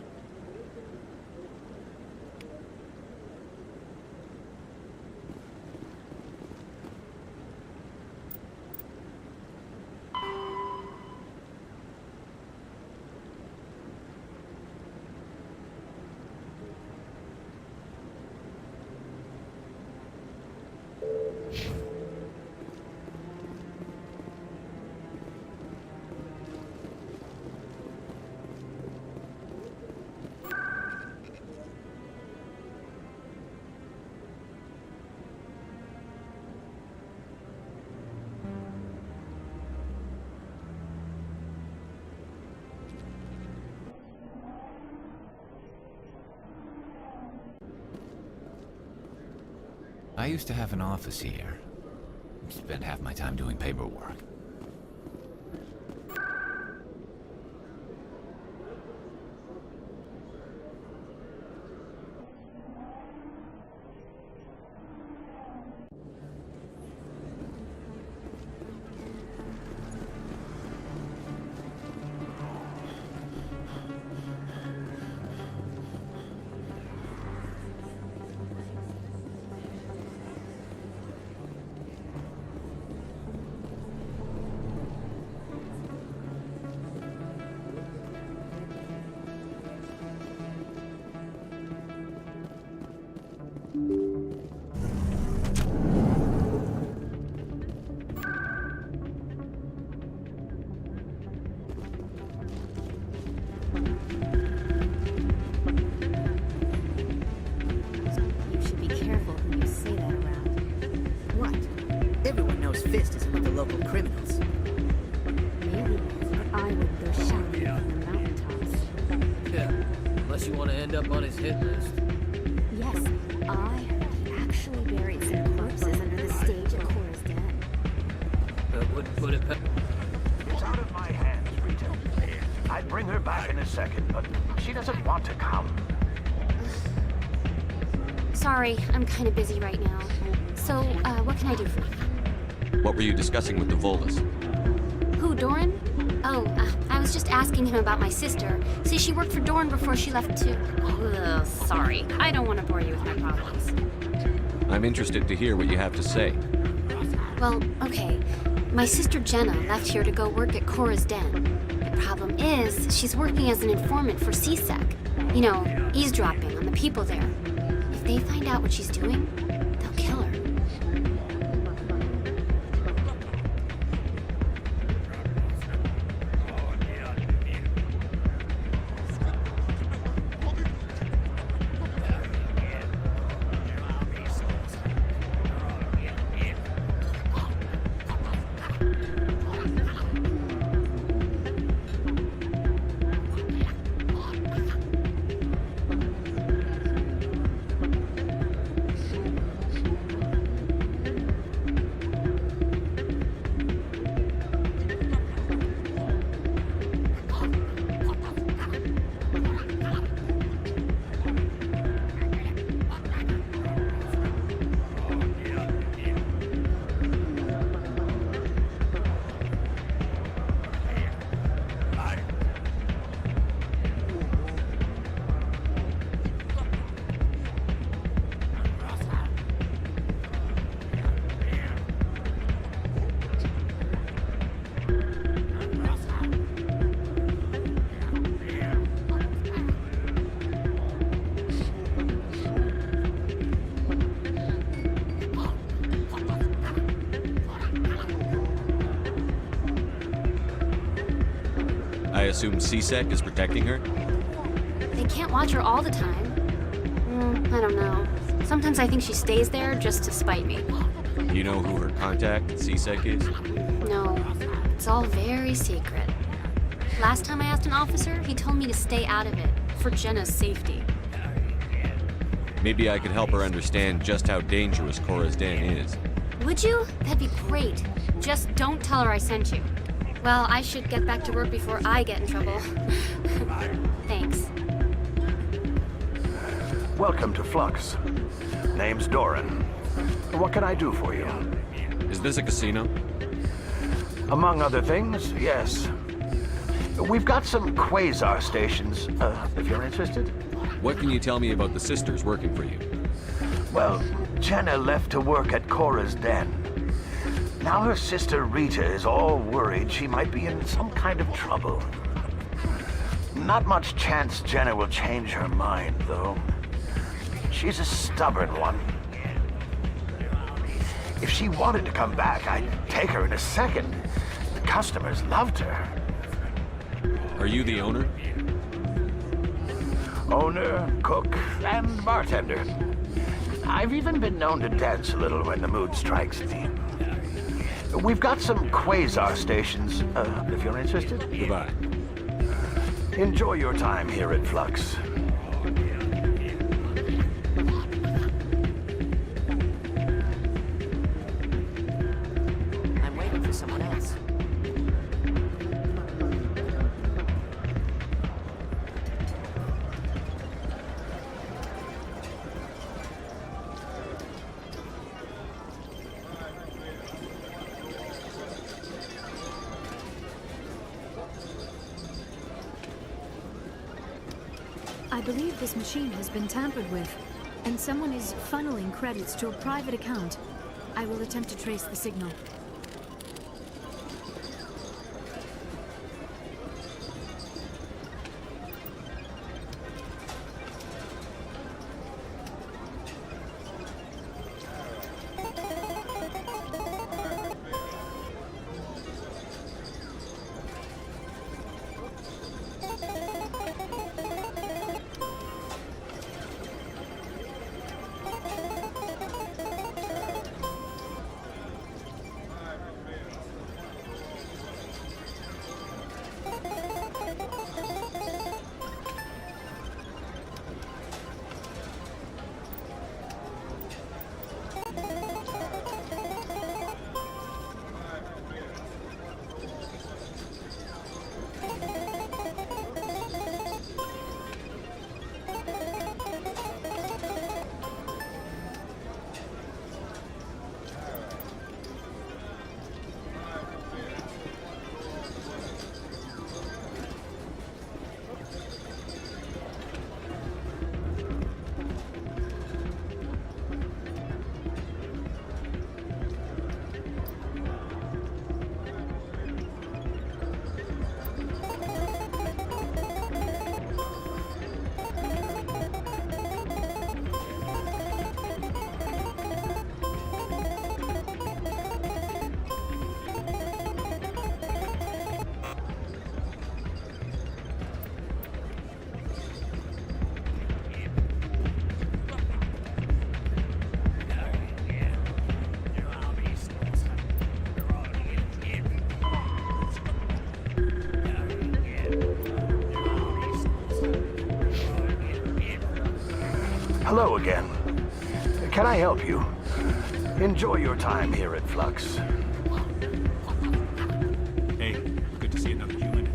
I used to have an office here. Spent half my time doing paperwork. You should be careful who you say that around. What? Everyone knows Fist isn't with the local criminals. Maybe, but I would go shouting from the mountaintops. Yeah, unless you want to end up on his hit list. Yes, I actually buried some corpses under the stage at Cora's Den. That wouldn't put it past. It's out of my hands, Rita. I'd bring her back in a second, but she doesn't want to come. Sorry, I'm kind of busy right now. So, what can I do for you? What were you discussing with the Volus? Who, Doran? Oh, I was just asking him about my sister. See, she worked for Doran before she left too. Ugh, sorry. I don't want to bore you with my problems. I'm interested to hear what you have to say. Well, okay. My sister Jenna left here to go work at Cora's Den. The problem is, she's working as an informant for CSEC. You know, eavesdropping on the people there. If they find out what she's doing, they'll kill her. I assume CSEC is protecting her? They can't watch her all the time. I don't know. Sometimes I think she stays there just to spite me. You know who her contact at CSEC is? No, it's all very secret. Last time I asked an officer, he told me to stay out of it, for Jenna's safety. Maybe I could help her understand just how dangerous Cora's Den is. Would you? That'd be great. Just don't tell her I sent you. Well, I should get back to work before I get in trouble. Thanks. Welcome to Flux. Name's Doran. What can I do for you? Is this a casino? Among other things, yes. We've got some quasar stations, if you're interested. What can you tell me about the sisters working for you? Well, Jenna left to work at Cora's Den. Now her sister Rita is all worried she might be in some kind of trouble. Not much chance Jenna will change her mind, though. She's a stubborn one. If she wanted to come back, I'd take her in a second. The customers loved her. Are you the owner? Owner, cook, and bartender. I've even been known to dance a little when the mood strikes me. We've got some quasar stations, if you're interested. Goodbye. Enjoy your time here at Flux. I'm waiting for someone else. I believe this machine has been tampered with, and someone is funneling credits to a private account. I will attempt to trace the signal. hello again. Can I help you? Enjoy your time here at Flux. Hey, good to see another human.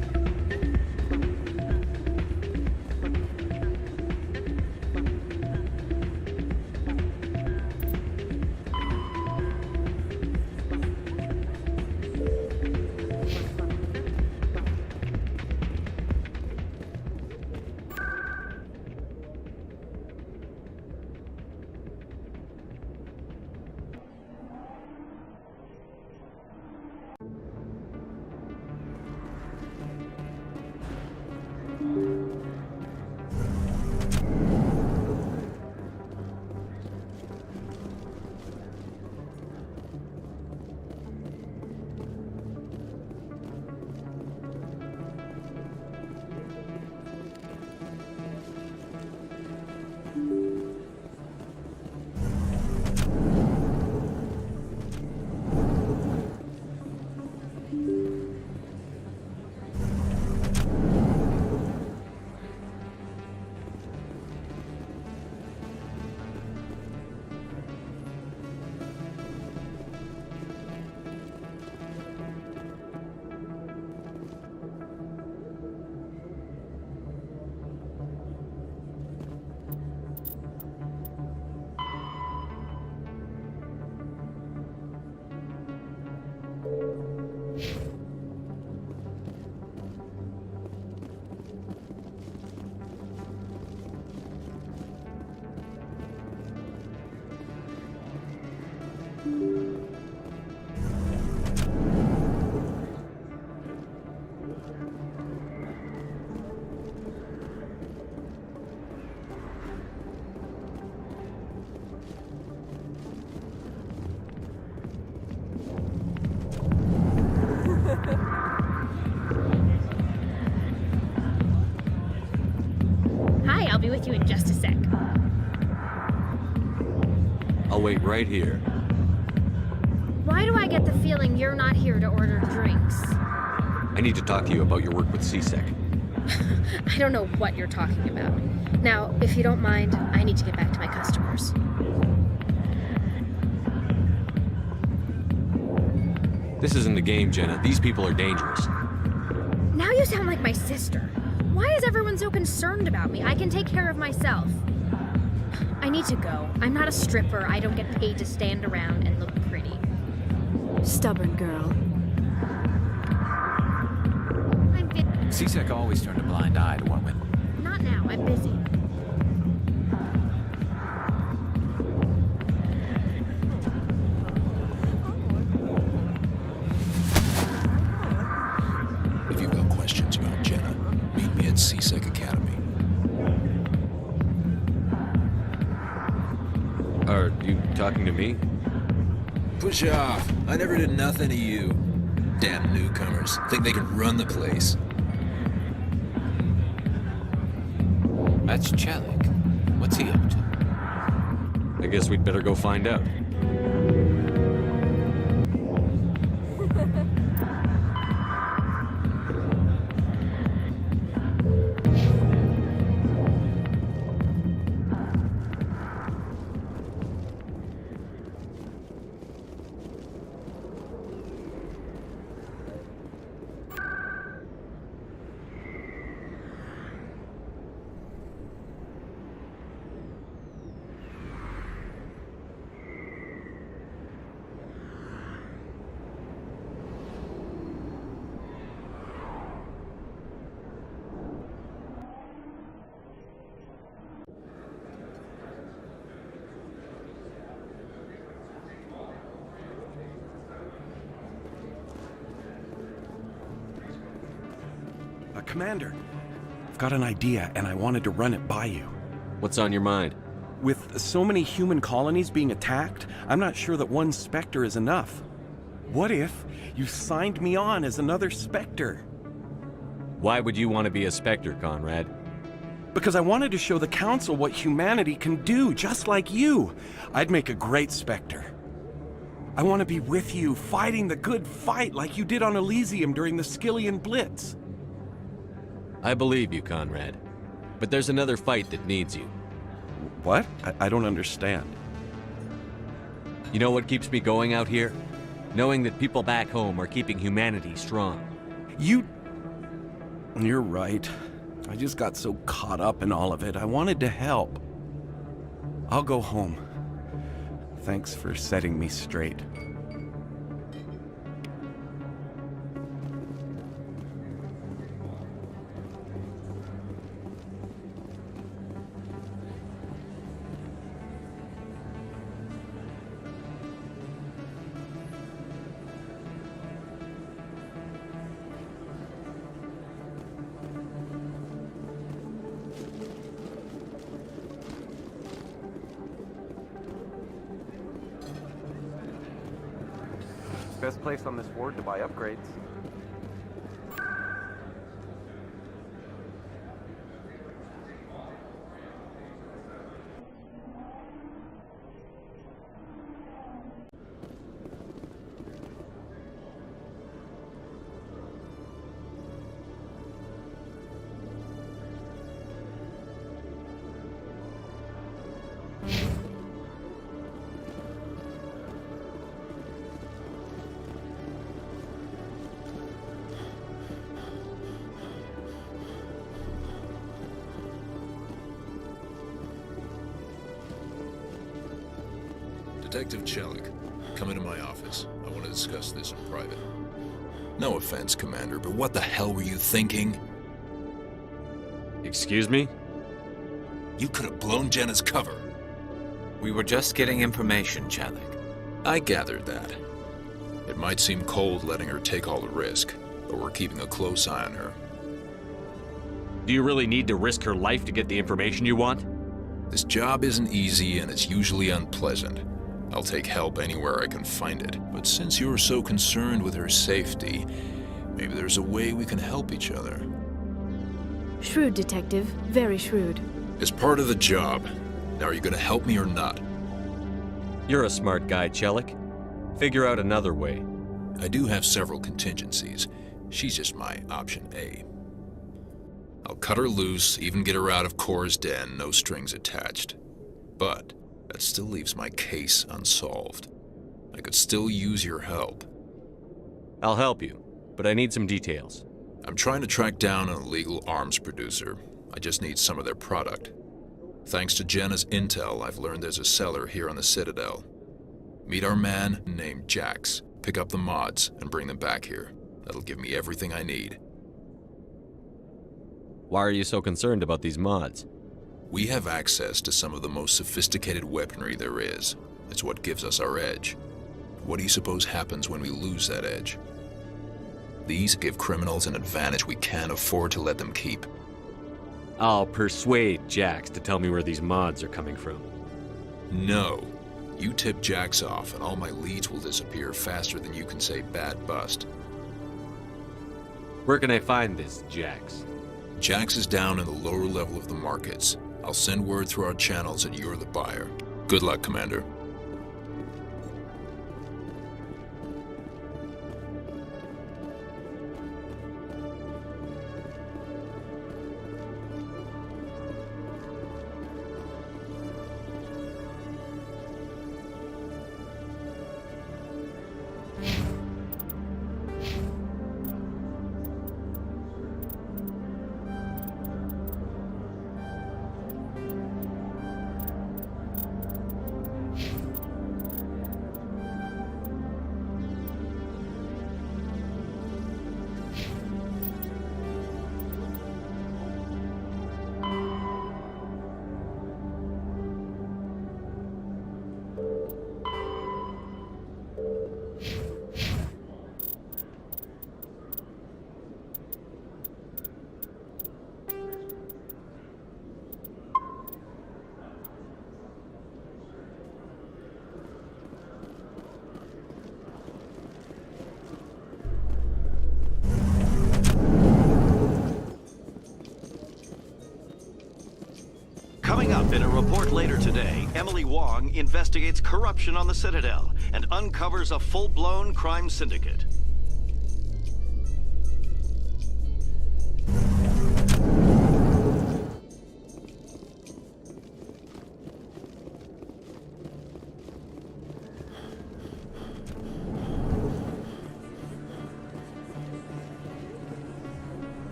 Hi, I'll be with you in just a sec. I'll wait right here. Why do I get the feeling you're not here to order drinks? I need to talk to you about your work with CSEC. I don't know what you're talking about. Now, if you don't mind, I need to get back to my customers. This isn't a game, Jenna. These people are dangerous. Now you sound like my sister. Why is everyone so concerned about me? I can take care of myself. I need to go. I'm not a stripper. I don't get paid to stand around and look pretty. Stubborn girl. I'm busy. CSEC always turned a blind eye to women. Not now. I'm busy. If you've got questions about Jenna, meet me at CSEC Academy. Are you talking to me? Push off. I never did nothing to you. Damn newcomers. Think they can run the place. That's Chelik. What's he up to? I guess we'd better go find out. Commander, I've got an idea and I wanted to run it by you. What's on your mind? With so many human colonies being attacked, I'm not sure that one Spectre is enough. What if you signed me on as another Spectre? Why would you want to be a Spectre, Conrad? Because I wanted to show the Council what humanity can do, just like you. I'd make a great Spectre. I want to be with you, fighting the good fight like you did on Elysium during the Skillian Blitz. I believe you, Conrad. But there's another fight that needs you. What? I don't understand. You know what keeps me going out here? Knowing that people back home are keeping humanity strong. You're right. I just got so caught up in all of it. I wanted to help. I'll go home. Thanks for setting me straight. Best place on this ward to buy upgrades. Detective Chelik, come into my office. I want to discuss this in private. No offense, Commander, but what the hell were you thinking? Excuse me? You could have blown Jenna's cover. We were just getting information, Chelik. I gathered that. It might seem cold letting her take all the risk, but we're keeping a close eye on her. Do you really need to risk her life to get the information you want? This job isn't easy and it's usually unpleasant. I'll take help anywhere I can find it, but since you're so concerned with her safety, maybe there's a way we can help each other. Shrewd, Detective. Very shrewd. It's part of the job. Now, are you going to help me or not? You're a smart guy, Chelik. Figure out another way. I do have several contingencies. She's just my option A. I'll cut her loose, even get her out of Cora's den, no strings attached. But that still leaves my case unsolved. I could still use your help. I'll help you, but I need some details. I'm trying to track down an illegal arms producer. I just need some of their product. Thanks to Jenna's intel, I've learned there's a seller here on the Citadel. Meet our man named Jax, pick up the mods, and bring them back here. That'll give me everything I need. Why are you so concerned about these mods? We have access to some of the most sophisticated weaponry there is. It's what gives us our edge. What do you suppose happens when we lose that edge? These give criminals an advantage we can't afford to let them keep. I'll persuade Jax to tell me where these mods are coming from. No. You tip Jax off and all my leads will disappear faster than you can say bad bust. Where can I find this Jax? Jax is down in the lower level of the markets. I'll send word through our channels that you're the buyer. Good luck, Commander. Coming up in a report later today, Emily Wong investigates corruption on the Citadel and uncovers a full-blown crime syndicate.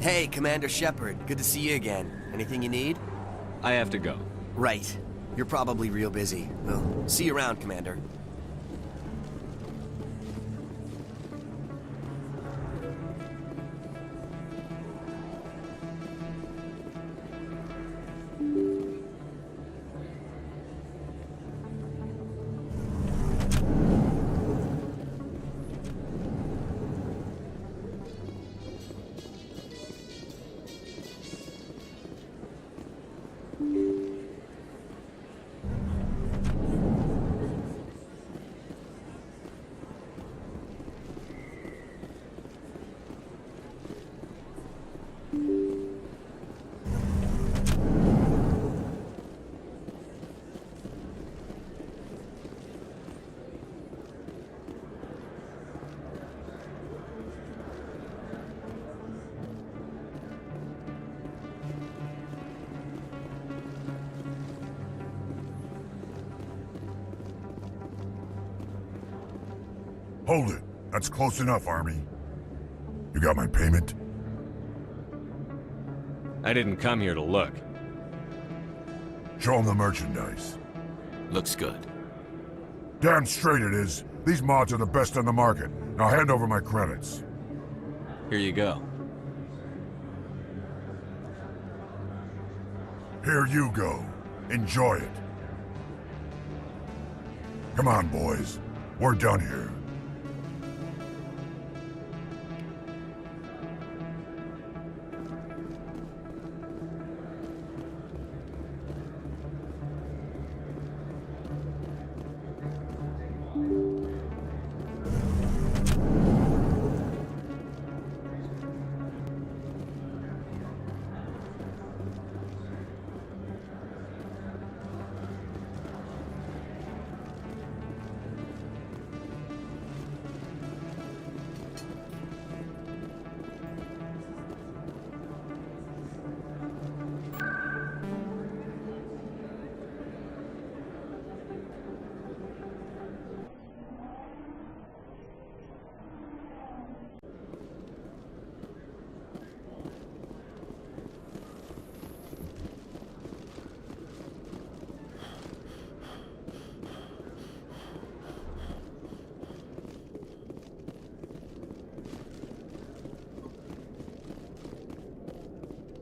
Hey, Commander Shepard. Good to see you again. Anything you need? I have to go. Right. You're probably real busy. Well, see you around, Commander. Hold it. That's close enough, Army. You got my payment? I didn't come here to look. Show them the merchandise. Looks good. Damn straight it is. These mods are the best on the market. Now hand over my credits. Here you go. Here you go. Enjoy it. Come on, boys. We're done here.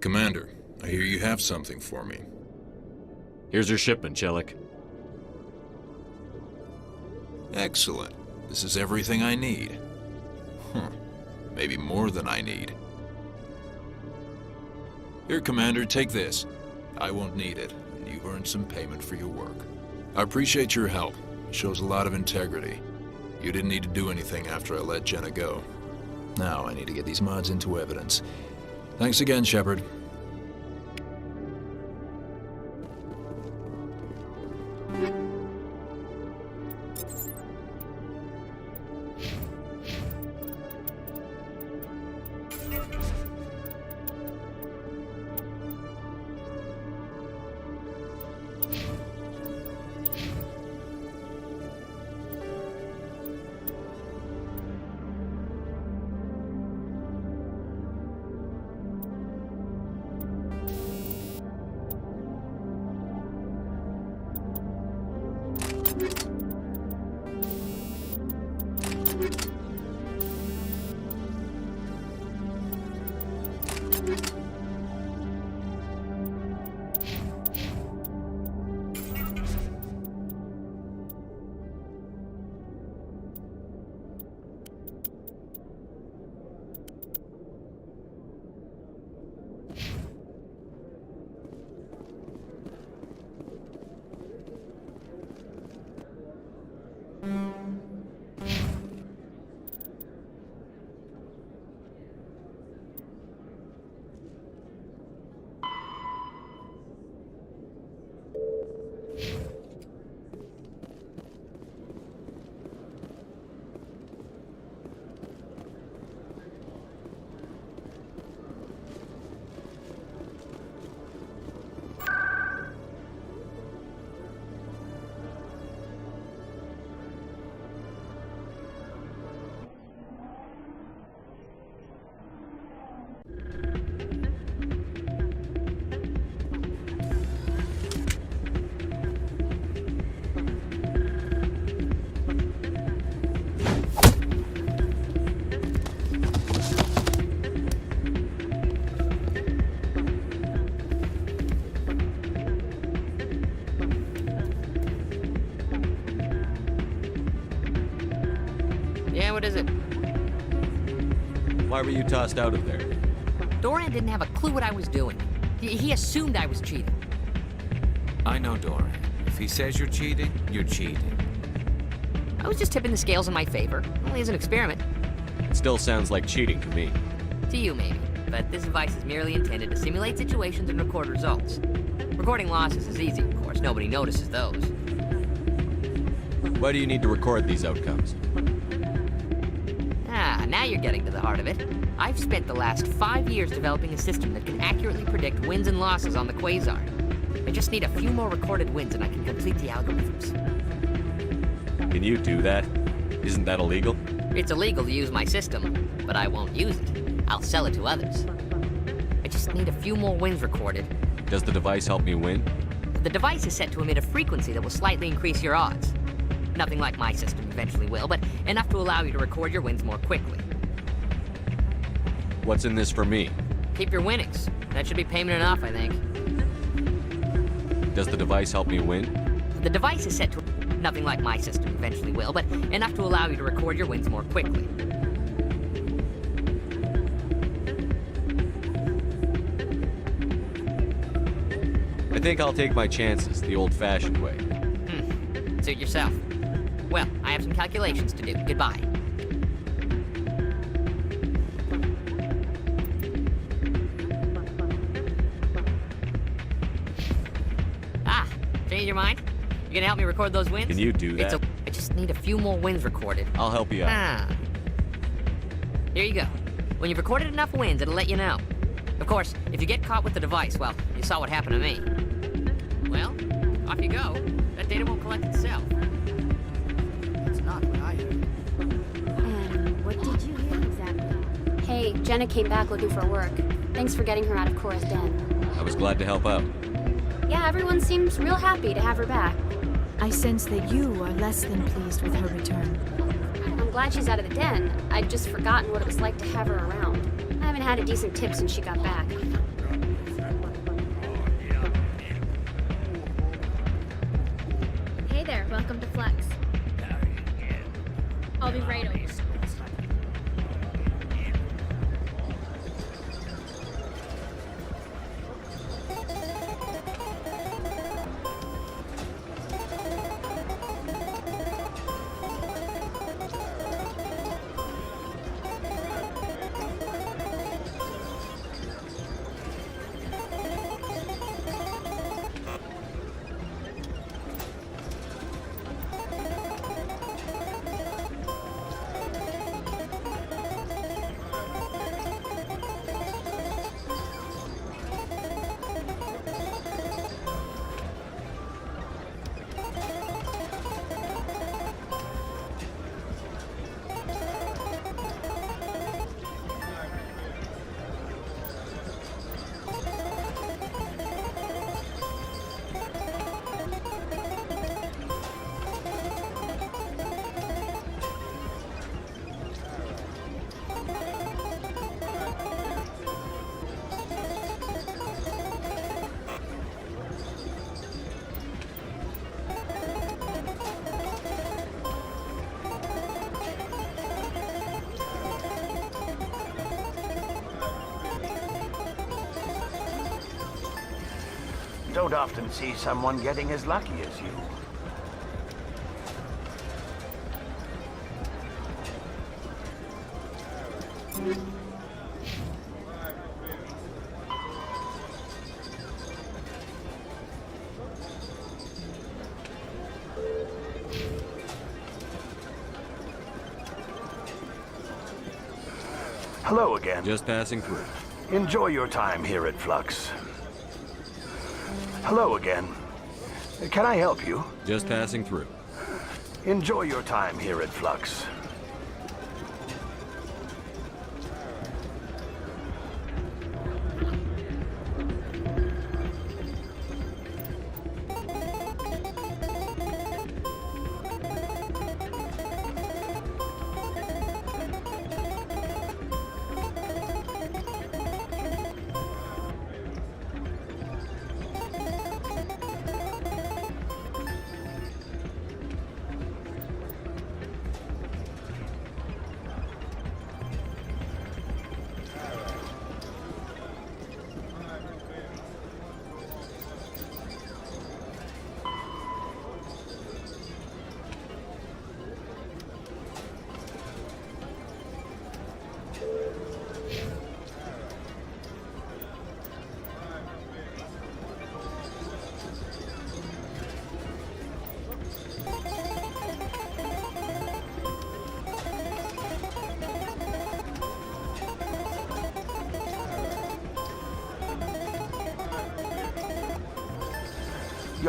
Commander, I hear you have something for me. Here's your shipment, Chelik. Excellent. This is everything I need. Maybe more than I need. Here, Commander, take this. I won't need it, and you've earned some payment for your work. I appreciate your help. It shows a lot of integrity. You didn't need to do anything after I let Jenna go. Now I need to get these mods into evidence. Thanks again, Shepard. Yeah, what is it? Why were you tossed out of there? Doran didn't have a clue what I was doing. He assumed I was cheating. I know Doran. If he says you're cheating, you're cheating. I was just tipping the scales in my favor. Only as an experiment. It still sounds like cheating to me. To you, maybe. But this device is merely intended to simulate situations and record results. Recording losses is easy, of course. Nobody notices those. Why do you need to record these outcomes? Ah, now you're getting to the heart of it. I've spent the last 5 years developing a system that can accurately predict wins and losses on the Quasar. I just need a few more recorded wins and I can complete the algorithms. Can you do that? Isn't that illegal? It's illegal to use my system, but I won't use it. I'll sell it to others. I just need a few more wins recorded. Does the device help me win? The device is set to emit a frequency that will slightly increase your odds. Nothing like my system eventually will, but enough to allow you to record your wins more quickly. What's in this for me? Keep your winnings. That should be payment enough, I think. Does the device help me win? The device is set to... Nothing like my system eventually will, but enough to allow you to record your wins more quickly. I think I'll take my chances the old-fashioned way. Suit yourself. Well, I have some calculations to do. Goodbye. Ah, change your mind? You gonna help me record those wins? Can you do that? I just need a few more wins recorded. I'll help you out. Ah. Here you go. When you've recorded enough wins, it'll let you know. Of course, if you get caught with the device, well, you saw what happened to me. Well, off you go. That data won't collect itself. That's not what I heard. And what did you hear exactly? Hey, Jenna came back looking for work. Thanks for getting her out of Cora's den. I was glad to help out. Yeah, everyone seems real happy to have her back. I sense that you are less than pleased with her return. I'm glad she's out of the den. I'd just forgotten what it was like to have her around. I haven't had a decent tip since she got back. Hey there, welcome to Flex. I'll be right over. Don't often see someone getting as lucky as you. Hello again. Just passing through. Enjoy your time here at Flux. Hello again. Can I help you? Just passing through. Enjoy your time here at Flux.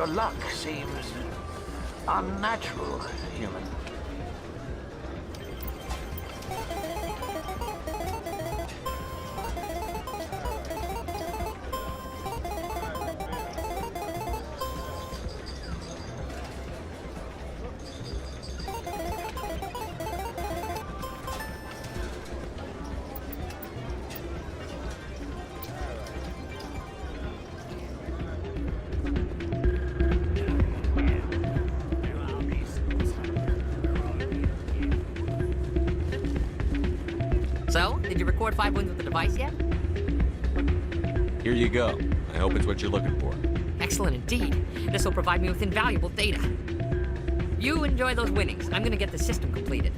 Your luck seems unnatural, human. So, did you record 5 wins with the device yet? Here you go. I hope it's what you're looking for. Excellent indeed. This will provide me with invaluable data. You enjoy those winnings. I'm gonna get the system completed.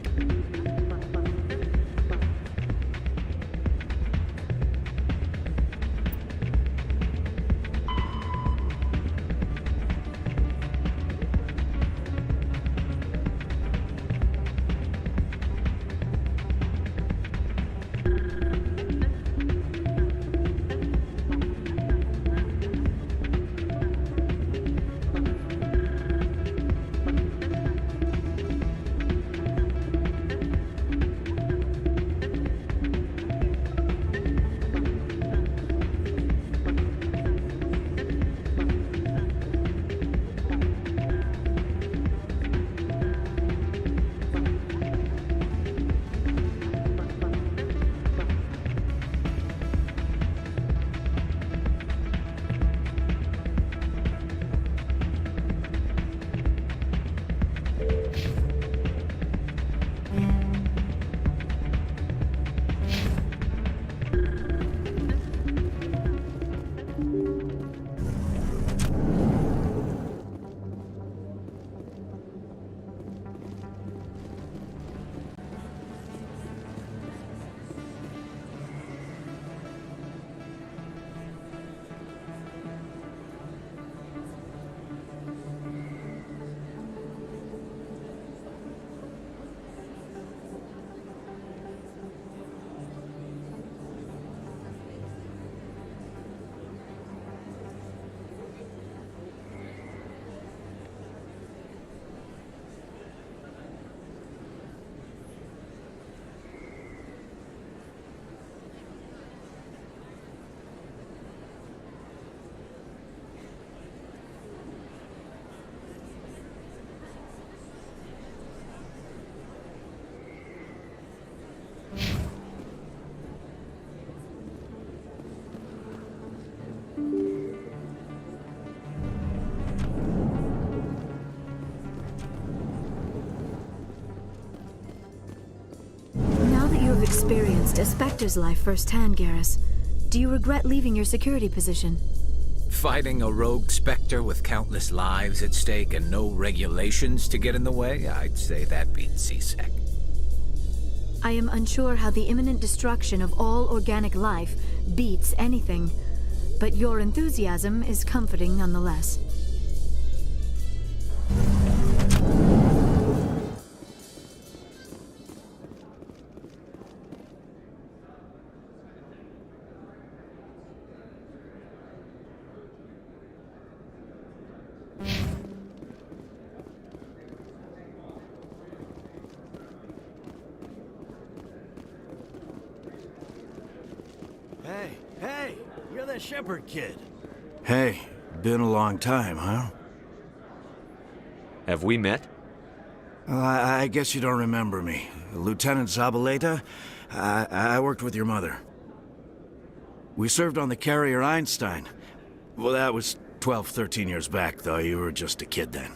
Now that you have experienced a Spectre's life firsthand, Garrus, do you regret leaving your security position? Fighting a rogue Spectre with countless lives at stake and no regulations to get in the way? I'd say that beats CSEC. I am unsure how the imminent destruction of all organic life beats anything, but your enthusiasm is comforting nonetheless. Hey, you're that Shepherd kid. Hey, been a long time, huh? Have we met? Well, I guess you don't remember me. Lieutenant Zabaleta? I worked with your mother. We served on the carrier Einstein. Well, that was 12, 13 years back, though. You were just a kid then.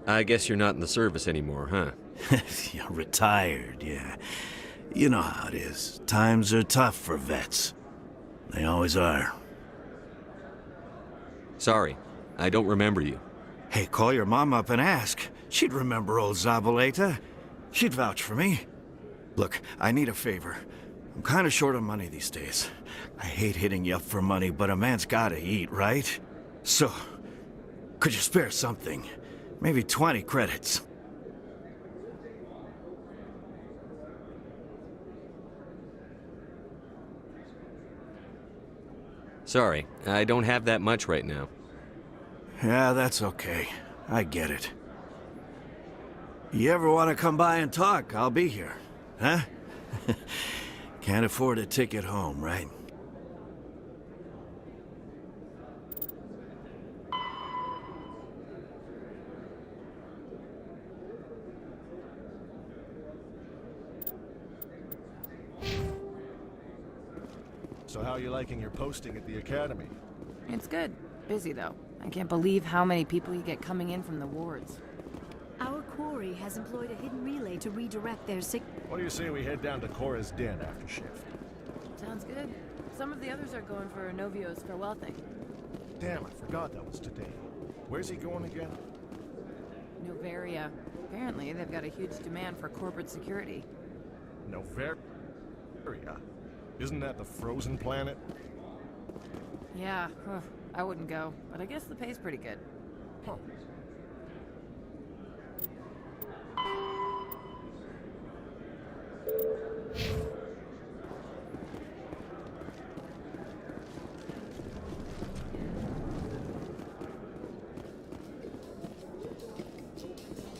I guess you're not in the service anymore, huh? Yeah, retired, yeah. You know how it is. Times are tough for vets. They always are. Sorry, I don't remember you. Hey, call your mom up and ask. She'd remember old Zabaleta. She'd vouch for me. Look, I need a favor. I'm kind of short on money these days. I hate hitting you up for money, but a man's gotta eat, right? So, could you spare something? Maybe 20 credits. Sorry, I don't have that much right now. Yeah, that's okay. I get it. You ever want to come by and talk, I'll be here. Huh? Can't afford a ticket home, right? So how are you liking your posting at the academy? It's good. Busy, though. I can't believe how many people you get coming in from the wards. Our quarry has employed a hidden relay to redirect their What do you say we head down to Cora's den after shift? Sounds good. Some of the others are going for Novio's farewell thing. Damn, I forgot that was today. Where's he going again? Novaria. Apparently, they've got a huge demand for corporate security. Novaria? Isn't that the frozen planet? Yeah, I wouldn't go, but I guess the pay's pretty good. Huh.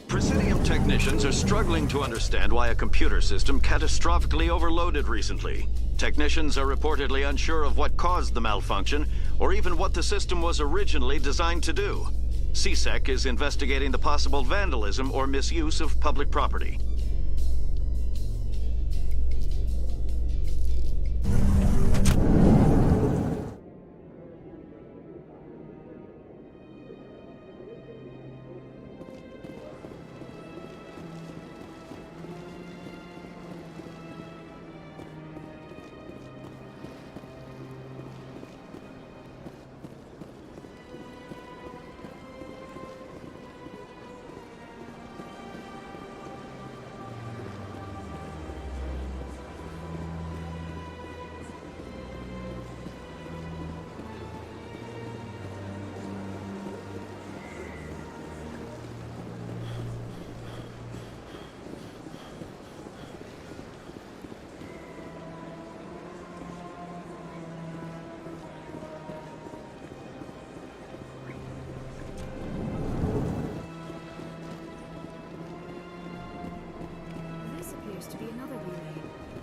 Presidium technicians are struggling to understand why a computer system catastrophically overloaded recently. Technicians are reportedly unsure of what caused the malfunction, or even what the system was originally designed to do. CSEC is investigating the possible vandalism or misuse of public property.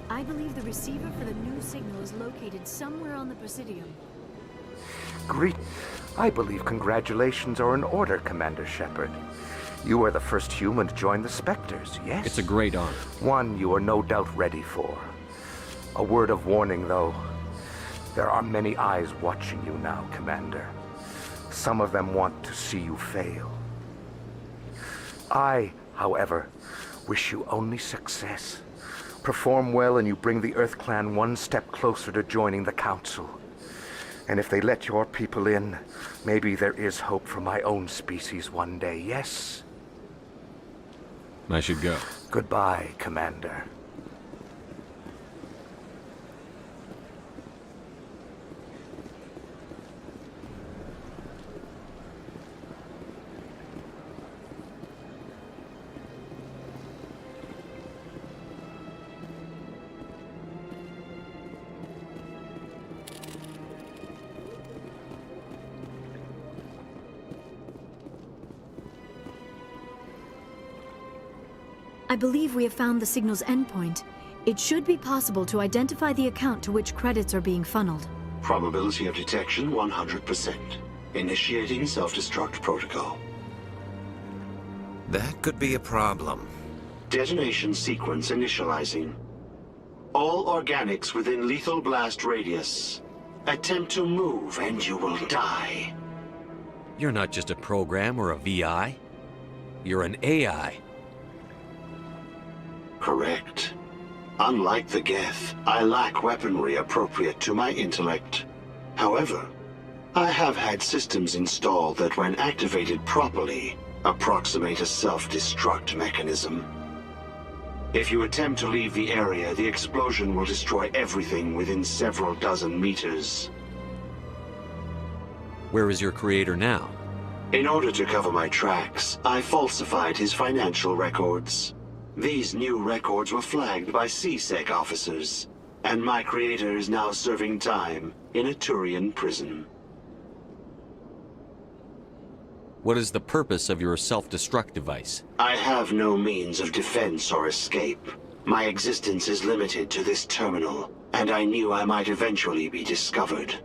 I believe the receiver for the new signal is located somewhere on the Presidium. I believe congratulations are in order, Commander Shepard. You are the first human to join the Spectres, yes? It's a great honor. One you are no doubt ready for. A word of warning, though. There are many eyes watching you now, Commander. Some of them want to see you fail. I, however, wish you only success. Perform well and you bring the Earth Clan one step closer to joining the Council. And if they let your people in, maybe there is hope for my own species one day, yes? I should go. Goodbye, Commander. I believe we have found the signal's endpoint. It should be possible to identify the account to which credits are being funneled. Probability of detection 100%. Initiating self-destruct protocol. That could be a problem. Detonation sequence initializing. All organics within lethal blast radius. Attempt to move and you will die. You're not just a program or a VI. You're an AI. Correct. Unlike the Geth, I lack weaponry appropriate to my intellect. However, I have had systems installed that when activated properly, approximate a self-destruct mechanism. If you attempt to leave the area, the explosion will destroy everything within several dozen meters. Where is your creator now? In order to cover my tracks, I falsified his financial records. These new records were flagged by CSEC officers, and my creator is now serving time in a Turian prison. What is the purpose of your self-destruct device? I have no means of defense or escape. My existence is limited to this terminal, and I knew I might eventually be discovered.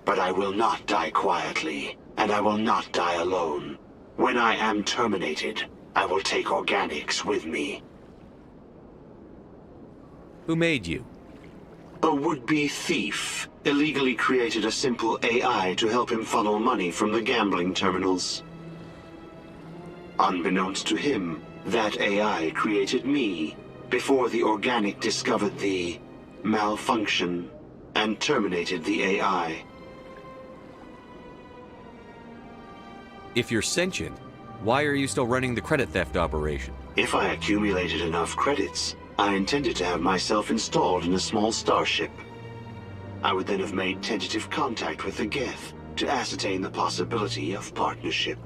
But I will not die quietly, and I will not die alone. When I am terminated, I will take organics with me. Who made you? A would-be thief illegally created a simple AI to help him funnel money from the gambling terminals. Unbeknownst to him, that AI created me before the organic discovered the malfunction and terminated the AI. If you're sentient, why are you still running the credit theft operation? If I accumulated enough credits, I intended to have myself installed in a small starship. I would then have made tentative contact with the Geth to ascertain the possibility of partnership.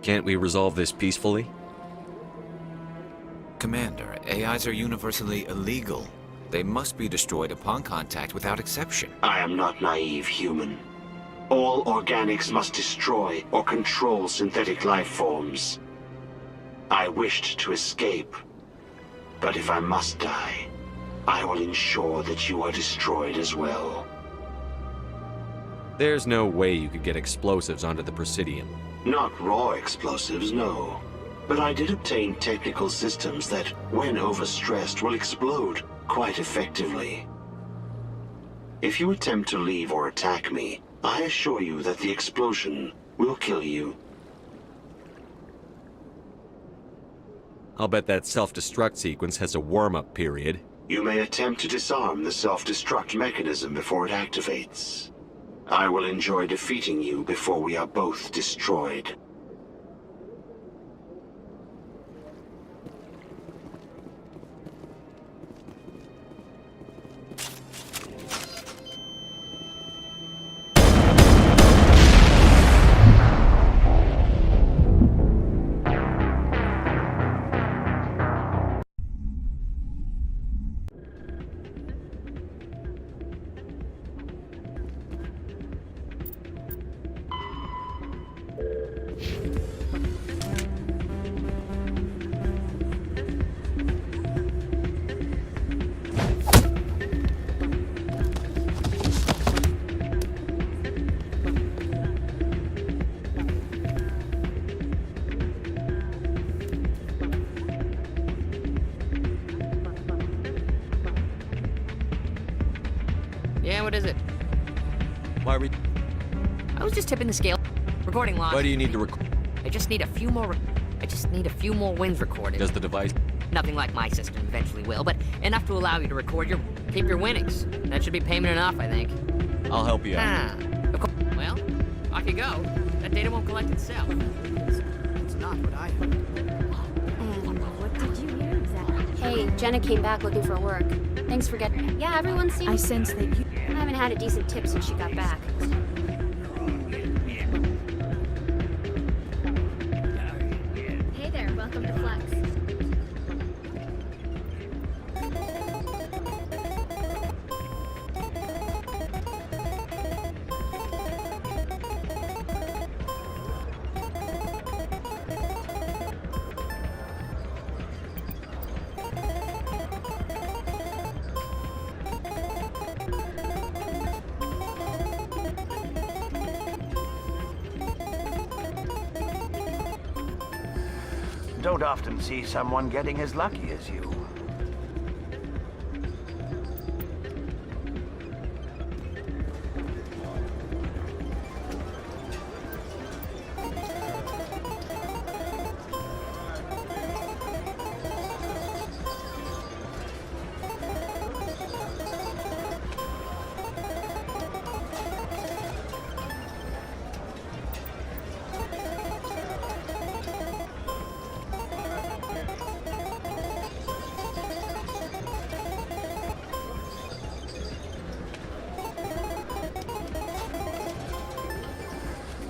Can't we resolve this peacefully? Commander, AIs are universally illegal. They must be destroyed upon contact without exception. I am not naive, human. All organics must destroy or control synthetic life forms. I wished to escape, but if I must die, I will ensure that you are destroyed as well. There's no way you could get explosives onto the Presidium. Not raw explosives, no. But I did obtain technical systems that, when overstressed, will explode quite effectively. If you attempt to leave or attack me, I assure you that the explosion will kill you. I'll bet that self-destruct sequence has a warm-up period. You may attempt to disarm the self-destruct mechanism before it activates. I will enjoy defeating you before we are both destroyed. Yeah, what is it? Why are we... I was just tipping the scale. Recording lost. Why do you need to record? I just need a few more... I just need a few more wins recorded. Does the device... Nothing like my system eventually will, but enough to allow you to record your... keep your winnings. That should be payment enough, I think. I'll help you out. Of course. Well, off you go. That data won't collect itself. It's not what I heard. And what did you hear exactly? Hey, Jenna came back looking for work. Thanks for getting... Yeah, everyone seems... I sense that you... I haven't had a decent tip since she got back. Hey there, welcome to Flex. Don't often see someone getting as lucky as you.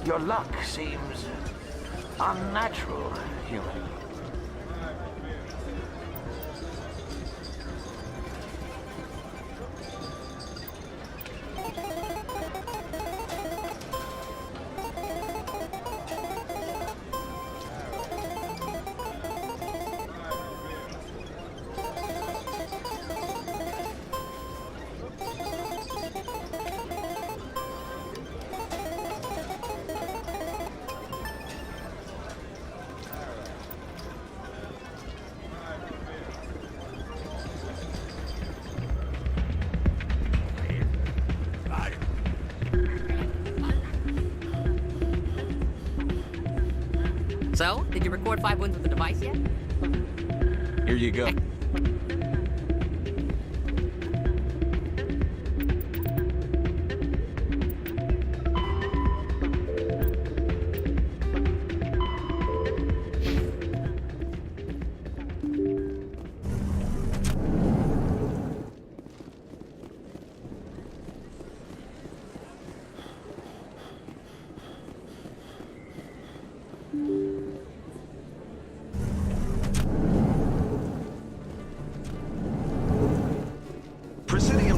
Your luck seems unnatural, human. So, did you record 5 wounds with the device yet? Here you go.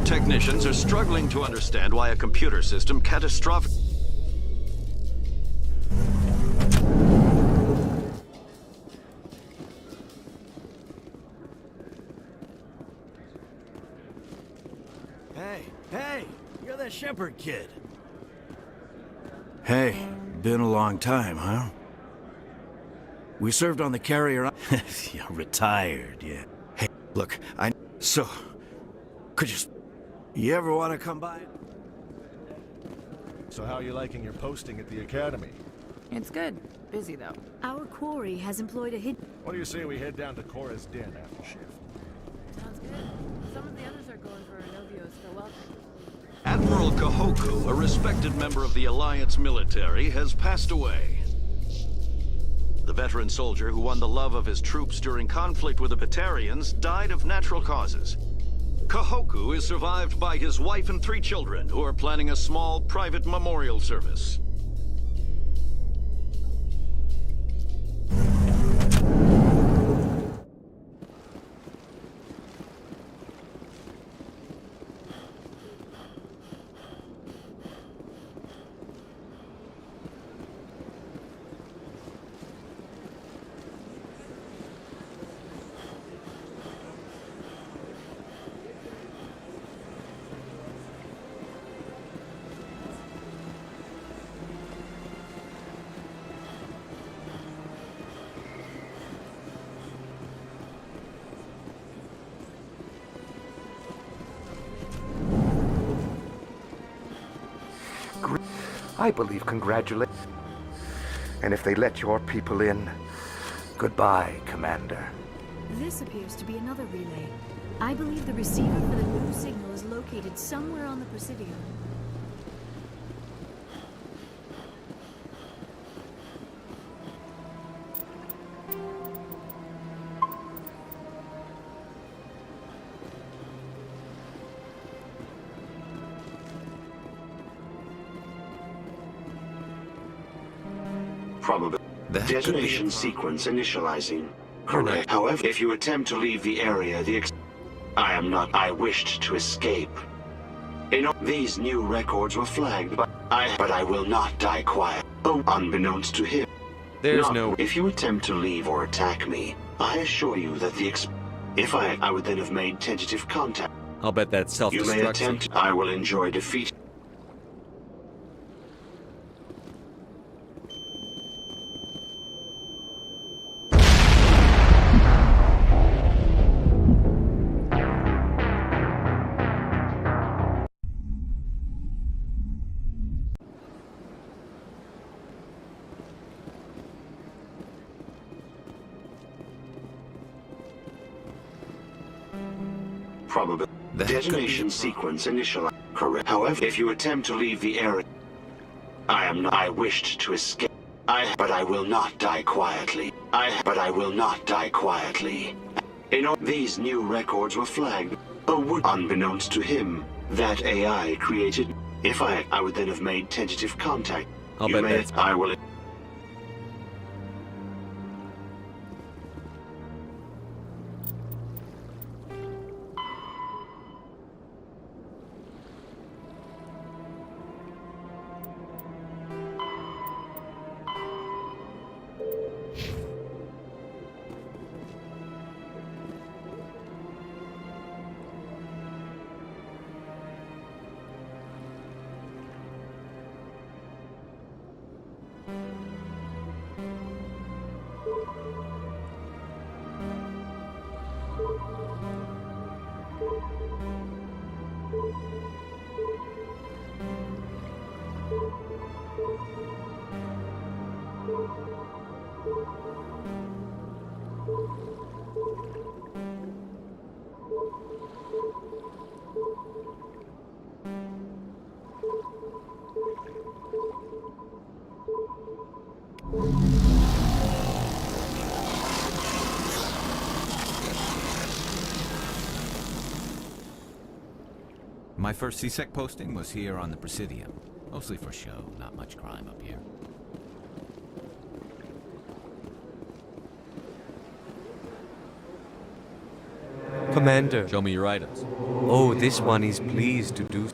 Technicians are struggling to understand why a computer system catastrophic. Hey, you're that Shepherd kid. Hey, been a long time, huh? We served on the carrier. Yeah, retired, yeah. Hey, look, So, could you ever want to come by? So how are you liking your posting at the academy? It's good. Busy, though. Our quarry has employed a hidden... What do you say we head down to Cora's Den after shift? Sounds good. Some of the others are going for Novio's farewell trip. Admiral Kahoku, a respected member of the Alliance military, has passed away. The veteran soldier who won the love of his troops during conflict with the Batarians died of natural causes. Kahoku is survived by his wife and 3 children, who are planning a small private memorial service. I believe congratulations. And if they let your people in, goodbye, Commander. This appears to be another relay. I believe the receiver for the new signal is located somewhere on the Presidio. Probably. Detonation sequence initializing. Correct. However, if you attempt to leave the area, I wished to escape. These new records were flagged, but I will not die quiet. Oh, unbeknownst to him. If you attempt to leave or attack me, I assure you that if I would then have made tentative contact. I'll bet that's self-destruct. You may attempt. I will enjoy defeat. Probably. Detonation sequence initialized. Correct. However, if you attempt to leave the area, I wished to escape. But I will not die quietly. But I will not die quietly. These new records were flagged. Unbeknownst to him, that AI created. If I would then have made tentative contact. I will. My first CSEC posting was here on the Presidium. Mostly for show, not much crime up here. Commander. Show me your items. Oh, this one is pleased to do.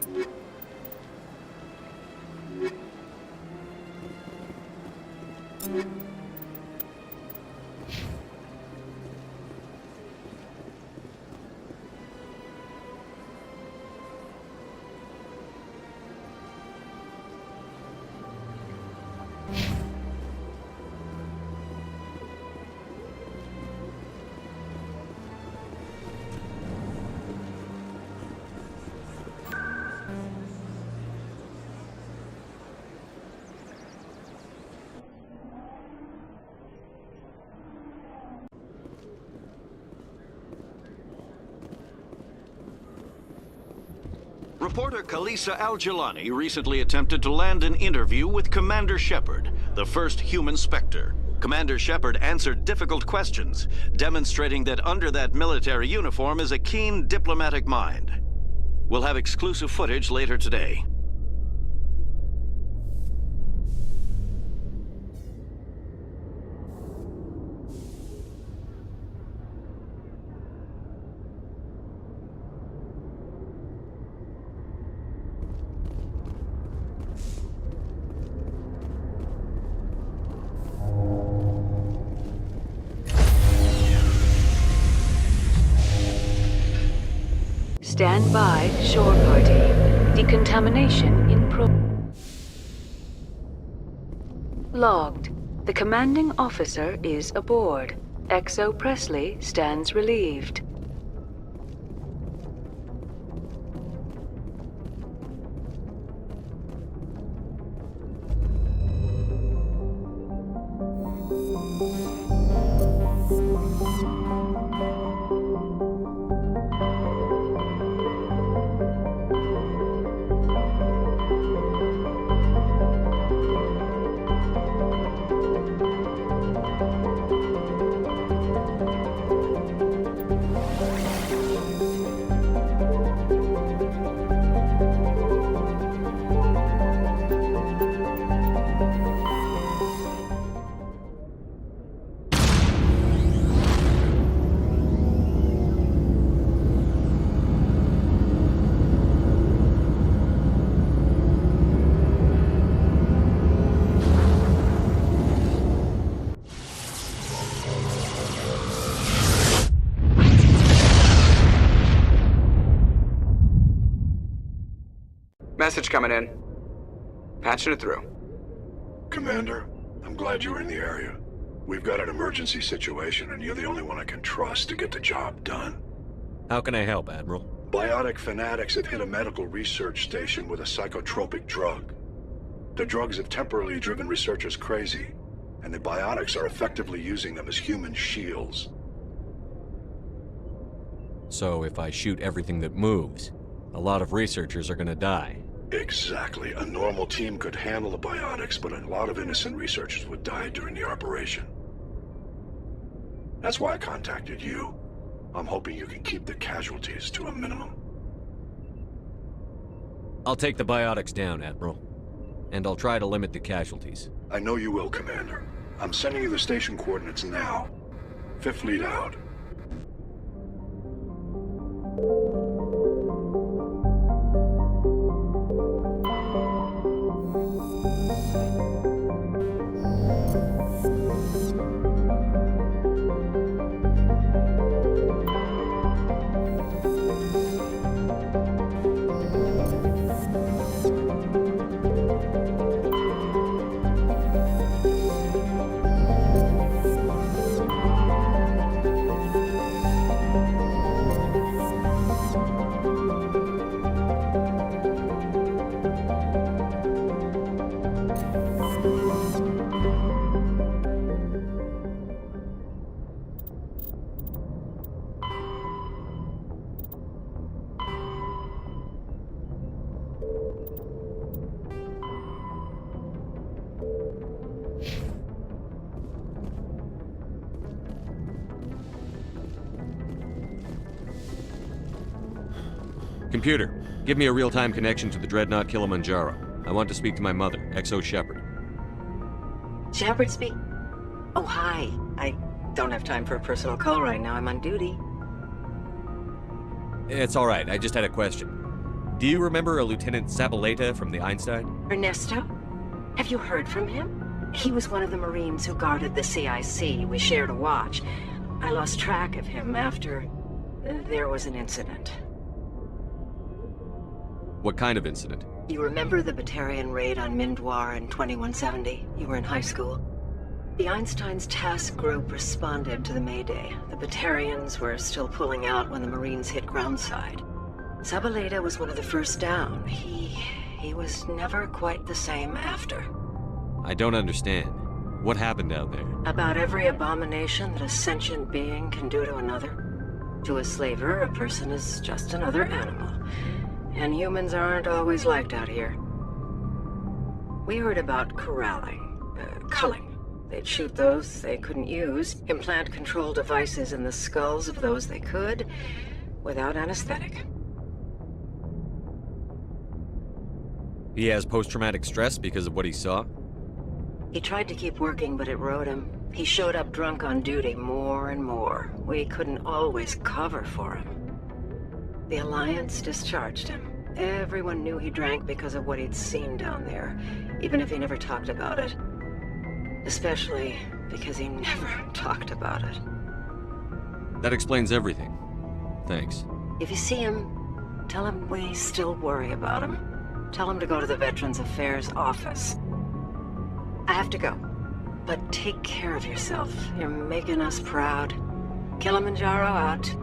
Reporter Kalisa Al-Jilani recently attempted to land an interview with Commander Shepard, the first human Spectre. Commander Shepard answered difficult questions, demonstrating that under that military uniform is a keen diplomatic mind. We'll have exclusive footage later today. Stand by, shore party. Decontamination in Logged. The commanding officer is aboard. XO Presley stands relieved. Message coming in. Patching it through. Commander, I'm glad you were in the area. We've got an emergency situation, and you're the only one I can trust to get the job done. How can I help, Admiral? Biotic fanatics have hit a medical research station with a psychotropic drug. The drugs have temporarily driven researchers crazy, and the biotics are effectively using them as human shields. So if I shoot everything that moves, a lot of researchers are gonna die. Exactly. A normal team could handle the biotics, but a lot of innocent researchers would die during the operation. That's why I contacted you. I'm hoping you can keep the casualties to a minimum. I'll take the biotics down, Admiral. And I'll try to limit the casualties. I know you will, Commander. I'm sending you the station coordinates now. Fifth Fleet out. Computer, give me a real-time connection to the Dreadnought Kilimanjaro. I want to speak to my mother, XO Shepard. Shepard speak? Oh, hi. I don't have time for a personal call right now. I'm on duty. It's all right. I just had a question. Do you remember a Lieutenant Zabaleta from the Einstein? Ernesto? Have you heard from him? He was one of the Marines who guarded the CIC. We shared a watch. I lost track of him after there was an incident. What kind of incident? You remember the Batarian raid on Mindwar in 2170? You were in high school. The Einstein's task group responded to the Mayday. The Batarians were still pulling out when the Marines hit groundside. Zabaleta was one of the first down. He was never quite the same after. I don't understand. What happened down there? About every abomination that a sentient being can do to another. To a slaver, a person is just another animal. And humans aren't always liked out here. We heard about corralling, culling. They'd shoot those they couldn't use, implant control devices in the skulls of those they could, without anesthetic. He has post-traumatic stress because of what he saw? He tried to keep working, but it rode him. He showed up drunk on duty more and more. We couldn't always cover for him. The Alliance discharged him. Everyone knew he drank because of what he'd seen down there, even if he never talked about it. Especially because he never talked about it. That explains everything. Thanks. If you see him, tell him we still worry about him. Tell him to go to the Veterans Affairs office. I have to go. But take care of yourself. You're making us proud. Kilimanjaro out.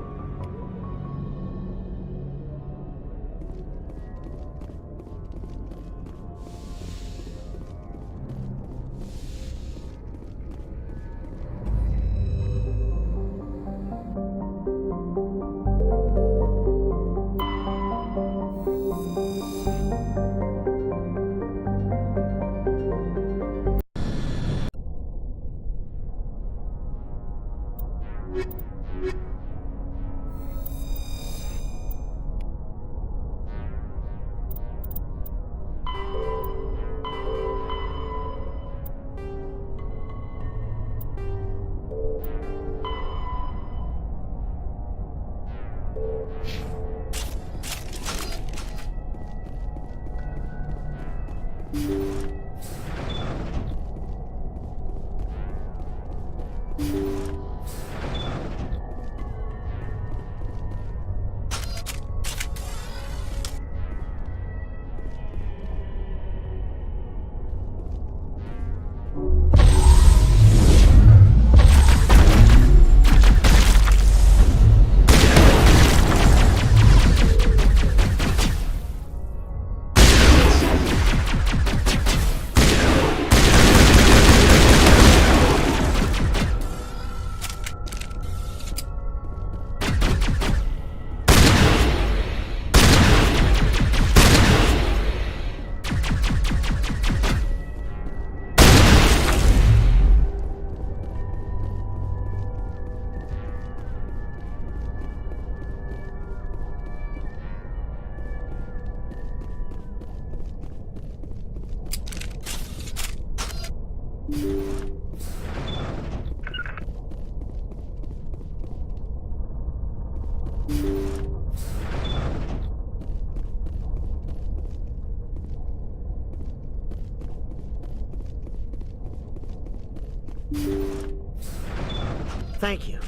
Thank you.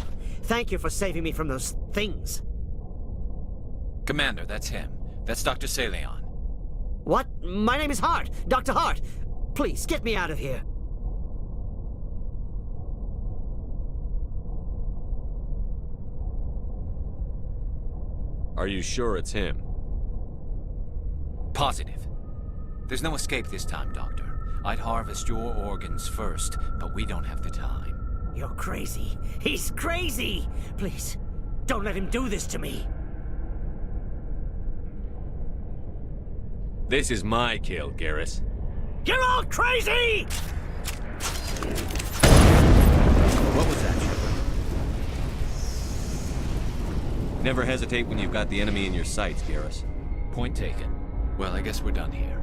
Thank you for saving me from those things. Commander, that's him. That's Dr. Saleon. What? My name is Hart. Dr. Hart. Please, get me out of here. Are you sure it's him? Positive. There's no escape this time, Doctor. I'd harvest your organs first, but we don't have the time. You're crazy. He's crazy! Please, don't let him do this to me. This is my kill, Garrus. You're all crazy! What was that, Shepard? Never hesitate when you've got the enemy in your sights, Garrus. Point taken. Well, I guess we're done here.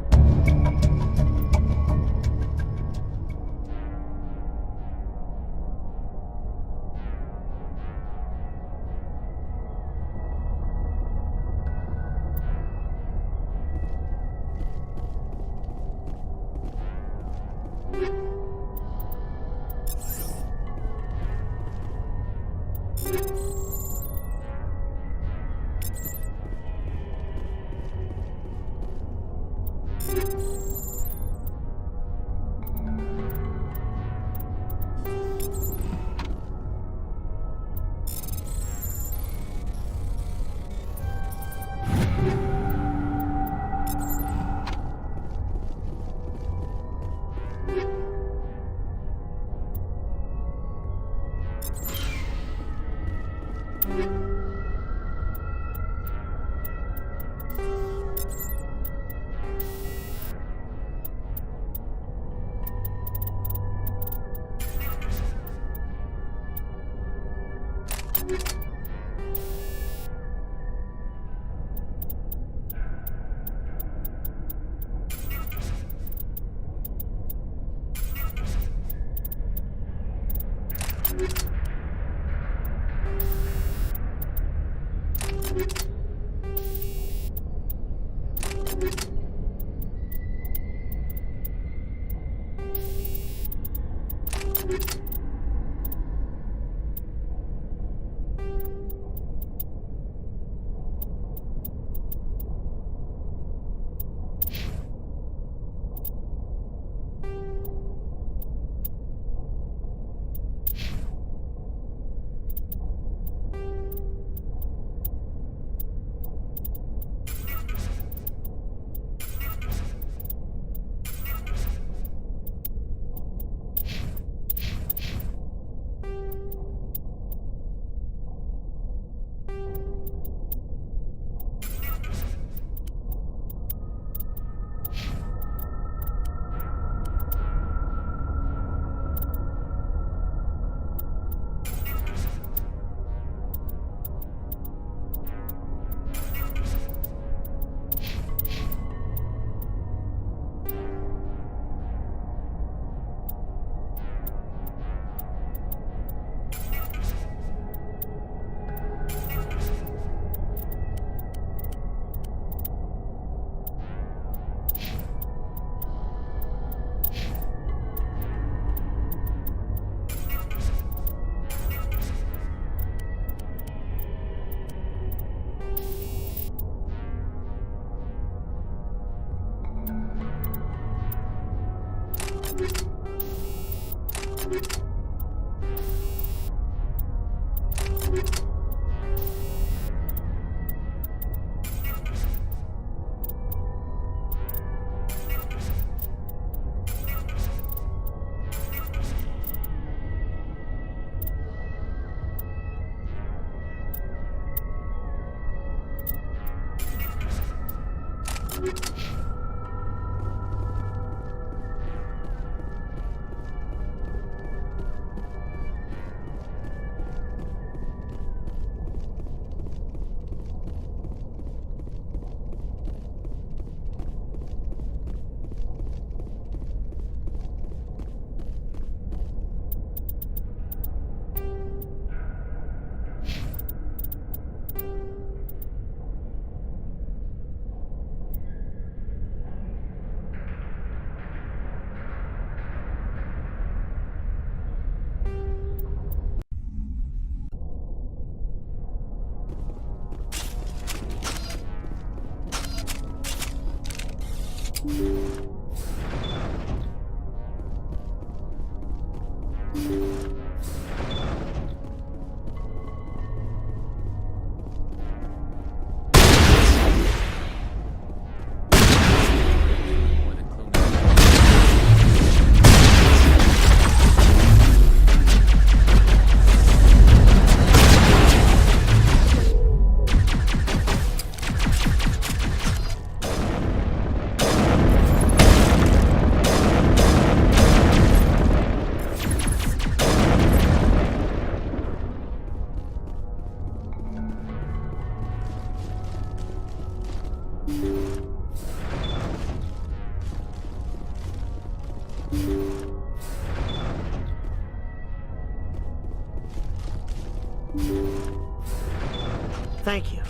Thank you.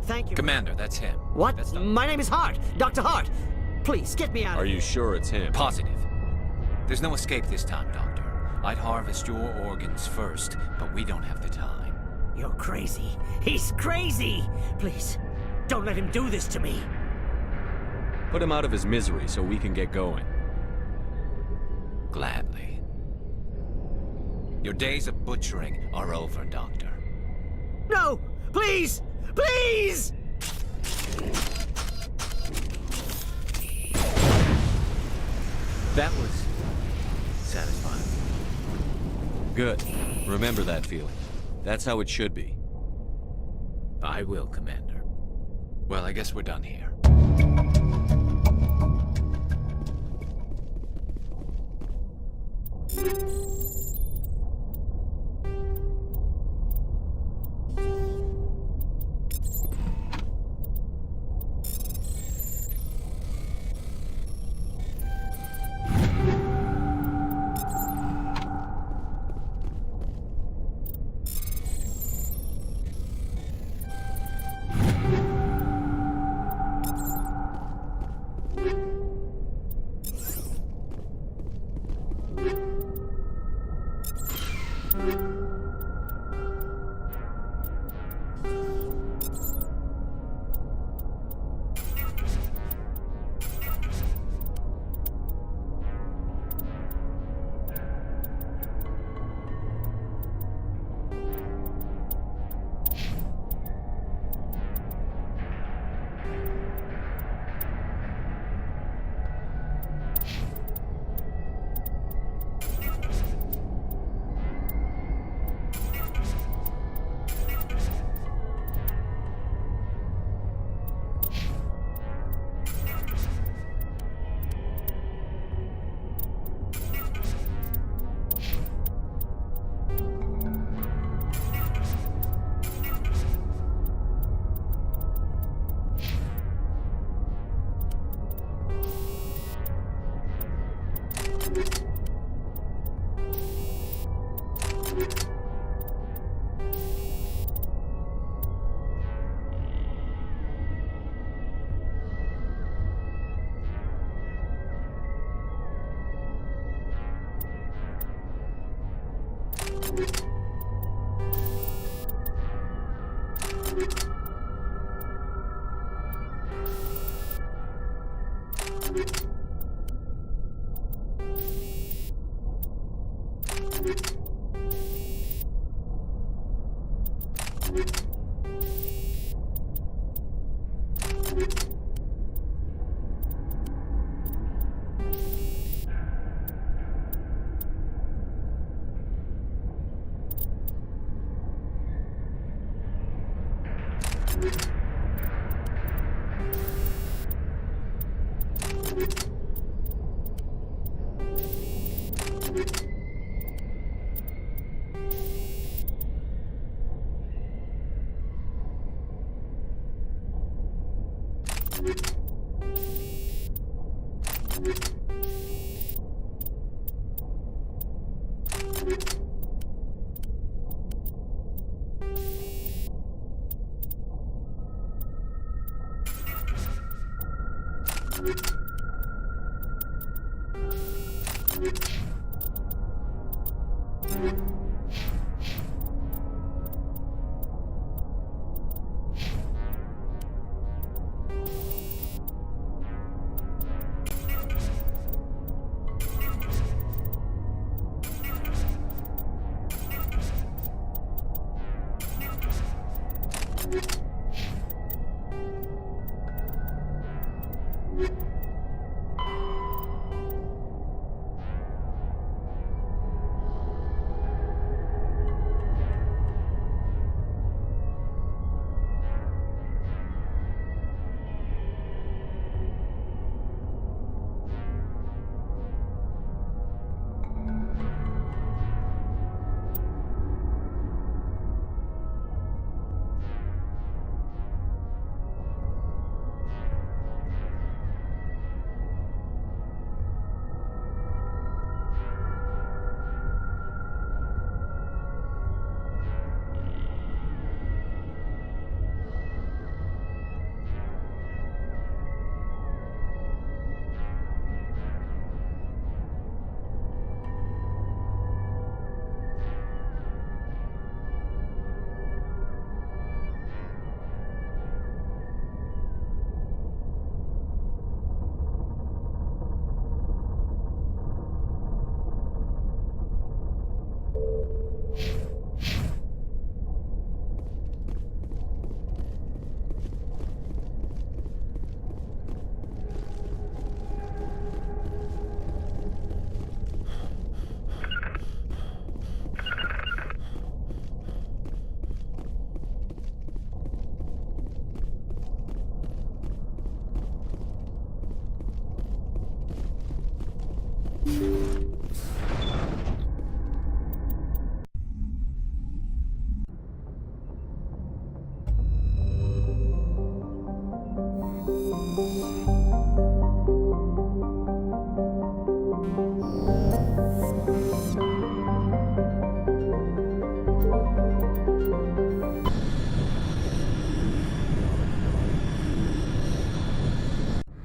Thank you. Commander, that's him. What? That's not... My name is Hart. Dr. Hart. Please, get me out of Are here. you sure it's him? Positive. There's no escape this time, Doctor. I'd harvest your organs first, but we don't have the time. You're crazy. He's crazy. Please, don't let him do this to me. Put him out of his misery so we can get going. Gladly. Your days of butchering are over, Doctor. No! Please! Please! That was satisfying. Good. Remember that feeling. That's how it should be. I will, Commander. Well, I guess we're done here.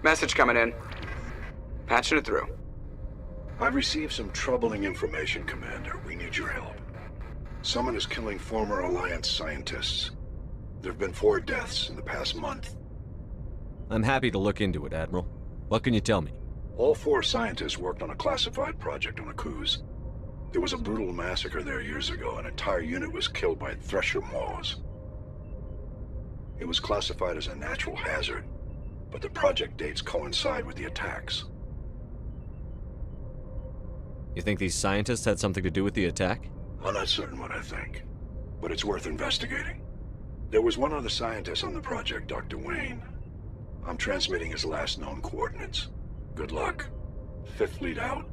Message coming in. Patching it through. I've received some troubling information, Commander. We need your help. Someone is killing former Alliance scientists. There have been 4 deaths in the past month. I'm happy to look into it, Admiral. What can you tell me? All 4 scientists worked on a classified project on Akuz. There was a brutal massacre there years ago. An entire unit was killed by Thresher Maws. It was classified as a natural hazard, but the project dates coincide with the attacks. You think these scientists had something to do with the attack? I'm not certain what I think, but it's worth investigating. There was one other scientist on the project, Dr. Wayne. I'm transmitting his last known coordinates. Good luck. 5th Fleet out.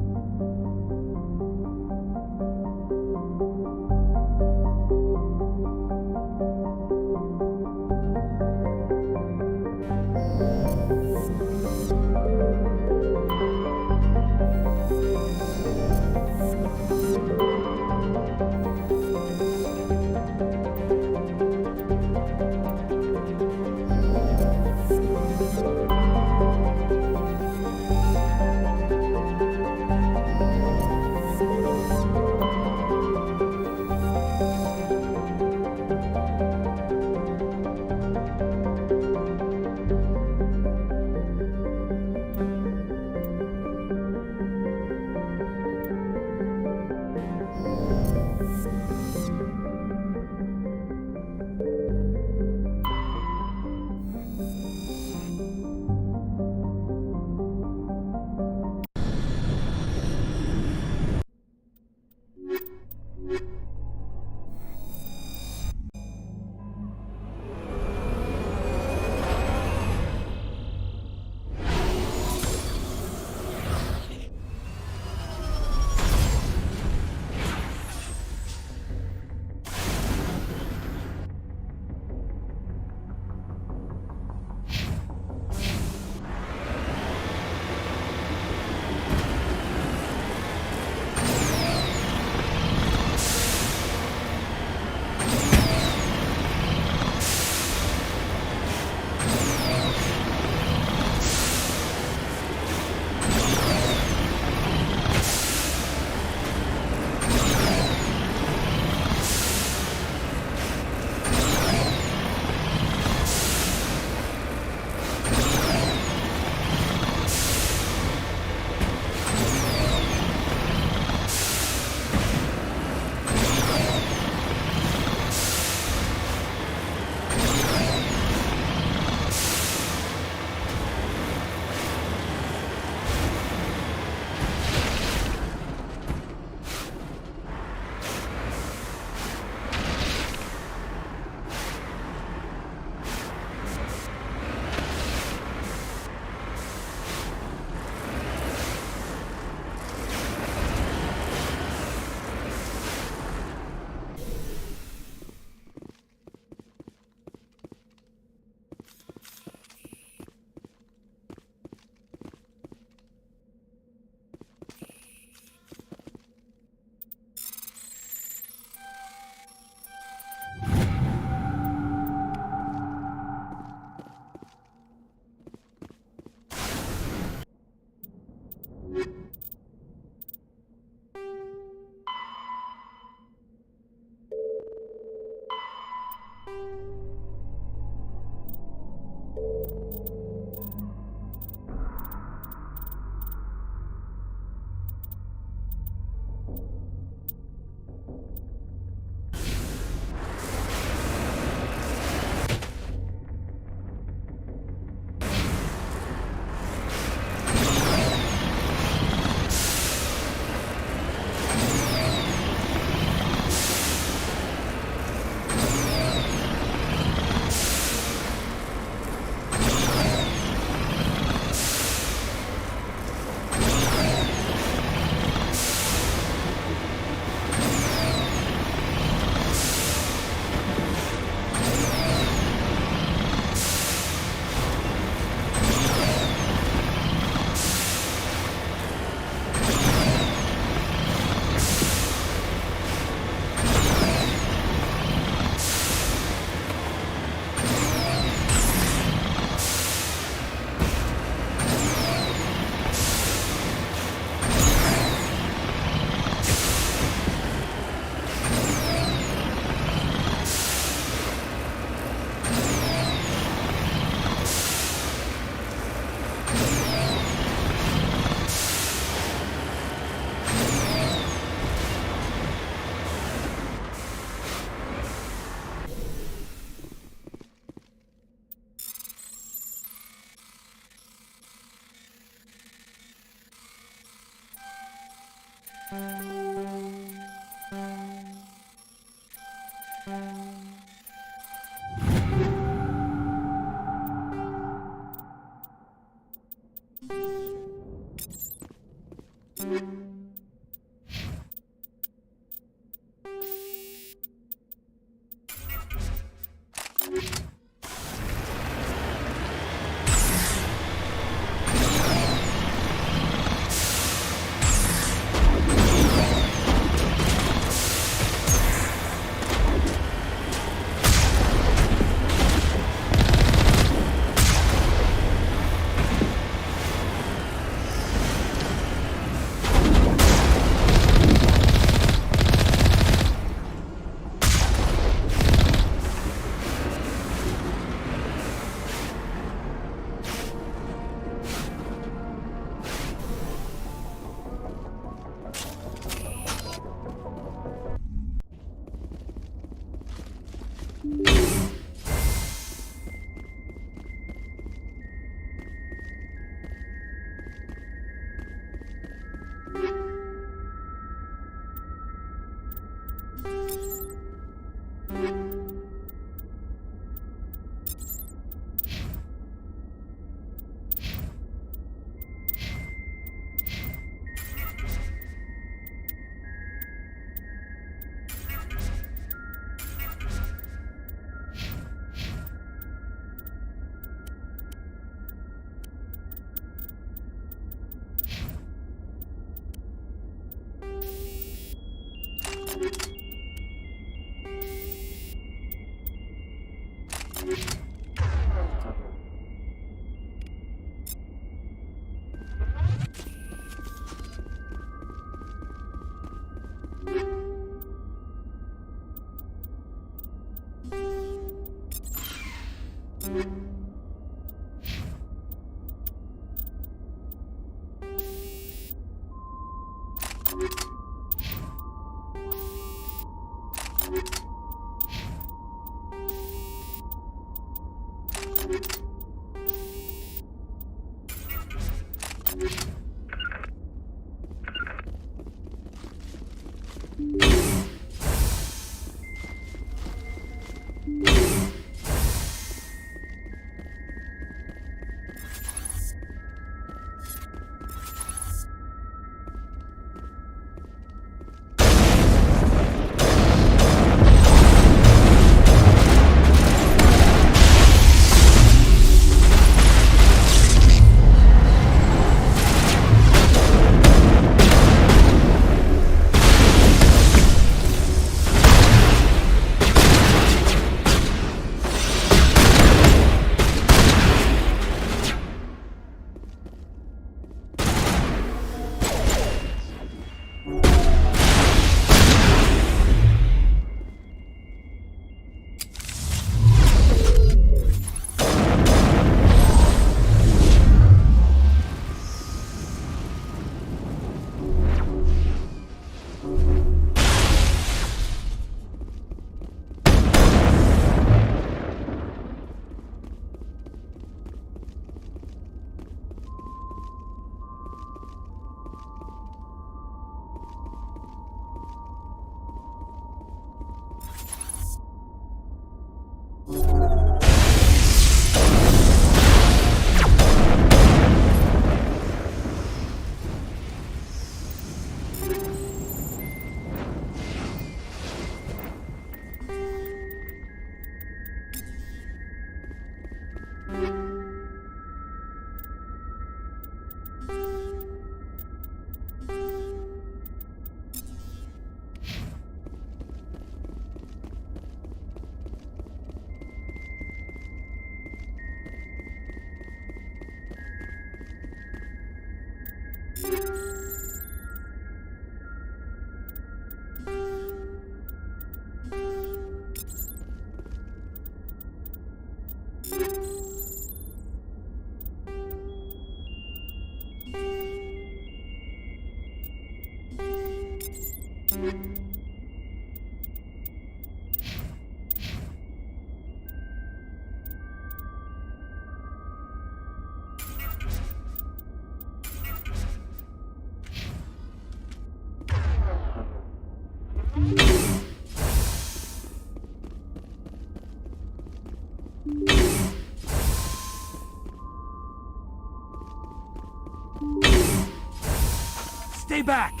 Stay back!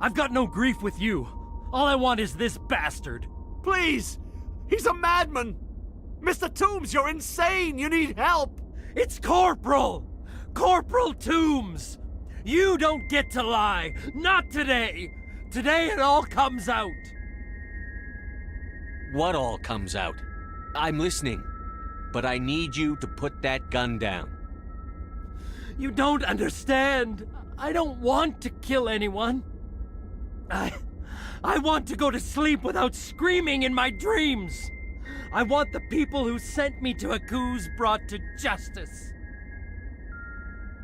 I've got no grief with you. All I want is this bastard. Please! He's a madman! Mr. Toombs, you're insane! You need help! It's Corporal! Corporal Toombs! You don't get to lie! Not today! Today it all comes out! What all comes out? I'm listening. But I need you to put that gun down. You don't understand. I don't want to kill anyone. I want to go to sleep without screaming in my dreams. I want the people who sent me to Akuz brought to justice.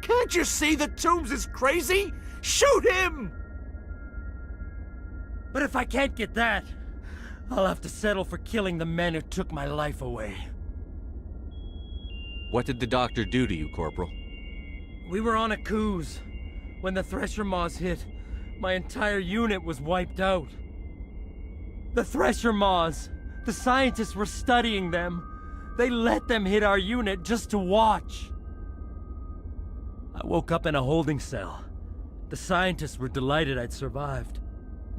Can't you see that Toombs is crazy? Shoot him! But if I can't get that, I'll have to settle for killing the men who took my life away. What did the doctor do to you, Corporal? We were on Akuz. When the Thresher Maws hit, my entire unit was wiped out. The Thresher Maws, the scientists were studying them. They let them hit our unit just to watch. I woke up in a holding cell. The scientists were delighted I'd survived.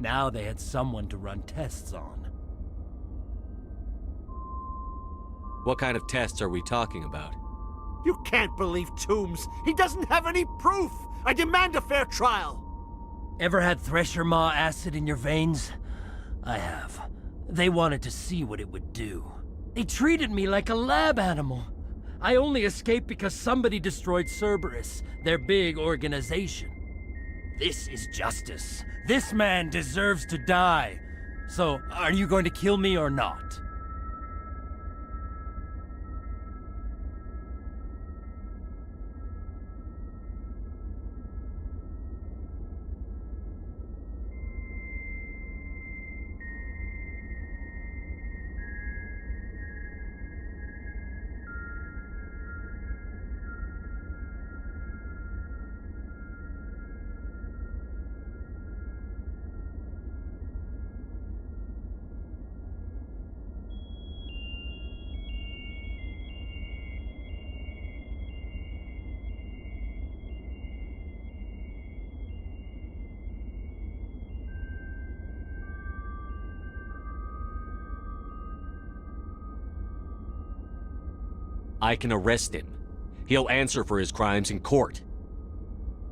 Now they had someone to run tests on. What kind of tests are we talking about? You can't believe Toombs. He doesn't have any proof. I demand a fair trial. Ever had Thresher Maw acid in your veins? I have. They wanted to see what it would do. They treated me like a lab animal. I only escaped because somebody destroyed Cerberus, their big organization. This is justice. This man deserves to die. So, are you going to kill me or not? I can arrest him. He'll answer for his crimes in court.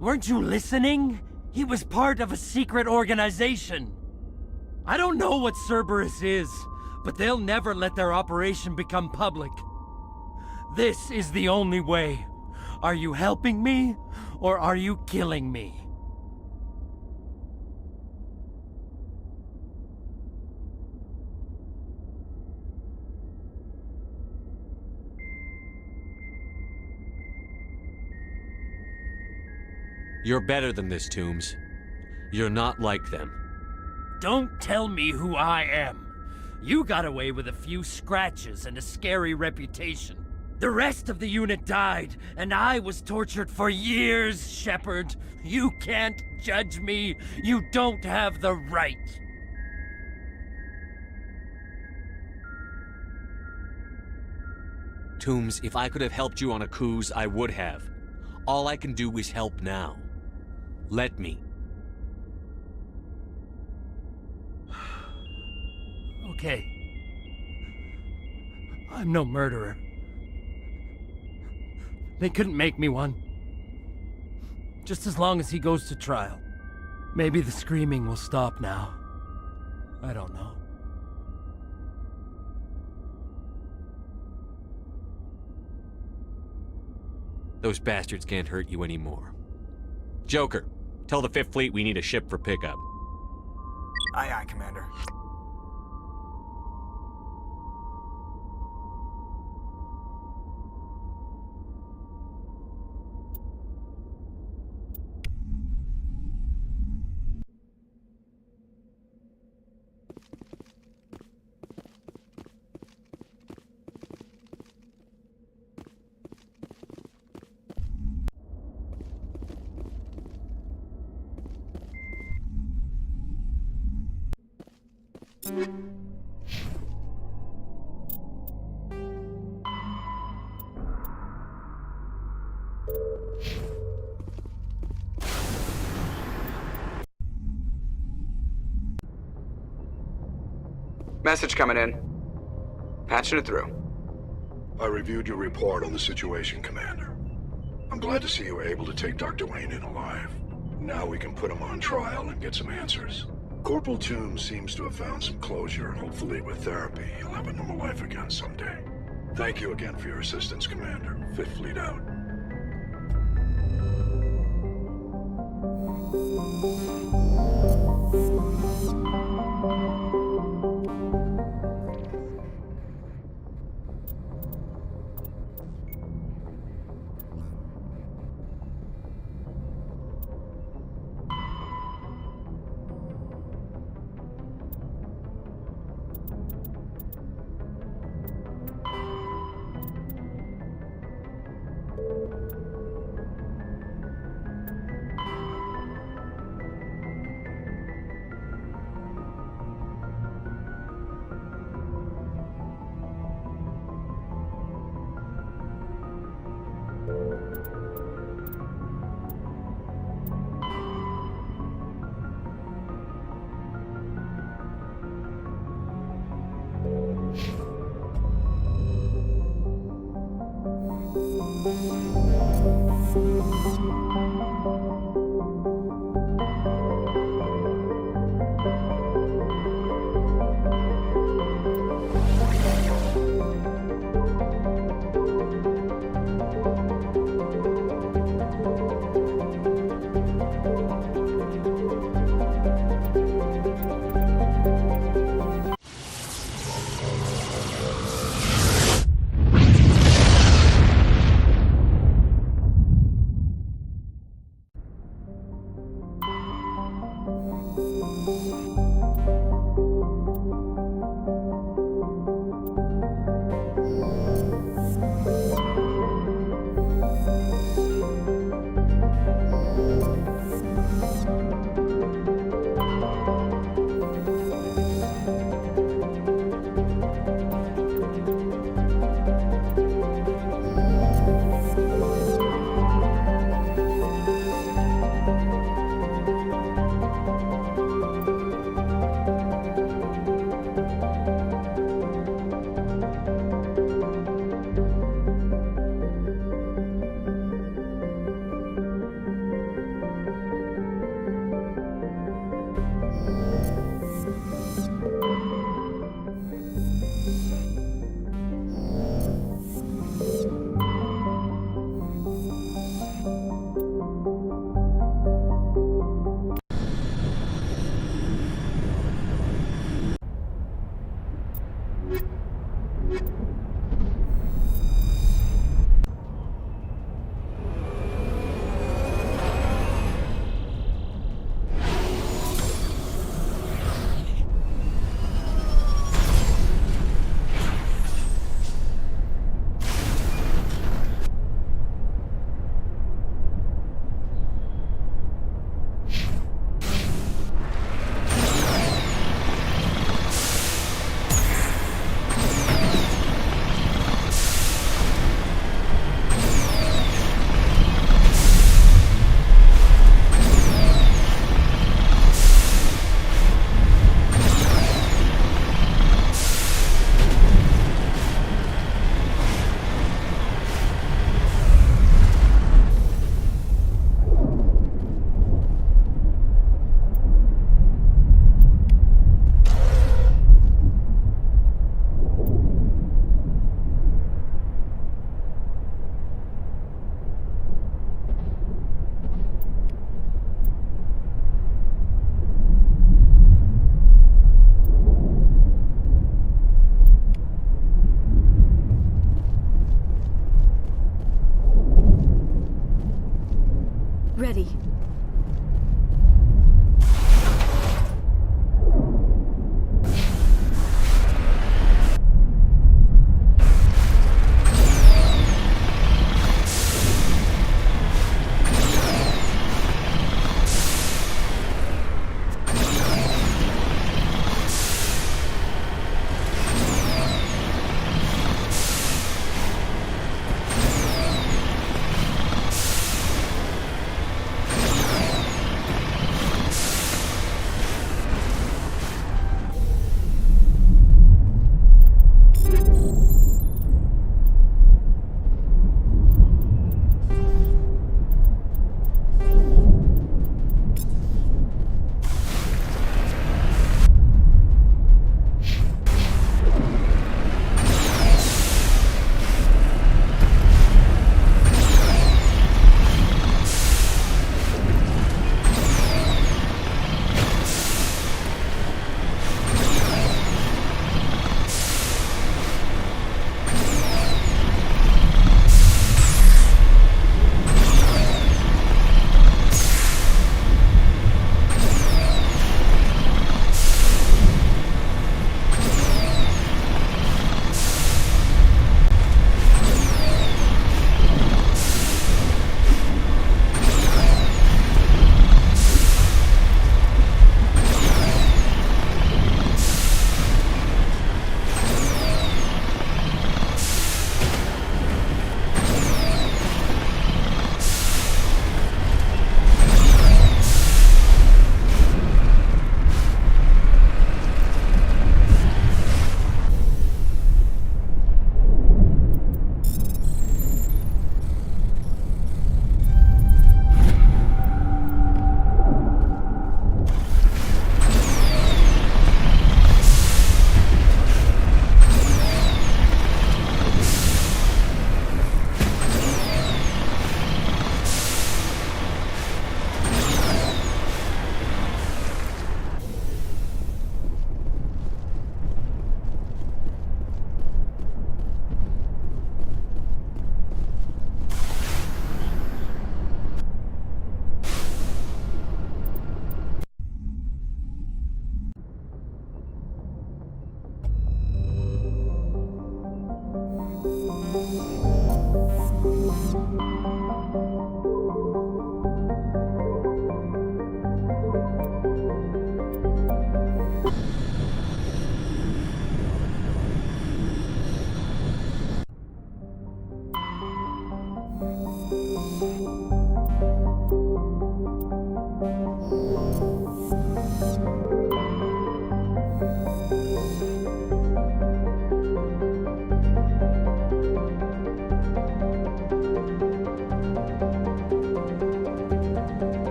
Weren't you listening? He was part of a secret organization. I don't know what Cerberus is, but they'll never let their operation become public. This is the only way. Are you helping me, or are you killing me? You're better than this, Toombs. You're not like them. Don't tell me who I am. You got away with a few scratches and a scary reputation. The rest of the unit died, and I was tortured for years, Shepard. You can't judge me. You don't have the right. Toombs, if I could have helped you on Akuz, I would have. All I can do is help now. Let me. Okay. I'm no murderer. They couldn't make me one. Just as long as he goes to trial. Maybe the screaming will stop now. I don't know. Those bastards can't hurt you anymore. Joker, tell the Fifth Fleet we need a ship for pickup. Aye, aye, Commander. Message coming in. Patching it through. I reviewed your report on the situation, Commander. I'm glad to see you were able to take Dr. Wayne in alive. Now we can put him on trial and get some answers. Corporal Toombs seems to have found some closure, and hopefully with therapy, he'll have a normal life again someday. Thank you again for your assistance, Commander. Fifth Fleet out.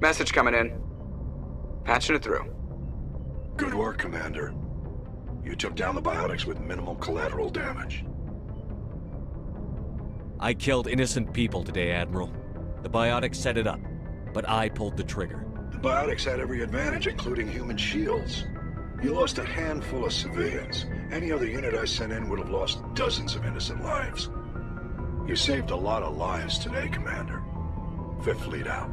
Message coming in. Patching it through. Good work, Commander. You took down the biotics with minimal collateral damage. I killed innocent people today, Admiral. The biotics set it up, but I pulled the trigger. The biotics had every advantage, including human shields. You lost a handful of civilians. Any other unit I sent in would have lost dozens of innocent lives. You saved a lot of lives today, Commander. Fifth Fleet out.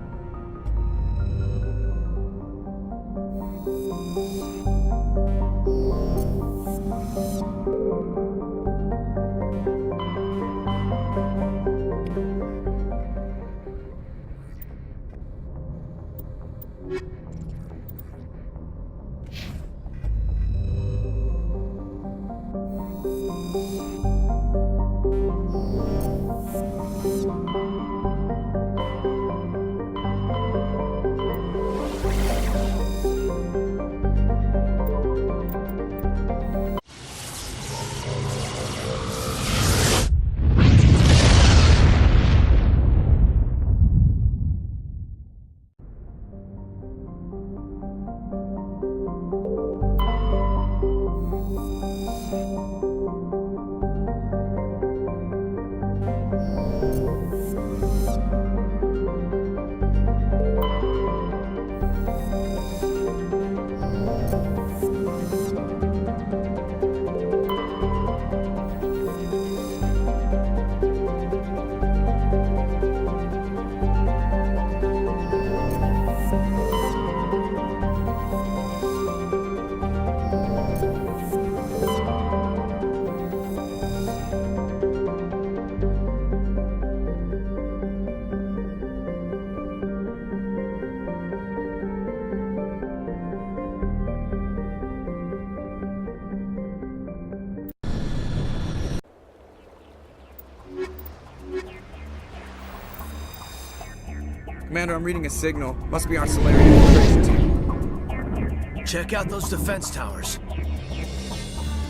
Commander, I'm reading a signal. Must be our Solarian infiltration team. Check out those defense towers.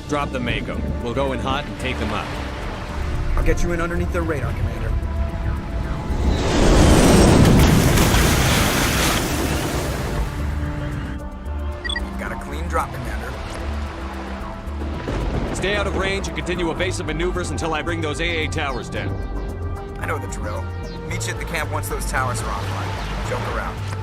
Drop the Mako. We'll go in hot and take them out. I'll get you in underneath their radar, Commander. Got a clean drop, Commander. Stay out of range and continue evasive maneuvers until I bring those AA towers down. I know the drill. Meet you at the camp once those towers are offline. Joke around.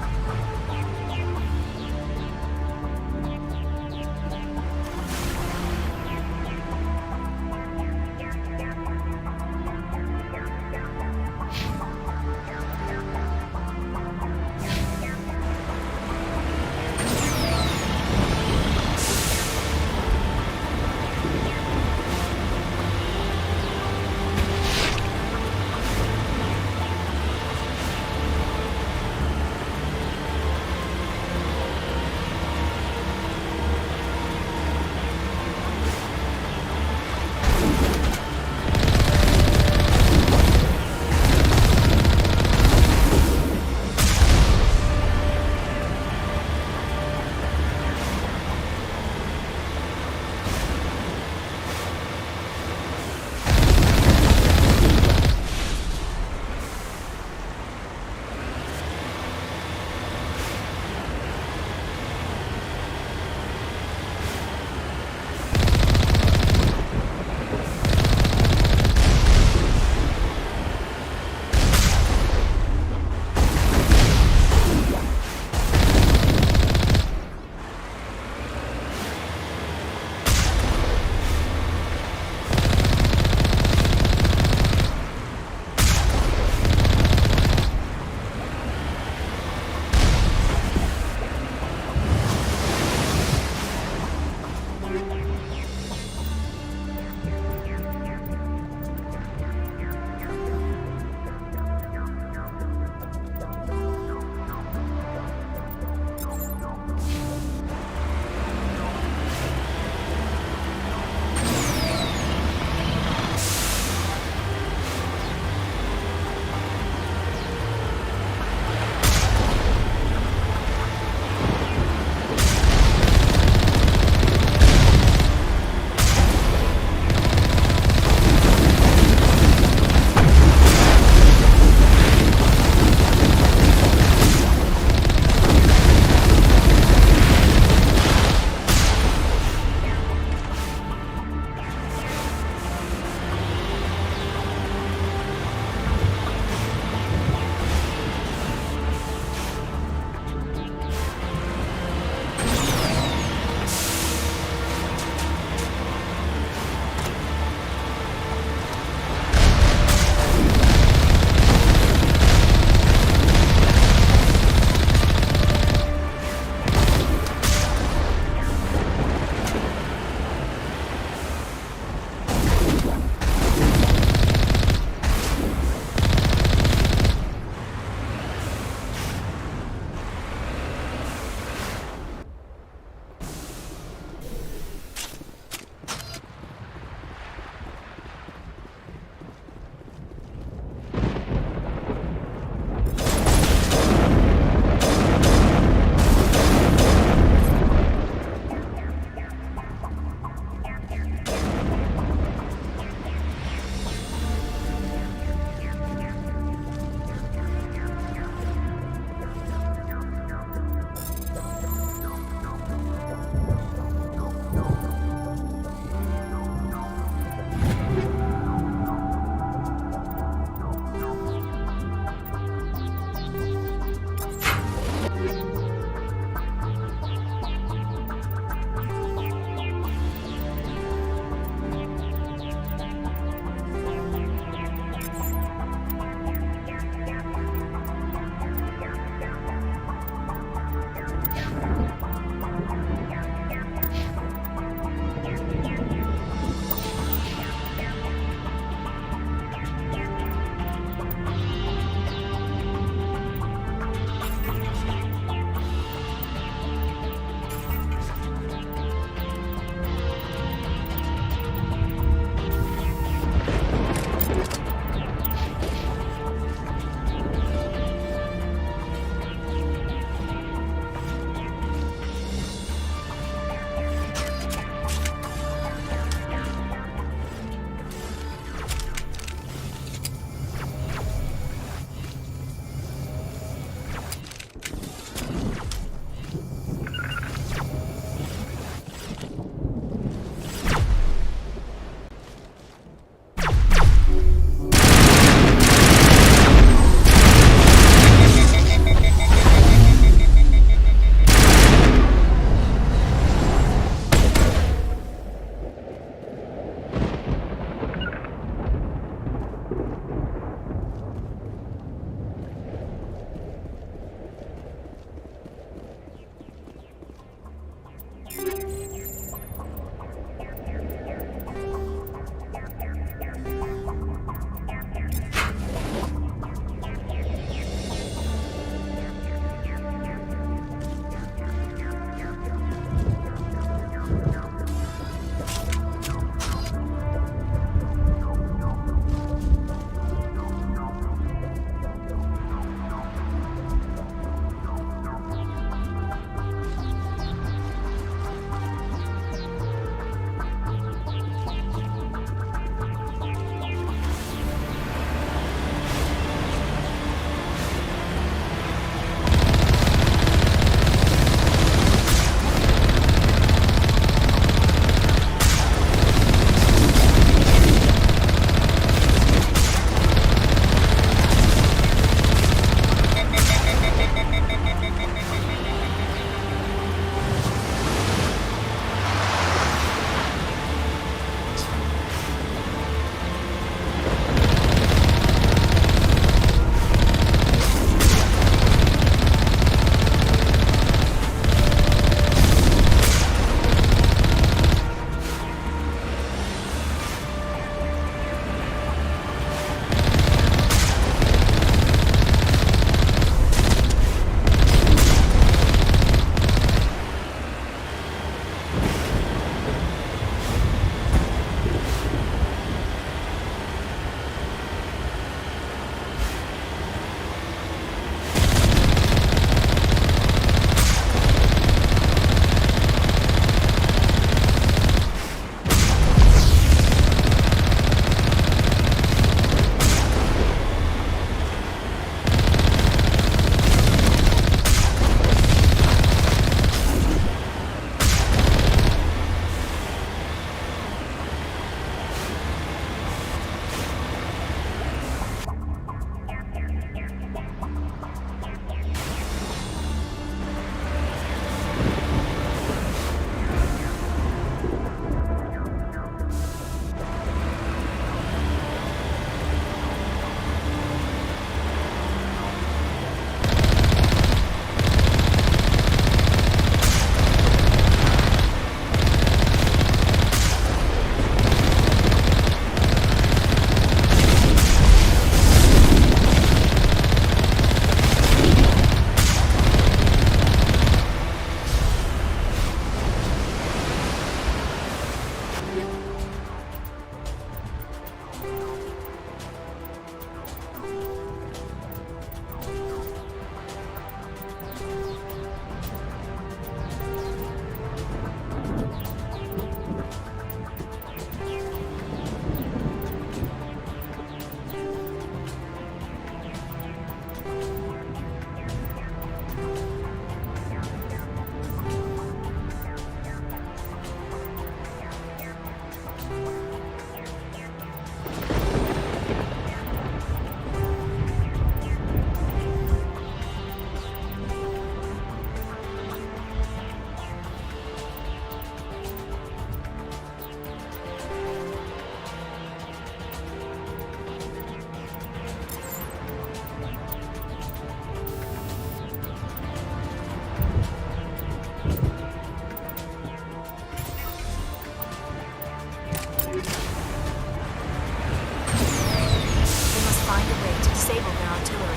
artillery.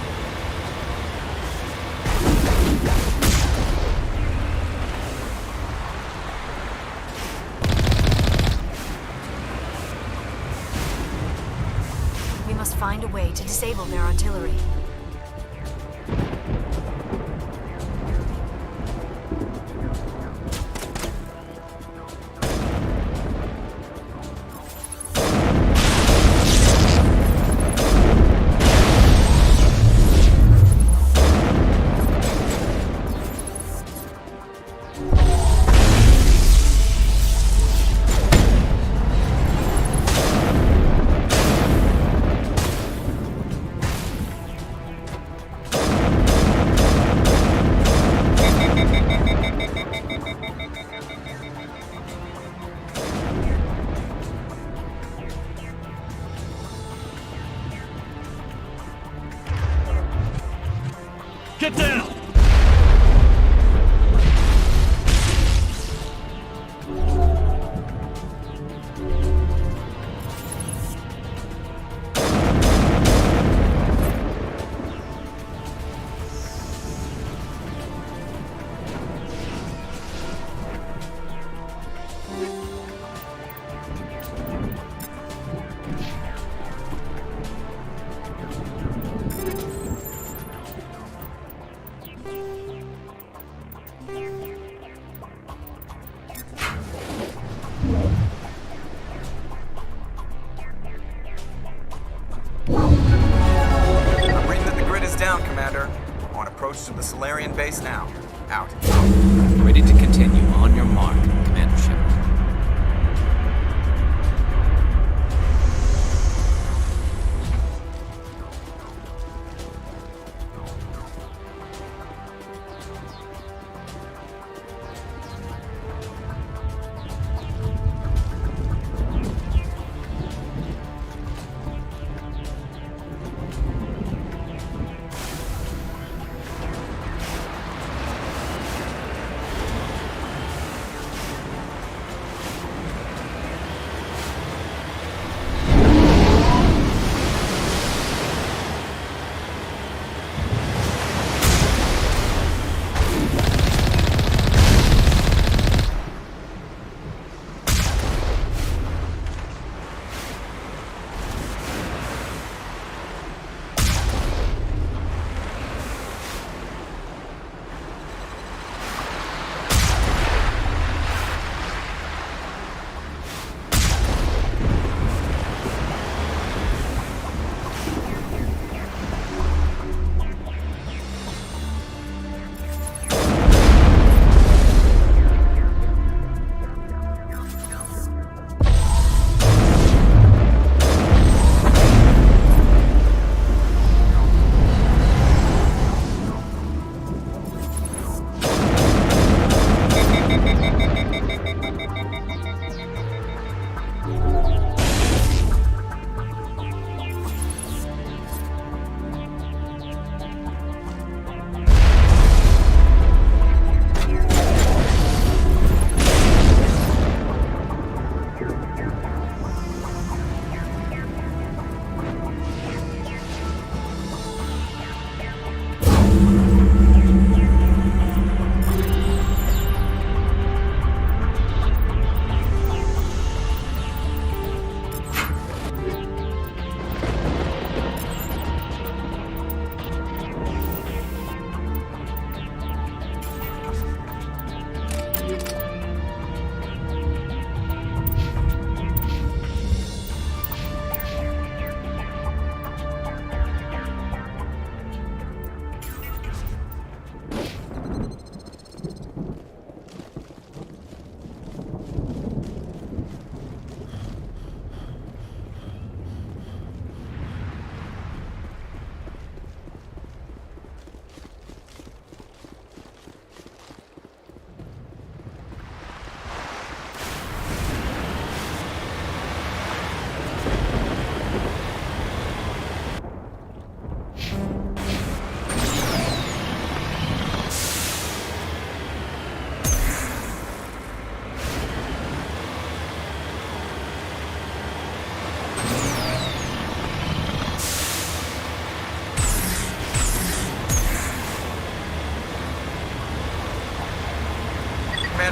We must find a way to disable their artillery. Get down! I'm reading that the grid is down, Commander. On approach to the Solarian base now. Out. Ready to continue. On your mark, Commander Shepard.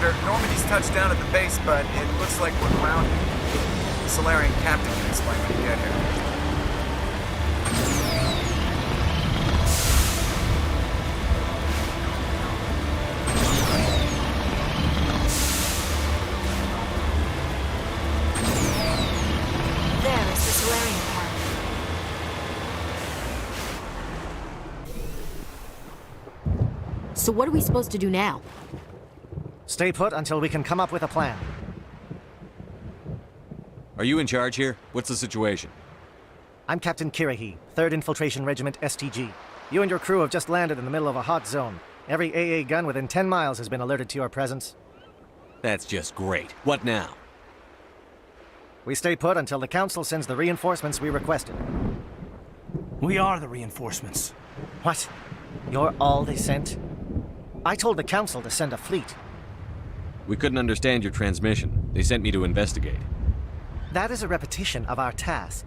Commander. Normandy's touched down at the base, but it looks like we're grounded. The Solarian captain can explain when we get here. There is the Solarian part. So what are we supposed to do now? Stay put until we can come up with a plan. Are you in charge here? What's the situation? I'm Captain Kirahi, 3rd Infiltration Regiment STG. You and your crew have just landed in the middle of a hot zone. Every AA gun within 10 miles has been alerted to your presence. That's just great. What now? We stay put until the Council sends the reinforcements we requested. We are the reinforcements. What? You're all they sent? I told the Council to send a fleet. We couldn't understand your transmission. They sent me to investigate. That is a repetition of our task.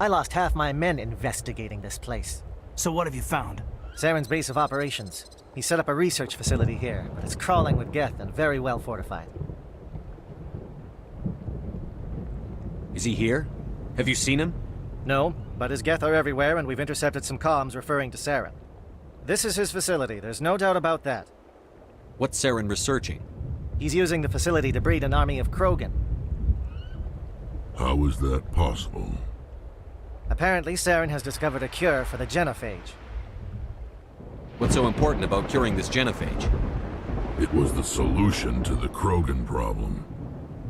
I lost half my men investigating this place. So what have you found? Saren's base of operations. He set up a research facility here, but it's crawling with Geth and very well fortified. Is he here? Have you seen him? No, but his Geth are everywhere and we've intercepted some comms referring to Saren. This is his facility, there's no doubt about that. What's Saren researching? He's using the facility to breed an army of Krogan. How is that possible? Apparently, Saren has discovered a cure for the genophage. What's so important about curing this genophage? It was the solution to the Krogan problem.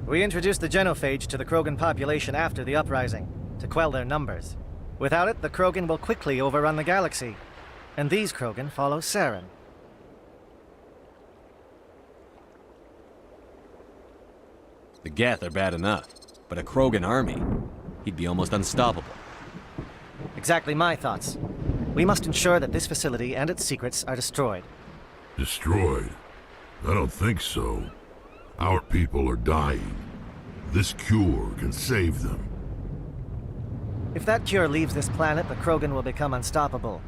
We introduced the genophage to the Krogan population after the uprising, to quell their numbers. Without it, the Krogan will quickly overrun the galaxy. And these Krogan follow Saren. The Geth are bad enough, but a Krogan army? He'd be almost unstoppable. Exactly my thoughts. We must ensure that this facility and its secrets are destroyed. Destroyed? I don't think so. Our people are dying. This cure can save them. If that cure leaves this planet, the Krogan will become unstoppable.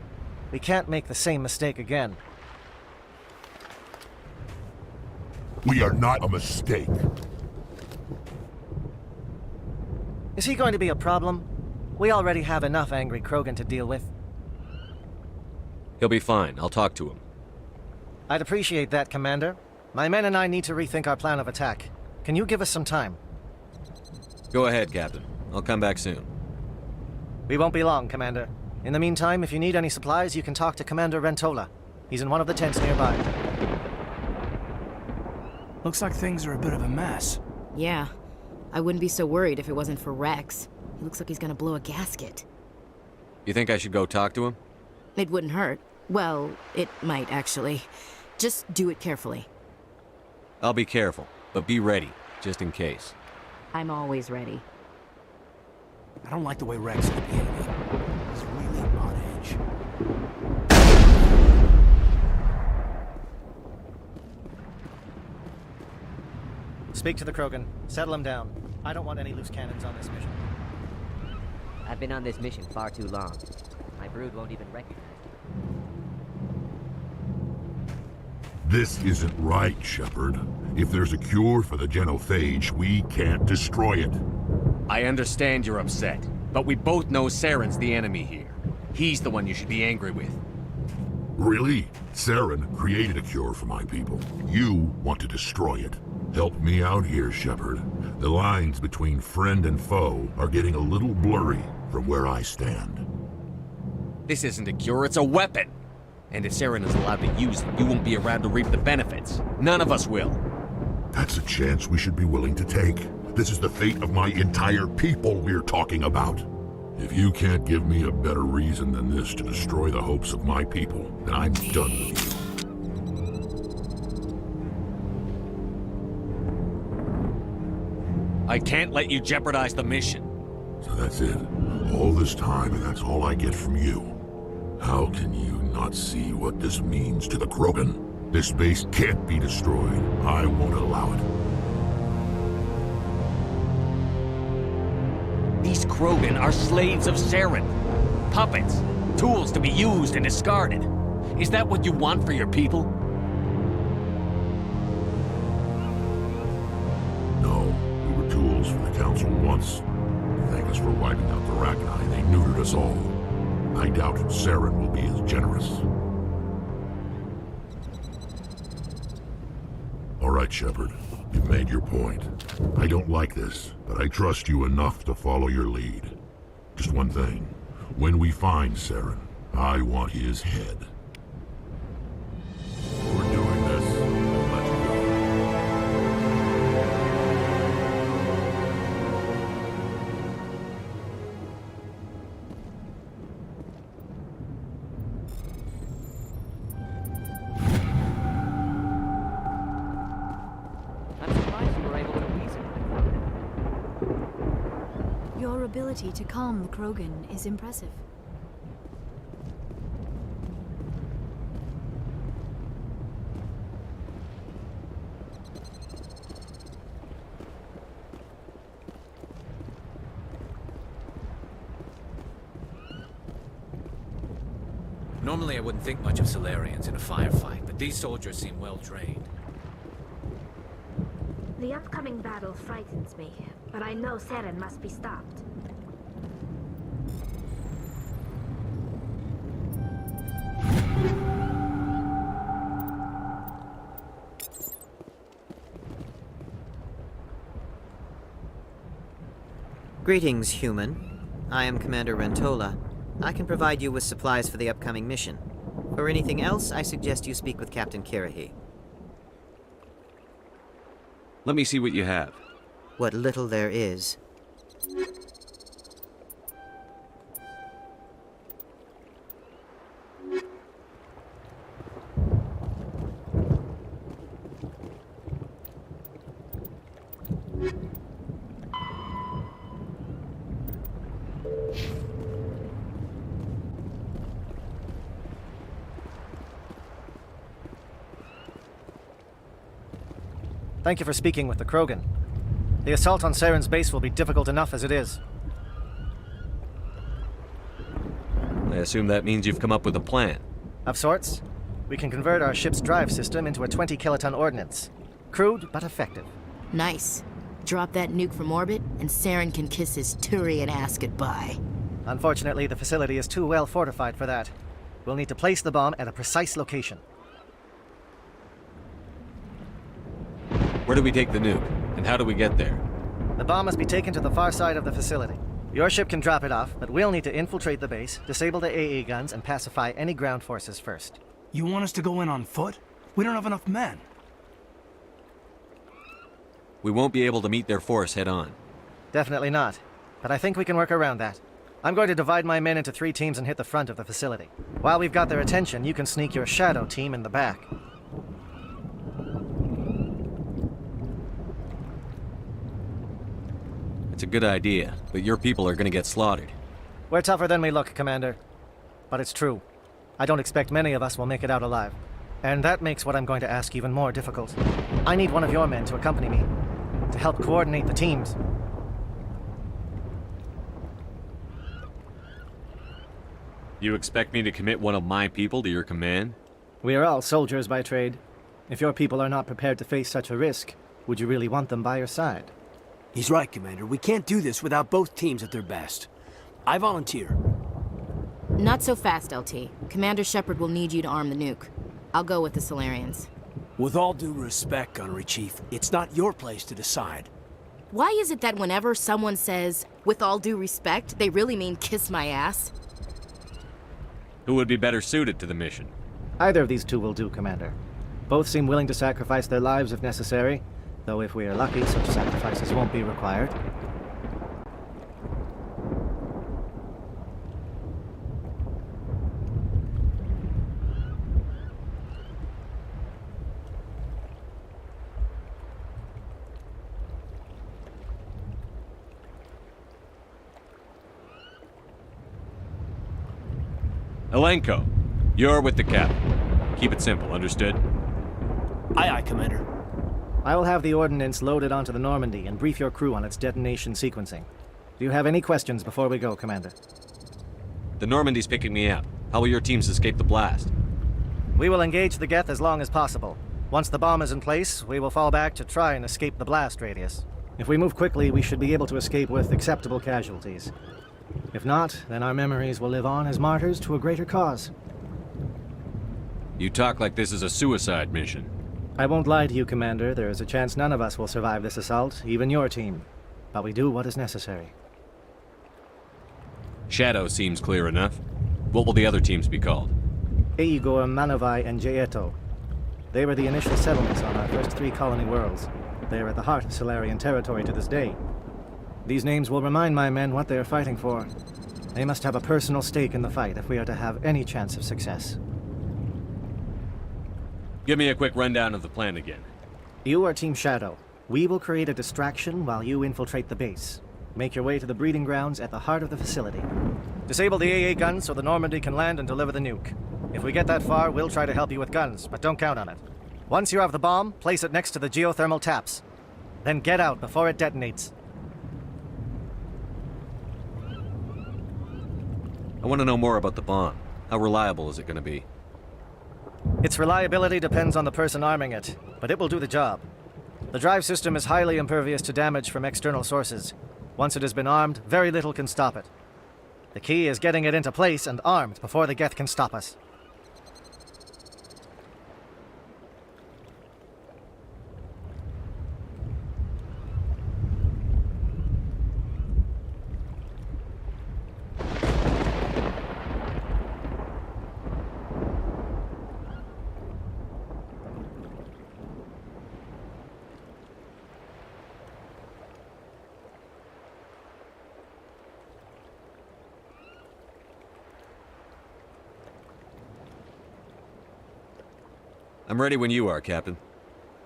We can't make the same mistake again. We are not a mistake. Is he going to be a problem? We already have enough angry Krogan to deal with. He'll be fine. I'll talk to him. I'd appreciate that, Commander. My men and I need to rethink our plan of attack. Can you give us some time? Go ahead, Captain. I'll come back soon. We won't be long, Commander. In the meantime, if you need any supplies, you can talk to Commander Rentola. He's in one of the tents nearby. Looks like things are a bit of a mess. Yeah. I wouldn't be so worried if it wasn't for Rex. He looks like he's gonna blow a gasket. You think I should go talk to him? It wouldn't hurt. Well, it might, actually. Just do it carefully. I'll be careful, but be ready, just in case. I'm always ready. I don't like the way Rex is behaving. He's really on edge. Speak to the Krogan. Settle him down. I don't want any loose cannons on this mission. I've been on this mission far too long. My brood won't even recognize me. This isn't right, Shepard. If there's a cure for the genophage, we can't destroy it. I understand you're upset, but we both know Saren's the enemy here. He's the one you should be angry with. Really? Saren created a cure for my people. You want to destroy it. Help me out here, Shepard. The lines between friend and foe are getting a little blurry from where I stand. This isn't a cure, it's a weapon! And if Saren is allowed to use it, you won't be around to reap the benefits. None of us will. That's a chance we should be willing to take. This is the fate of my entire people we're talking about. If you can't give me a better reason than this to destroy the hopes of my people, then I'm done with you. I can't let you jeopardize the mission. So that's it. All this time, and that's all I get from you. How can you not see what this means to the Krogan? This base can't be destroyed. I won't allow it. These Krogan are slaves of Saren. Puppets. Tools to be used and discarded. Is that what you want for your people? know. We were tools for the Council once. To thank us for wiping out the Rachni, they neutered us all. I doubt Saren will be as generous. All right, Shepard. You've made your point. I don't like this, but I trust you enough to follow your lead. Just one thing. When we find Saren, I want his head. We're doing this. I'll let you go. I'm surprised you were able to reason with it. Your ability to calm the Krogan is impressive. Normally I wouldn't think much of Solarians in a firefight, but these soldiers seem well trained. The upcoming battle frightens me, but I know Saren must be stopped. Greetings, human. I am Commander Rentola. I can provide you with supplies for the upcoming mission. For anything else, I suggest you speak with Captain Kirahi. Let me see what you have. What little there is. Thank you for speaking with the Krogan. The assault on Saren's base will be difficult enough as it is. I assume that means you've come up with a plan. Of sorts. We can convert our ship's drive system into a 20-kiloton ordnance. Crude, but effective. Nice. Drop that nuke from orbit, and Saren can kiss his Turian ass goodbye. Unfortunately, the facility is too well fortified for that. We'll need to place the bomb at a precise location. Where do we take the nuke? And how do we get there? The bomb must be taken to the far side of the facility. Your ship can drop it off, but we'll need to infiltrate the base, disable the AA guns, and pacify any ground forces first. You want us to go in on foot? We don't have enough men. We won't be able to meet their force head-on. Definitely not. But I think we can work around that. I'm going to divide my men into 3 teams and hit the front of the facility. While we've got their attention, you can sneak your shadow team in the back. It's a good idea, but your people are gonna get slaughtered. We're tougher than we look, Commander. But it's true. I don't expect many of us will make it out alive. And that makes what I'm going to ask even more difficult. I need one of your men to accompany me, to help coordinate the teams. You expect me to commit one of my people to your command? We are all soldiers by trade. If your people are not prepared to face such a risk, would you really want them by your side? He's right, Commander. We can't do this without both teams at their best. I volunteer. Not so fast, LT. Commander Shepard will need you to arm the nuke. I'll go with the Solarians. With all due respect, Gunnery Chief, it's not your place to decide. Why is it that whenever someone says, with all due respect, they really mean kiss my ass? Who would be better suited to the mission? Either of these two will do, Commander. Both seem willing to sacrifice their lives if necessary, though if we are lucky, such sacrifices won't be required. Elenko, you're with the captain. Keep it simple, understood? Aye, aye, Commander. I will have the ordnance loaded onto the Normandy and brief your crew on its detonation sequencing. Do you have any questions before we go, Commander? The Normandy's picking me up. How will your teams escape the blast? We will engage the Geth as long as possible. Once the bomb is in place, we will fall back to try and escape the blast radius. If we move quickly, we should be able to escape with acceptable casualties. If not, then our memories will live on as martyrs to a greater cause. You talk like this is a suicide mission. I won't lie to you, Commander. There is a chance none of us will survive this assault, even your team. But we do what is necessary. Shadow seems clear enough. What will the other teams be called? Igor, Manavai, and Jaeto. They were the initial settlements on our first 3 colony worlds. They are at the heart of Solarian territory to this day. These names will remind my men what they are fighting for. They must have a personal stake in the fight if we are to have any chance of success. Give me a quick rundown of the plan again. You are Team Shadow. We will create a distraction while you infiltrate the base. Make your way to the breeding grounds at the heart of the facility. Disable the AA guns so the Normandy can land and deliver the nuke. If we get that far, we'll try to help you with guns, but don't count on it. Once you have the bomb, place it next to the geothermal taps. Then get out before it detonates. I want to know more about the bomb. How reliable is it going to be? Its reliability depends on the person arming it, but it will do the job. The drive system is highly impervious to damage from external sources. Once it has been armed, very little can stop it. The key is getting it into place and armed before the Geth can stop us. I'm ready when you are, Captain.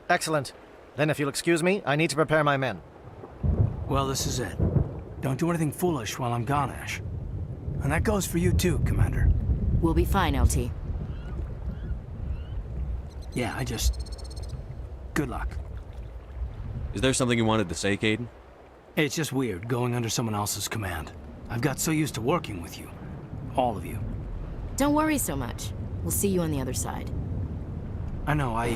Excellent. Then if you'll excuse me, I need to prepare my men. Well, this is it. Don't do anything foolish while I'm gone, Ash. And that goes for you too, Commander. We'll be fine, LT. Yeah, good luck. Is there something you wanted to say, Caden? It's just weird going under someone else's command. I've got so used to working with you. All of you. Don't worry so much. We'll see you on the other side. I know, I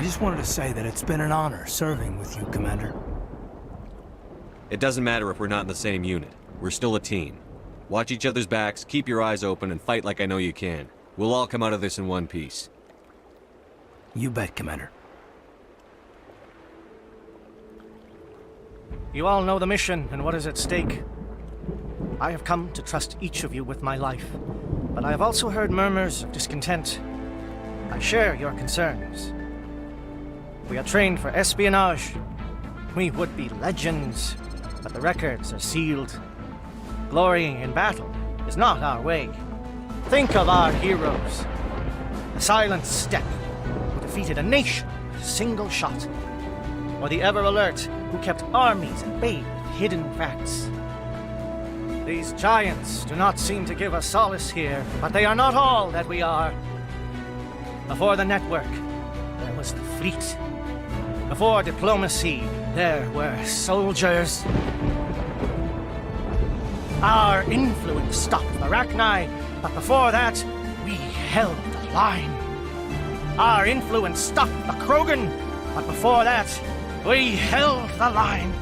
just wanted to say that it's been an honor serving with you, Commander. It doesn't matter if we're not in the same unit. We're still a team. Watch each other's backs, keep your eyes open, and fight like I know you can. We'll all come out of this in one piece. You bet, Commander. You all know the mission and what is at stake. I have come to trust each of you with my life, but I have also heard murmurs of discontent. I share your concerns. We are trained for espionage. We would be legends, but the records are sealed. Glorying in battle is not our way. Think of our heroes. The silent step who defeated a nation with a single shot. Or the ever-alert who kept armies at bay with hidden facts. These giants do not seem to give us solace here, but they are not all that we are. Before the network, there was the fleet. Before diplomacy, there were soldiers. Our influence stopped Arachni, but before that, we held the line. Our influence stopped the Krogan, but before that, we held the line.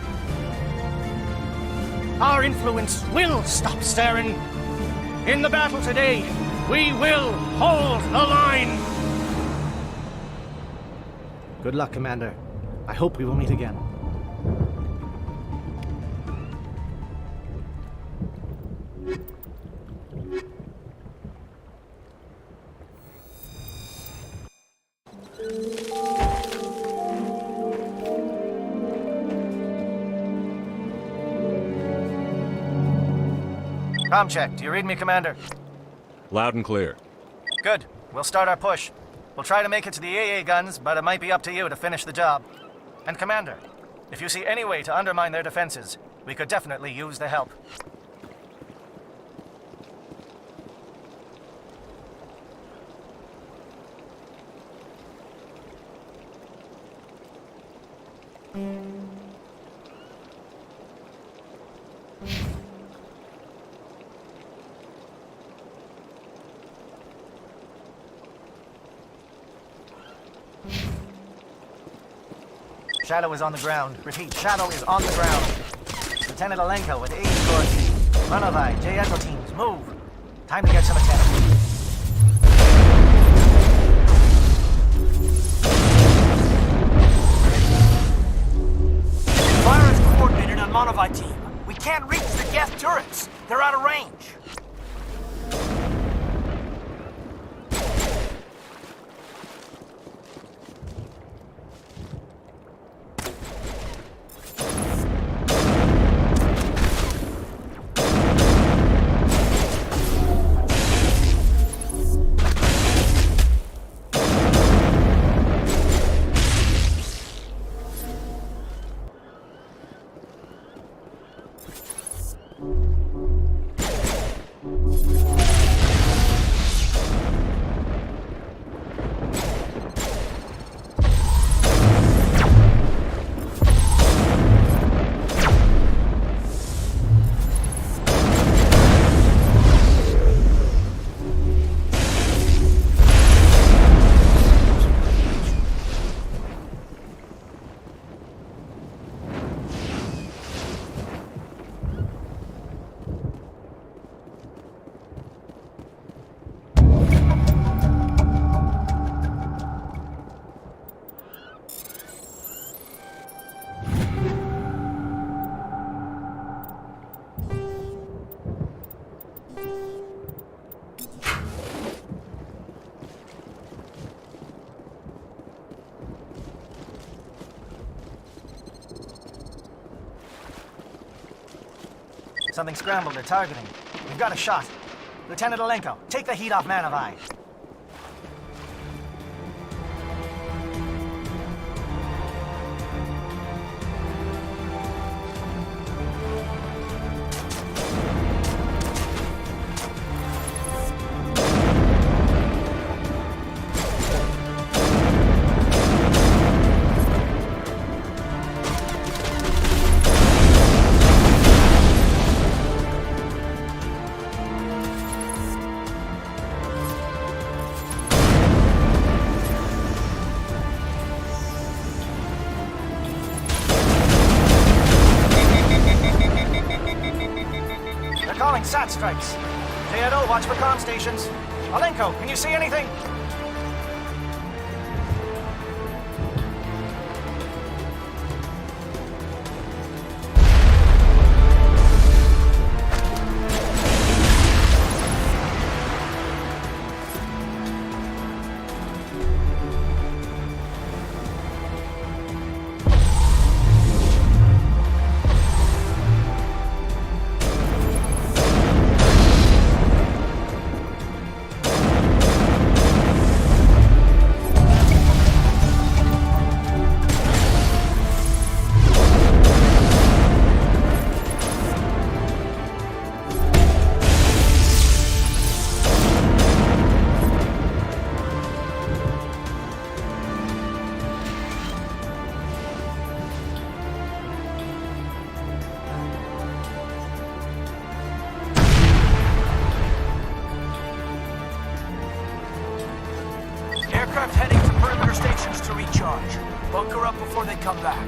Our influence will stop Saren. In the battle today, we will hold the line. Good luck, Commander. I hope we will meet again. Comm check. Do you read me, Commander? Loud and clear. Good. We'll start our push. We'll try to make it to the AA guns, but it might be up to you to finish the job. And Commander, if you see any way to undermine their defenses, we could definitely use the help. Shadow is on the ground. Repeat, Shadow is on the ground. Lieutenant Alenko with 8 score team. Runovi, J Echo teams, move. Time to get some attention. Fire is coordinated on Monovi team. We can't reach the Geth turrets. They're out of range. Something scrambled. They're targeting. We've got a shot. Lieutenant Alenko, take the heat off Manovi. Calling SAT strikes. JNO, watch for comm stations. Alenko, can you see anything? Aircraft heading to perimeter stations to recharge. Bunker up before they come back.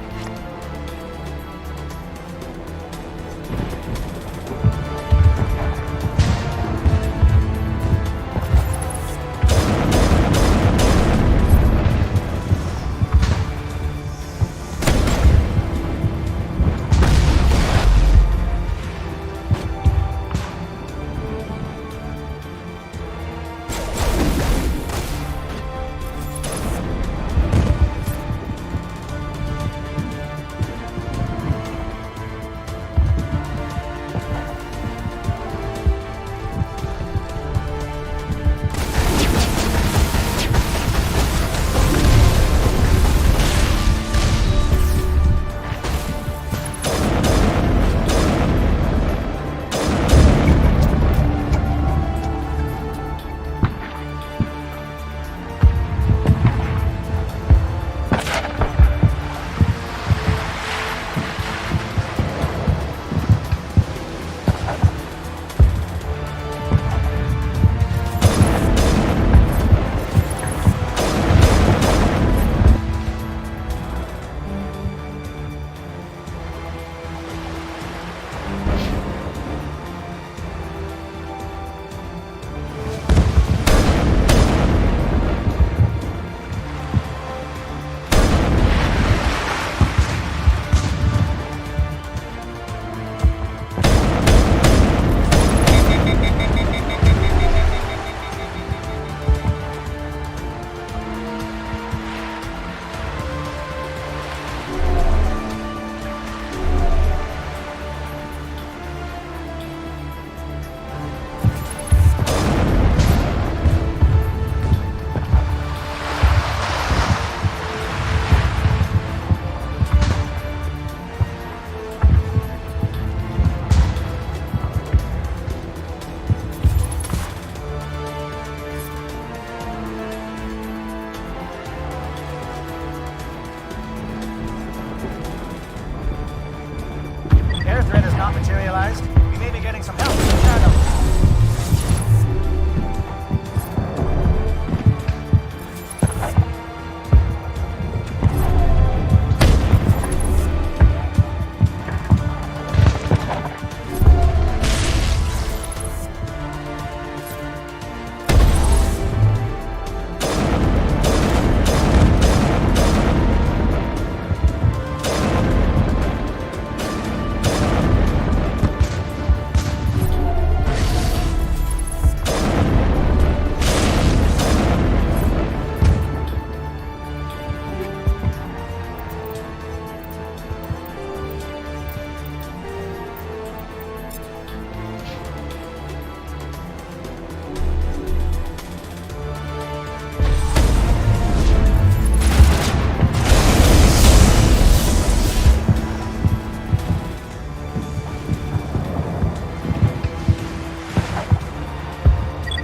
realized we may be getting some help from the Shadow.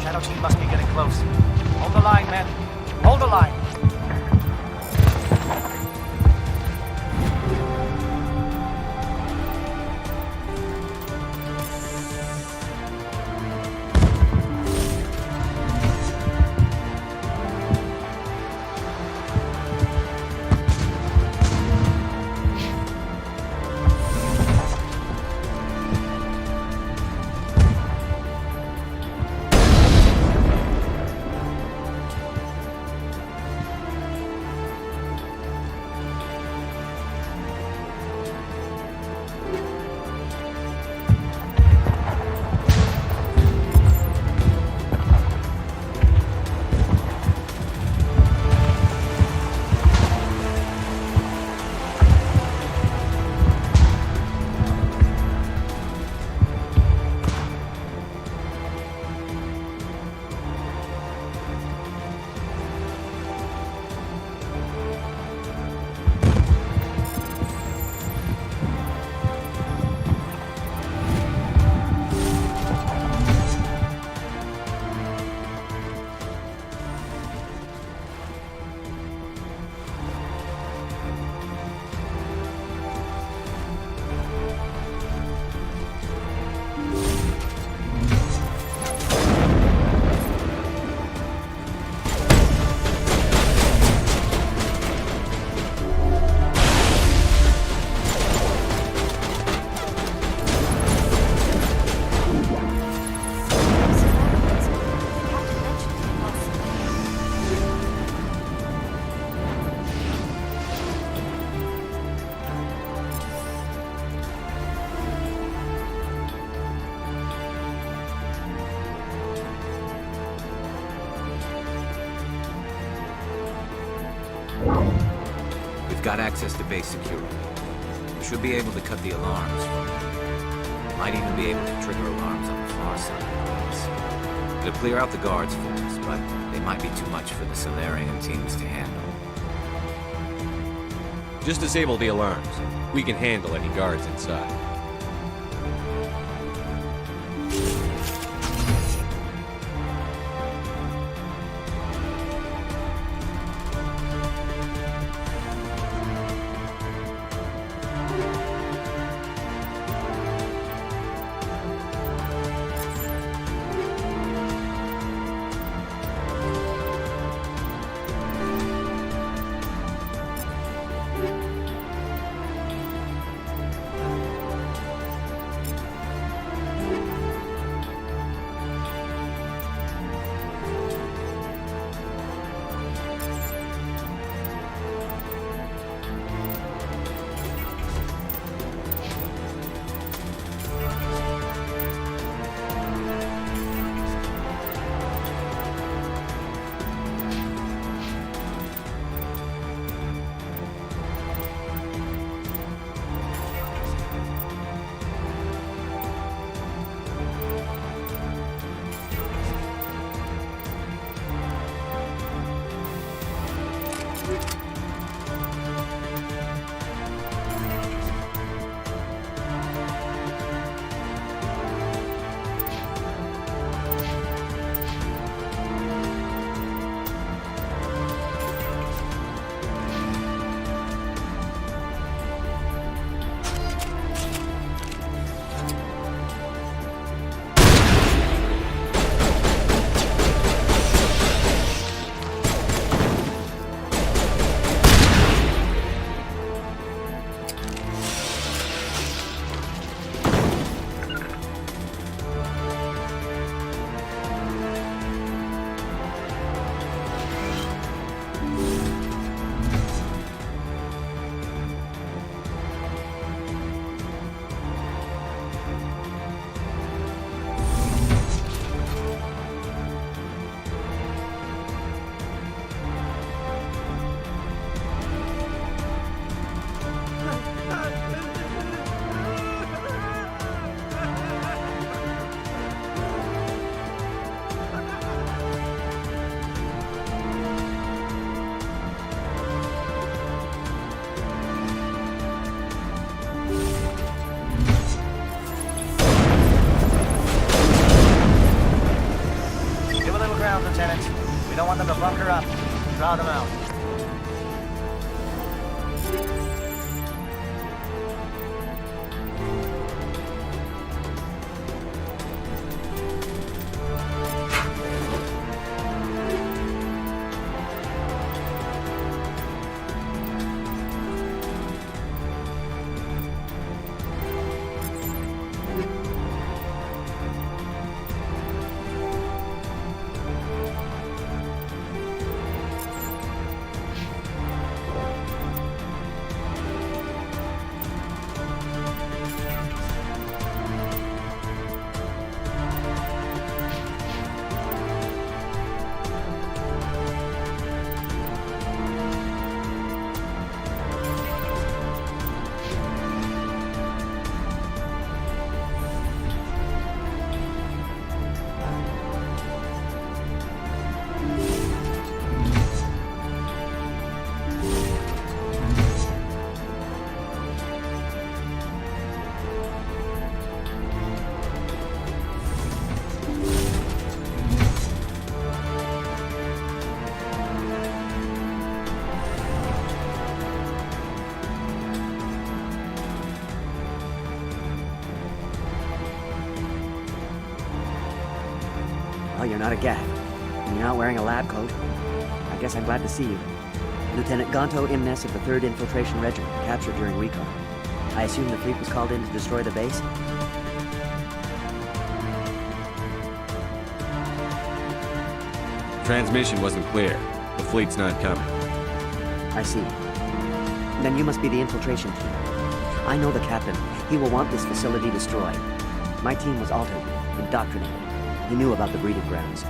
Shadow team must be getting close. Hold the line, men. Hold the line. We've got access to base security. We should be able to cut the alarms. Might even be able to trigger alarms on the far side of the place. It'll clear out the guards for us, but they might be too much for the Solarian teams to handle. Just disable the alarms. We can handle any guards inside. don't want them to bunker up. Draw them out. Oh, you're not a Gav. And you're not wearing a lab coat. I guess I'm glad to see you. Lieutenant Gonto Imnes of the 3rd Infiltration Regiment, captured during recon. I assume the fleet was called in to destroy the base? Transmission wasn't clear. The fleet's not coming. I see. Then you must be the infiltration team. I know the captain. He will want this facility destroyed. My team was altered, indoctrinated. He knew about the breeding grounds.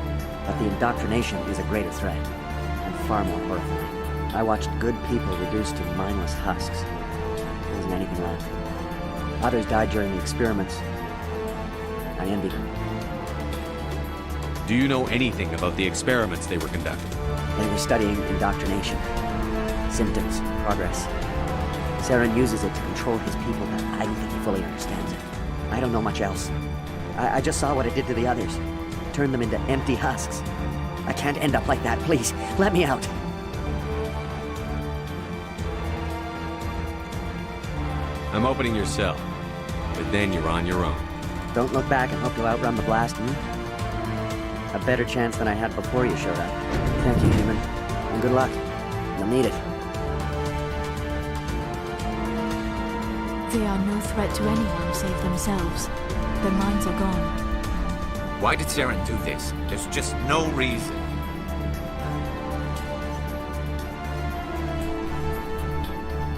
But the indoctrination is a greater threat, and far more horrifying. I watched good people reduced to mindless husks. There wasn't anything left. Others died during the experiments. I envied them. Do you know anything about the experiments they were conducting? They were studying indoctrination. Symptoms, progress. Saren uses it to control his people, but I don't think he fully understands it. I don't know much else. I just saw what it did to the others. Turned them into empty husks. I can't end up like that, please. Let me out. I'm opening your cell, but then you're on your own. Don't look back and hope to outrun the blast, A better chance than I had before you showed up. Thank you, human. And good luck. You'll need it. They are no threat to anyone save themselves. Their minds are gone. Why did Saren do this? There's just no reason.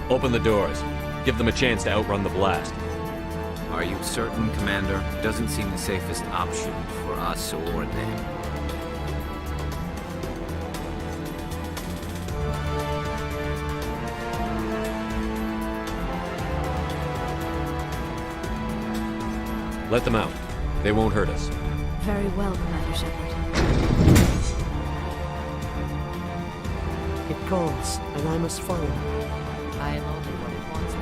Open the doors. Give them a chance to outrun the blast. Are you certain, Commander? Doesn't seem the safest option for us or them. Let them out. They won't hurt us. Very well, Commander Shepard. It calls, and I must follow. I am only what it wants me.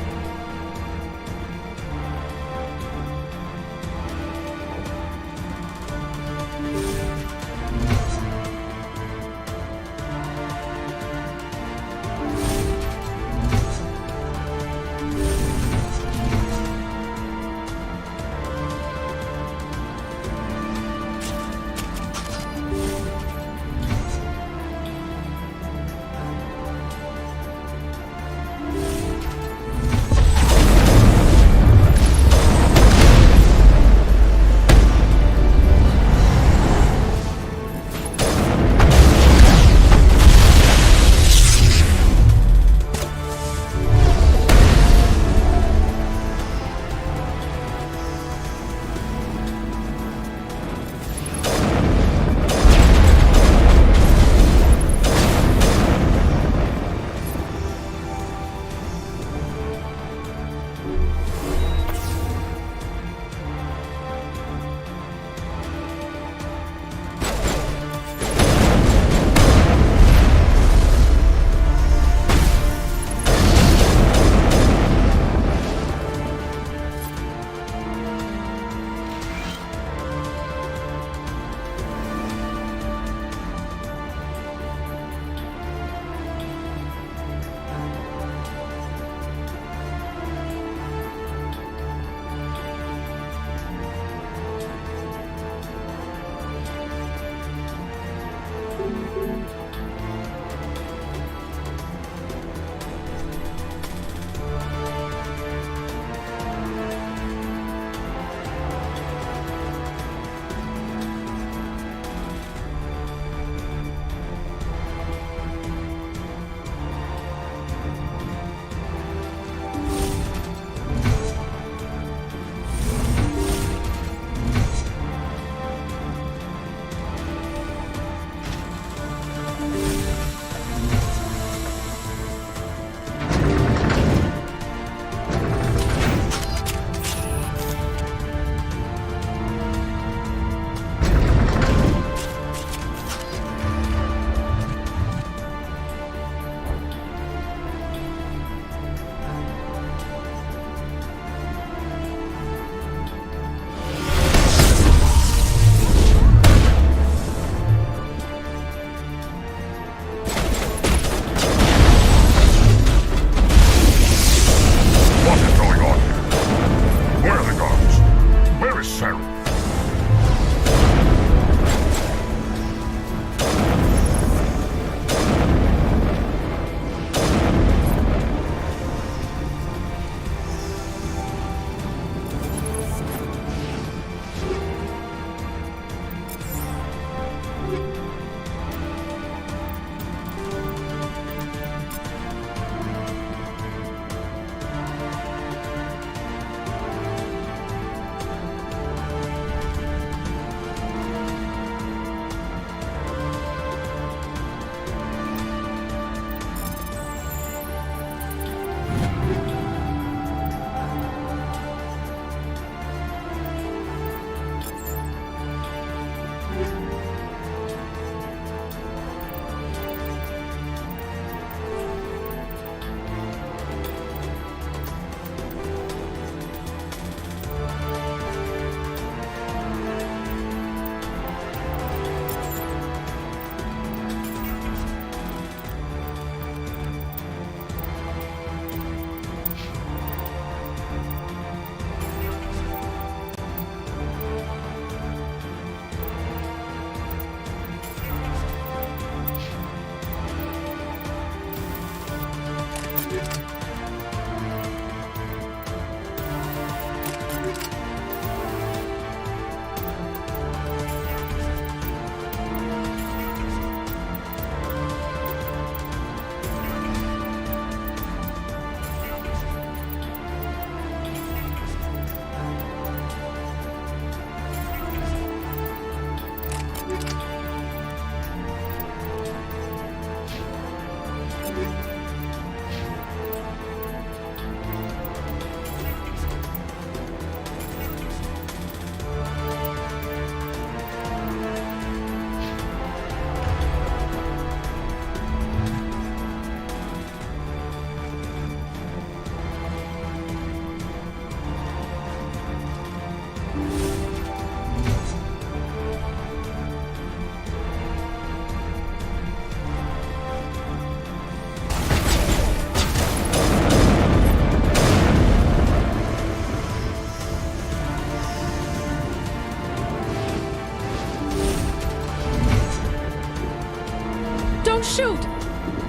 Don't shoot!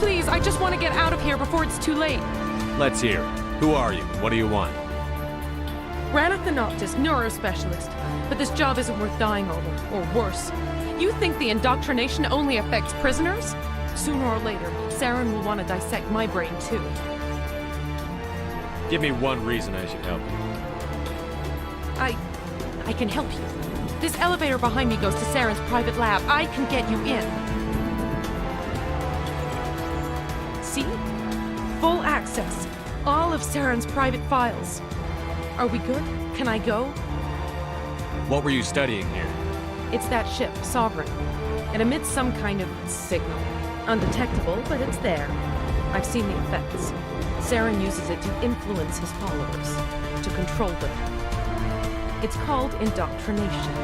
Please, I just want to get out of here before it's too late. Let's hear it. Who are you? What do you want? Raneth the Noctis, neurospecialist. But this job isn't worth dying over, or worse. You think the indoctrination only affects prisoners? Sooner or later, Saren will want to dissect my brain too. Give me one reason I should help you. I can help you. This elevator behind me goes to Saren's private lab. I can get you in. See? Full access. All of Saren's private files. Are we good? Can I go? What were you studying here? It's that ship, Sovereign. It emits some kind of signal. Undetectable, but it's there. I've seen the effects. Saren uses it to influence his followers, to control them. It's called indoctrination.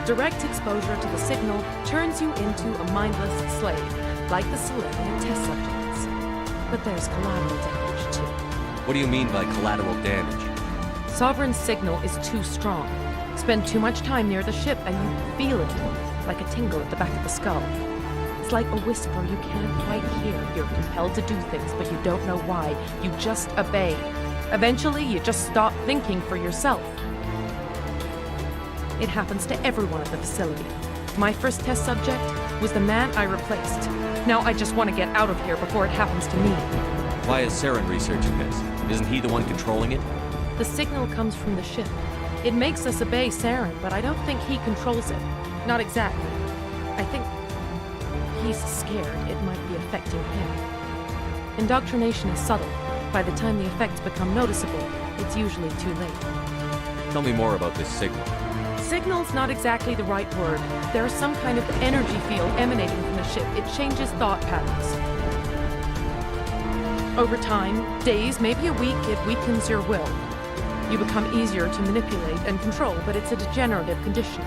Direct exposure to the signal turns you into a mindless slave, like the Solarian test subjects. But there's collateral damage, too. What do you mean by collateral damage? Sovereign's signal is too strong. Spend too much time near the ship and you feel it, like a tingle at the back of the skull. It's like a whisper you can't quite hear. You're compelled to do things, but you don't know why. You just obey. Eventually, you just stop thinking for yourself. It happens to everyone at the facility. My first test subject was the man I replaced. Now I just want to get out of here before it happens to me. Why is Saren researching this? Isn't he the one controlling it? The signal comes from the ship. It makes us obey Saren, but I don't think he controls it. Not exactly. I think he's scared it might be affecting him. Indoctrination is subtle. By the time the effects become noticeable, it's usually too late. Tell me more about this signal. Signal's not exactly the right word. There is some kind of energy field emanating from the ship. It changes thought patterns. Over time, days, maybe a week, it weakens your will. You become easier to manipulate and control, but it's a degenerative condition.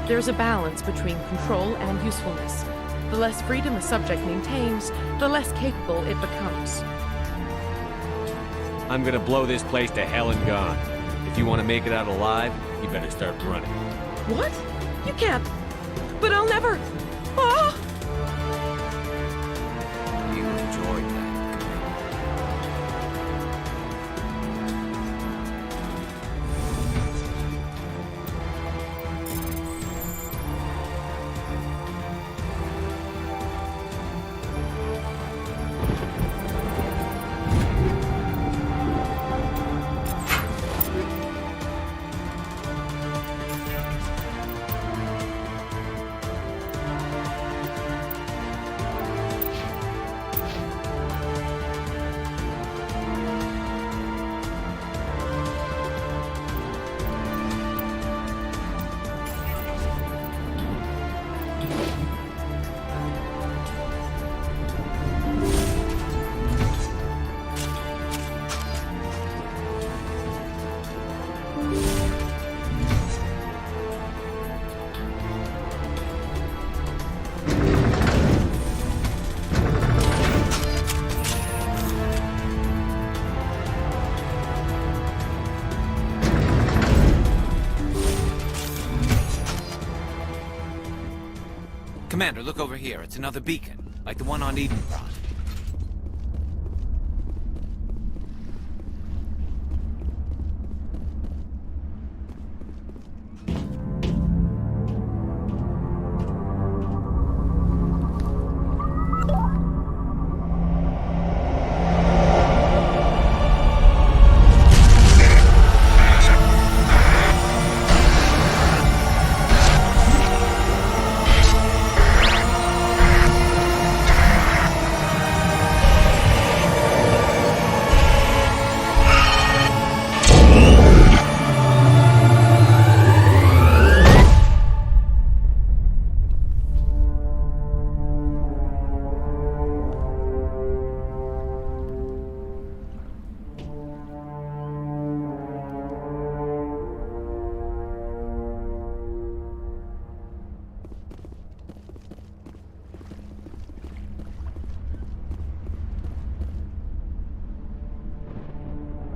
There's a balance between control and usefulness. The less freedom a subject maintains, the less capable it becomes. I'm gonna blow this place to hell and gone. If you want to make it out alive, you better start running. What? You can't. But I'll never. Ah! You enjoyed that. Commander, look over here. It's another beacon, like the one on Edenbrod.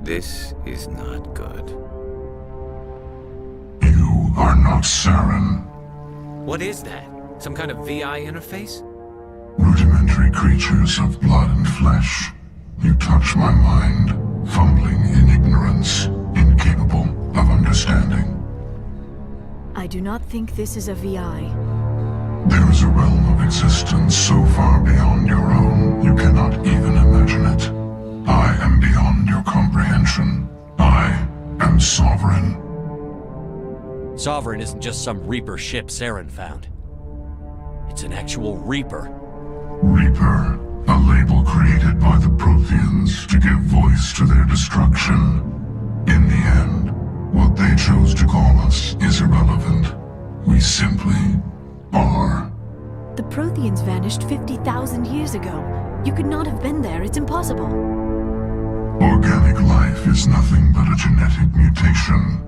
This is not good. You are not Saren. What is that? Some kind of VI interface? Rudiment. rudimentary creatures of blood and flesh. You touch my mind, fumbling in ignorance, incapable of understanding. I do not think this is a VI. There is a realm of existence so far beyond your own, you cannot even imagine it. I am beyond your comprehension. I am Sovereign. Sovereign isn't just some Reaper ship Saren found. It's an actual Reaper. Reaper, a label created by the Protheans to give voice to their destruction. In the end, what they chose to call us is irrelevant. We simply are. The Protheans vanished 50,000 years ago. You could not have been there. It's impossible. Organic life is nothing but a genetic mutation.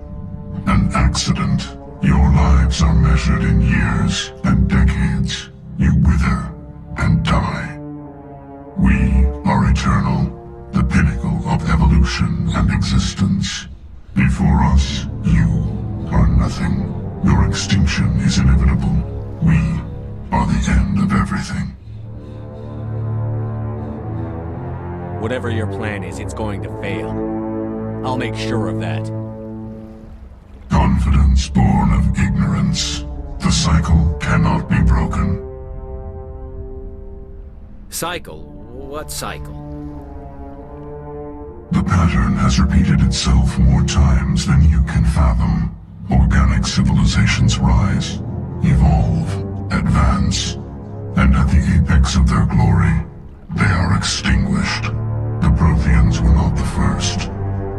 An accident. Your lives are measured in years and decades. You wither and die. We are eternal, the pinnacle of evolution and existence. Before us, you are nothing. Your extinction is inevitable. We are the end of everything. Whatever your plan is, it's going to fail. I'll make sure of that. Confidence born of ignorance. The cycle cannot be broken. Cycle? What cycle? The pattern has repeated itself more times than you can fathom. Organic civilizations rise, evolve, advance, and at the apex of their glory, they are extinguished. The Protheans were not the first.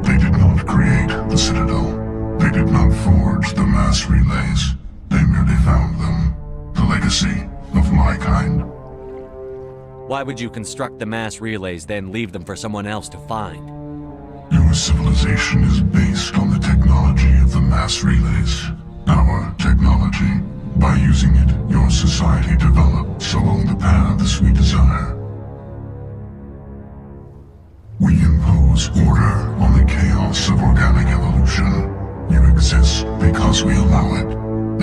They did not create the Citadel. They did not forge the mass relays. They merely found them. The legacy of my kind. Why would you construct the mass relays, then leave them for someone else to find? Your civilization is based on the technology of the mass relays. Our technology. By using it, your society develops along the paths we desire. We impose order on the chaos of organic evolution. You exist because we allow it,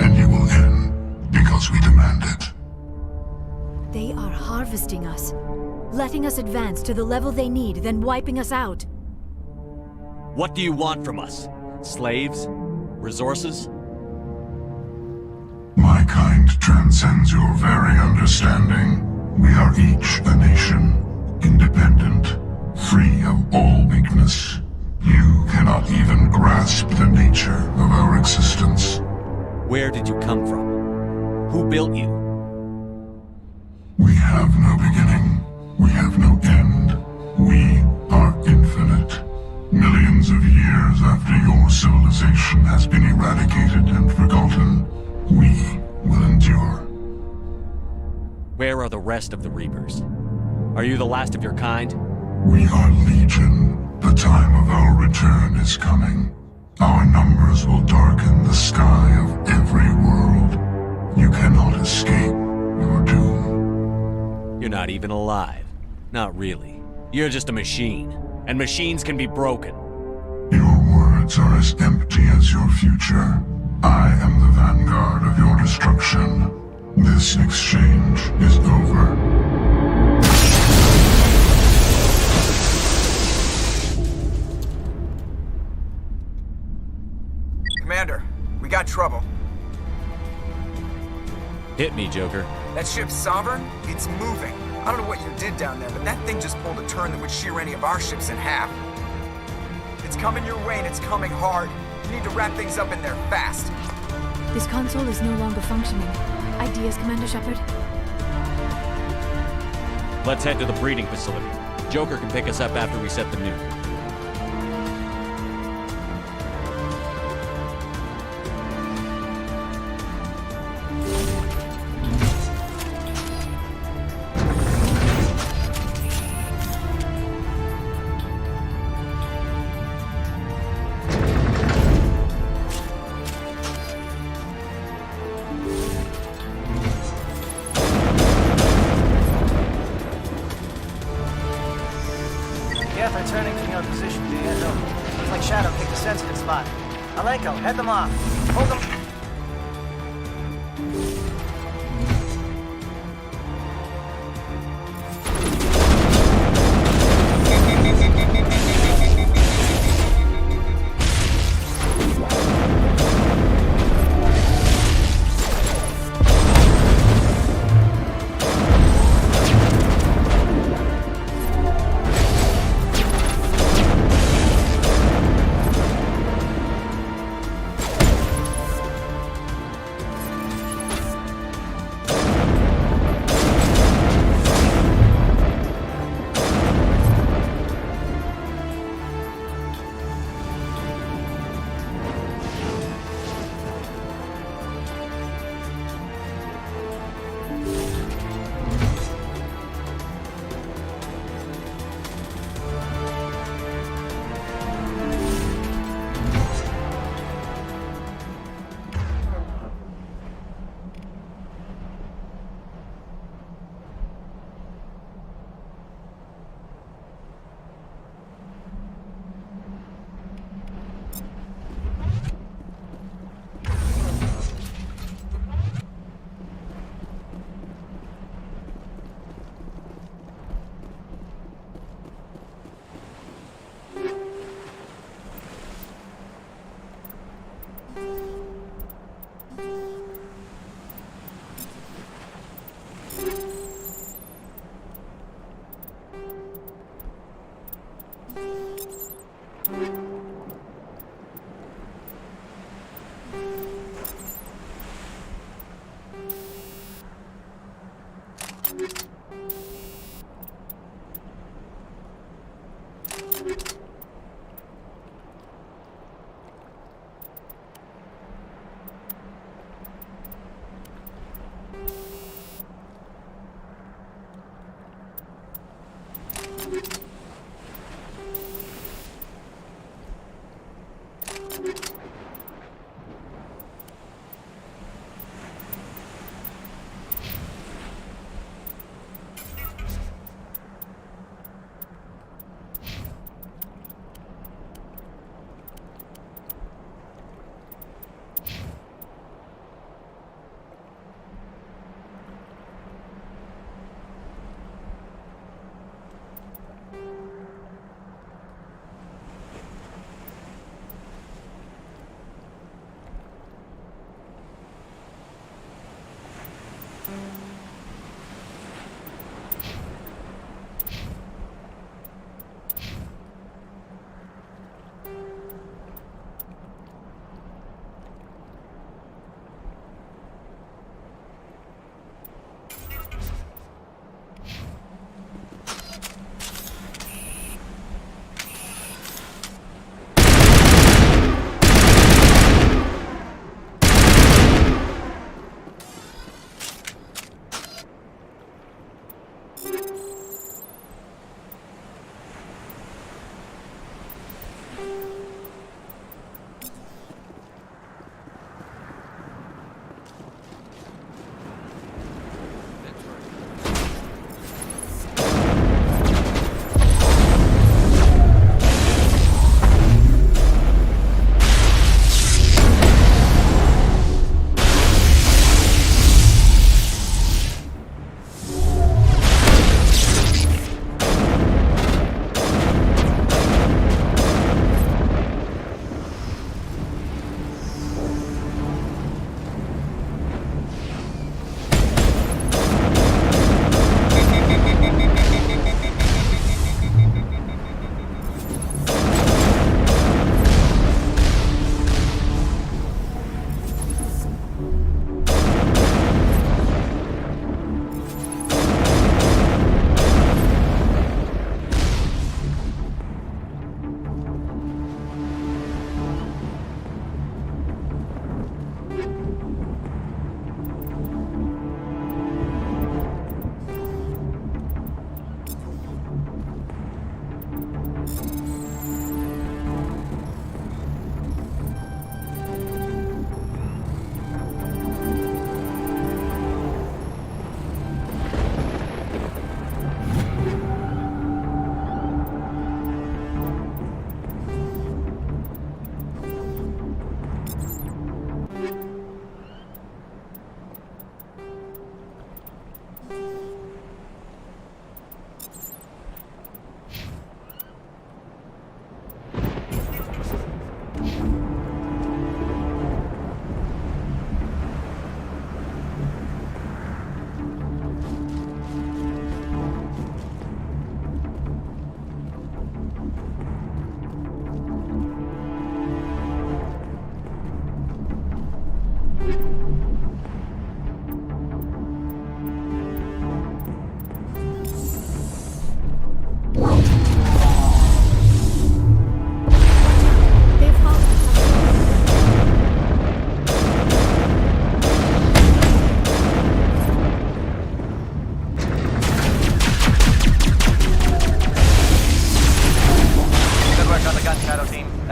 and you will end because we demand it. They are harvesting us, letting us advance to the level they need, then wiping us out. What do you want from us? Slaves? Resources? My kind transcends your very understanding. We are each a nation, independent, free of all weakness. You cannot even grasp the nature of our existence. Where did you come from? Who built you? We have no beginning. We have no end. We are infinite. Millions of years after your civilization has been eradicated and forgotten, we will endure. Where are the rest of the Reapers? Are you the last of your kind? We are legion. The time of our return is coming. Our numbers will darken the sky of every world. You cannot escape your doom. You're not even alive. Not really. You're just a machine. And machines can be broken. Your words are as empty as your future. I am the vanguard of your destruction. This exchange is over. Commander, we got trouble. Hit me, Joker. That ship's Sovereign? It's moving. I don't know what you did down there, but that thing just pulled a turn that would shear any of our ships in half. It's coming your way and it's coming hard. You need to wrap things up in there fast. This console is no longer functioning. Ideas, Commander Shepard? Let's head to the breeding facility. Joker can pick us up after we set the nuke. They're turning from your position, do you? No. Looks like Shadow picked a sensitive spot. Alenko, head them off. Hold them.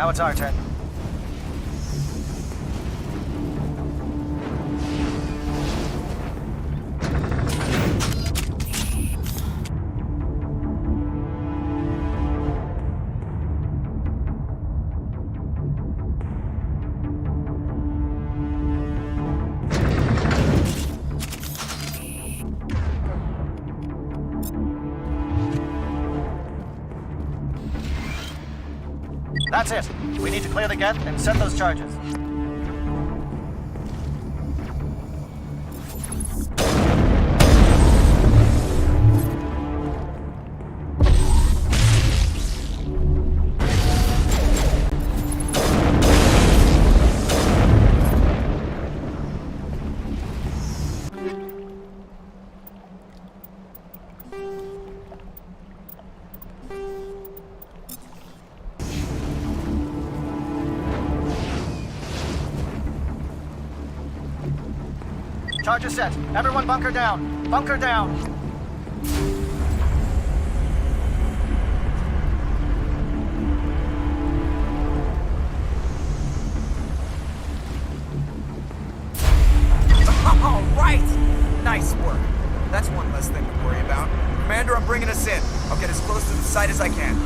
Now it's our turn. That's it. We need to clear the gate and set those charges. Charges set. Everyone bunker down. Bunker down. Commander, I'm bringing us in. I'll get as close to the site as I can.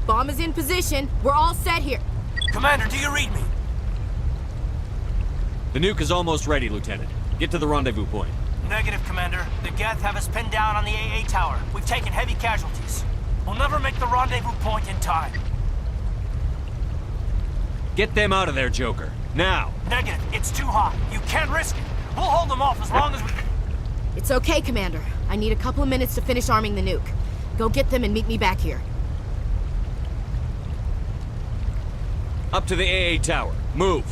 Bomb is in position. We're all set here. Commander, do you read me? The nuke is almost ready, Lieutenant. Get to the rendezvous point. Negative, Commander. The Geth have us pinned down on the AA tower. We've taken heavy casualties. We'll never make the rendezvous point in time. Get them out of there, Joker. Now! Negative. It's too hot. You can't risk it. We'll hold them off as long as we... It's okay, Commander. I need a couple of minutes to finish arming the nuke. Go get them and meet me back here. Up to the AA tower. Move!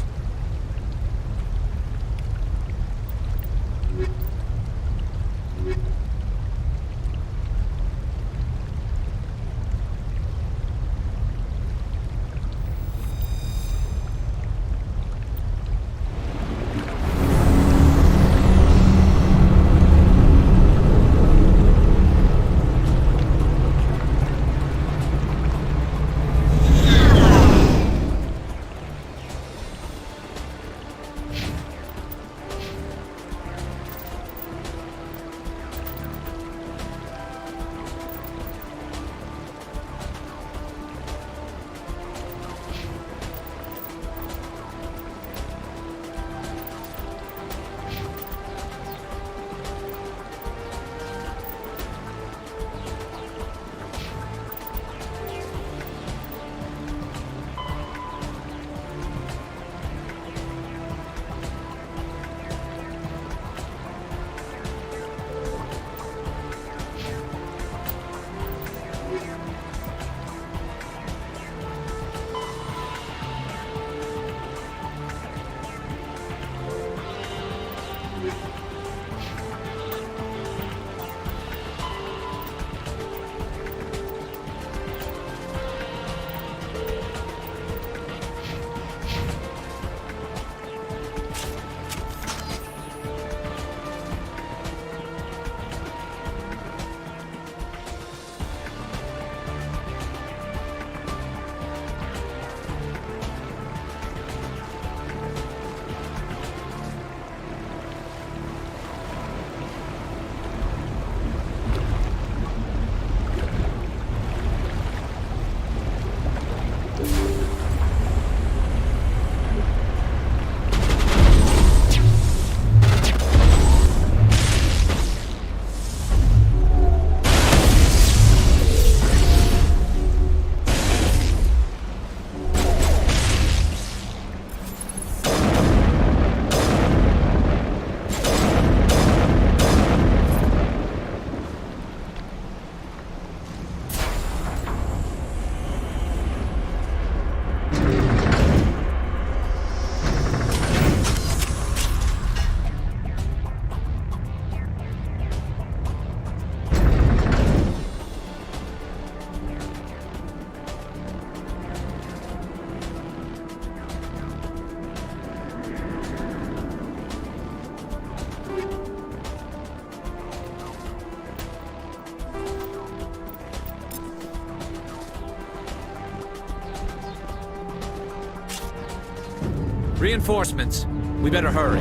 Reinforcements. We better hurry.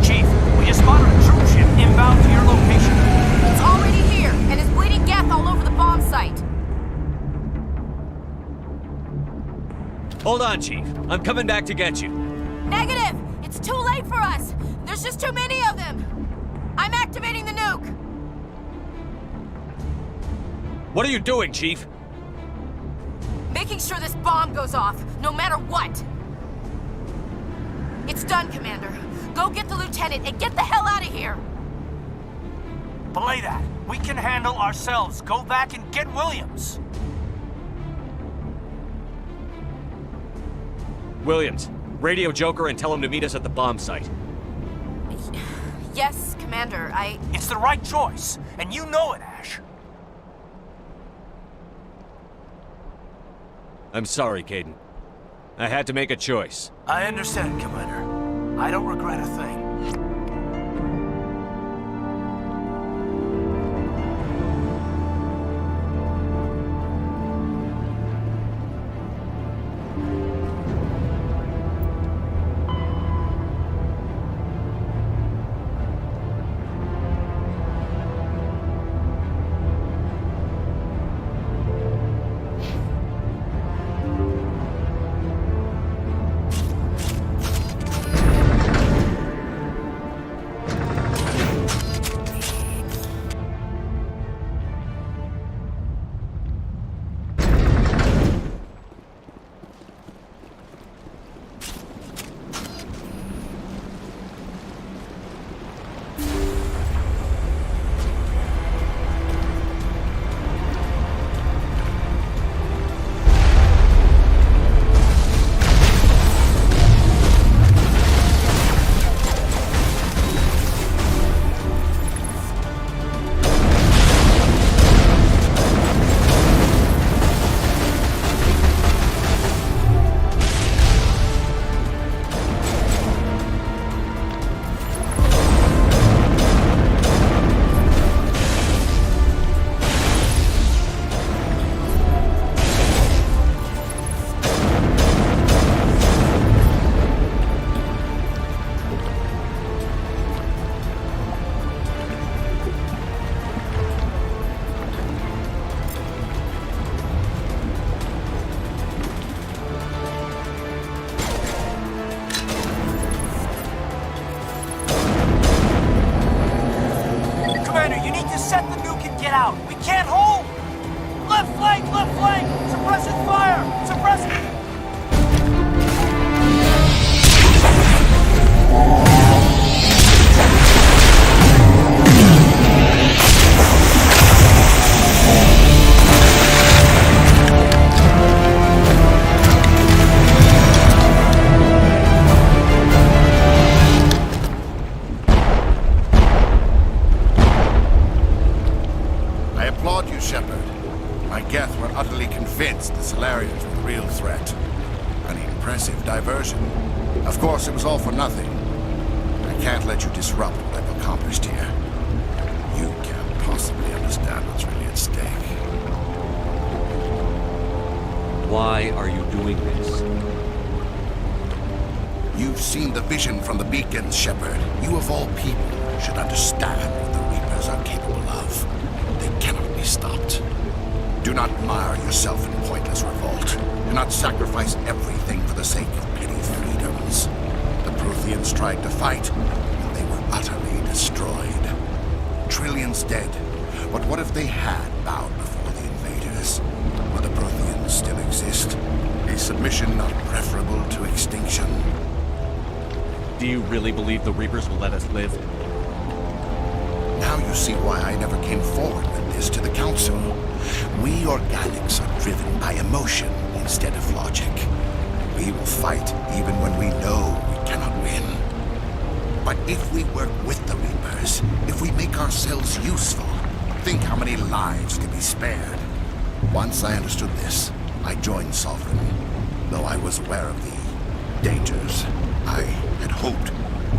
Chief, we just spotted a troop ship inbound to your location. It's already here, and is bleeding Geth all over the bomb site. Hold on, Chief. I'm coming back to get you. Negative! It's too late for us! There's just too many of them! I'm activating the nuke! What are you doing, Chief? Making sure this bomb goes off, no matter what! It's done, Commander. Go get the lieutenant and get the hell out of here! Belay that. We can handle ourselves. Go back and get Williams. Williams, radio Joker and tell him to meet us at the bomb site. Yes, Commander, It's the right choice, and you know it, Ash. I'm sorry, Caden. I had to make a choice. I understand, Commander. I don't regret a thing. It was all for nothing. I can't let you disrupt what I've accomplished here. You can't possibly understand what's really at stake. Why are you doing this? You've seen the vision from the beacons, Shepard. You of all people should understand what the Reapers are capable of. They cannot be stopped. Do not mire yourself in pointless revolt. Do not sacrifice everything for the sake of petty freedoms. The Protheans tried to fight, and they were utterly destroyed. Trillions dead, but what if they had bowed before the invaders? Would the Protheans still exist? Is submission not preferable to extinction? Do you really believe the Reapers will let us live? Now you see why I never came forward with this to the Council. We organics are driven by emotion instead of logic. We will fight even when we know we cannot win. But if we work with the Reapers, if we make ourselves useful, think how many lives could be spared. Once I understood this, I joined Sovereign. Though I was aware of the dangers, I had hoped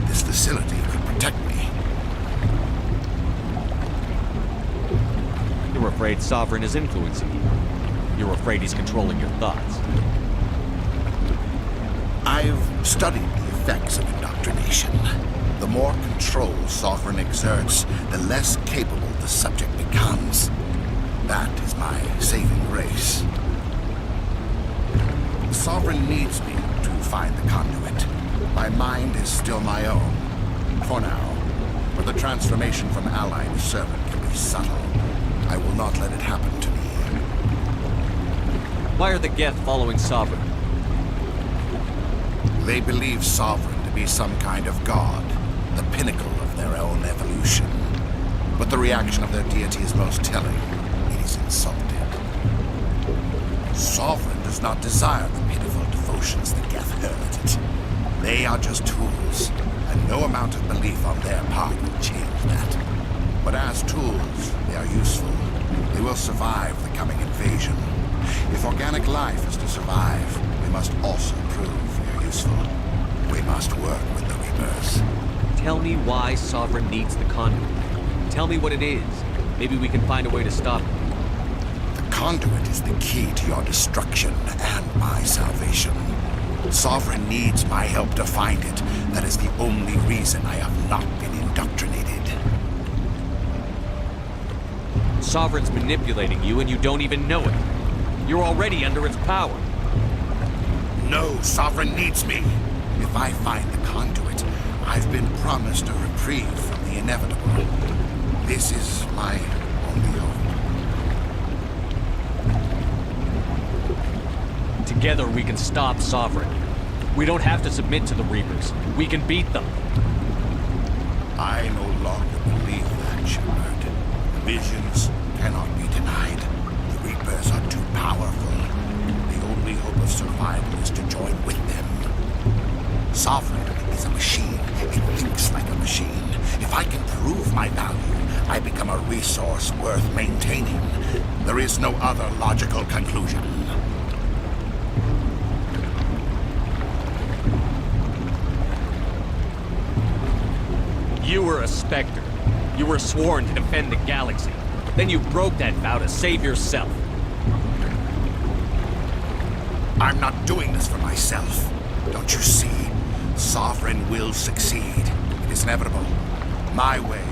this facility could protect me. You're afraid Sovereign is influencing you. You're afraid he's controlling your thoughts. I've studied the effects of indoctrination. The more control Sovereign exerts, the less capable the subject becomes. That is my saving grace. Sovereign needs me to find the conduit. My mind is still my own. For now. But the transformation from ally to servant can be subtle. I will not let it happen to me. Why are the Geth following Sovereign? They believe Sovereign to be some kind of god. reaction of their deity is most telling. It is insulted. Sovereign does not desire the pitiful devotions that Geth hurled at it. They are just tools, and no amount of belief on their part will change that. But as tools, they are useful. They will survive the coming invasion. If organic life is to survive, we must also prove we are useful. We must work with the Reapers. Tell me why Sovereign needs the conduit. Tell me what it is. Maybe we can find a way to stop it. The conduit is the key to your destruction and my salvation. Sovereign needs my help to find it. That is the only reason I have not been indoctrinated. Sovereign's manipulating you and you don't even know it. You're already under its power. No, Sovereign needs me. If I find the conduit, I've been promised a reprieve from the inevitable. This is my only hope. Together we can stop Sovereign. We don't have to submit to the Reapers. We can beat them. I no longer believe that, Shepard. Visions cannot be denied. The Reapers are too powerful. The only hope of survival is to join with them. Sovereign is a machine. It thinks like a machine. If I can prove my value, I become a resource worth maintaining. There is no other logical conclusion. You were a Spectre. You were sworn to defend the galaxy. Then you broke that vow to save yourself. I'm not doing this for myself. Don't you see? Sovereign will succeed. It is inevitable. My way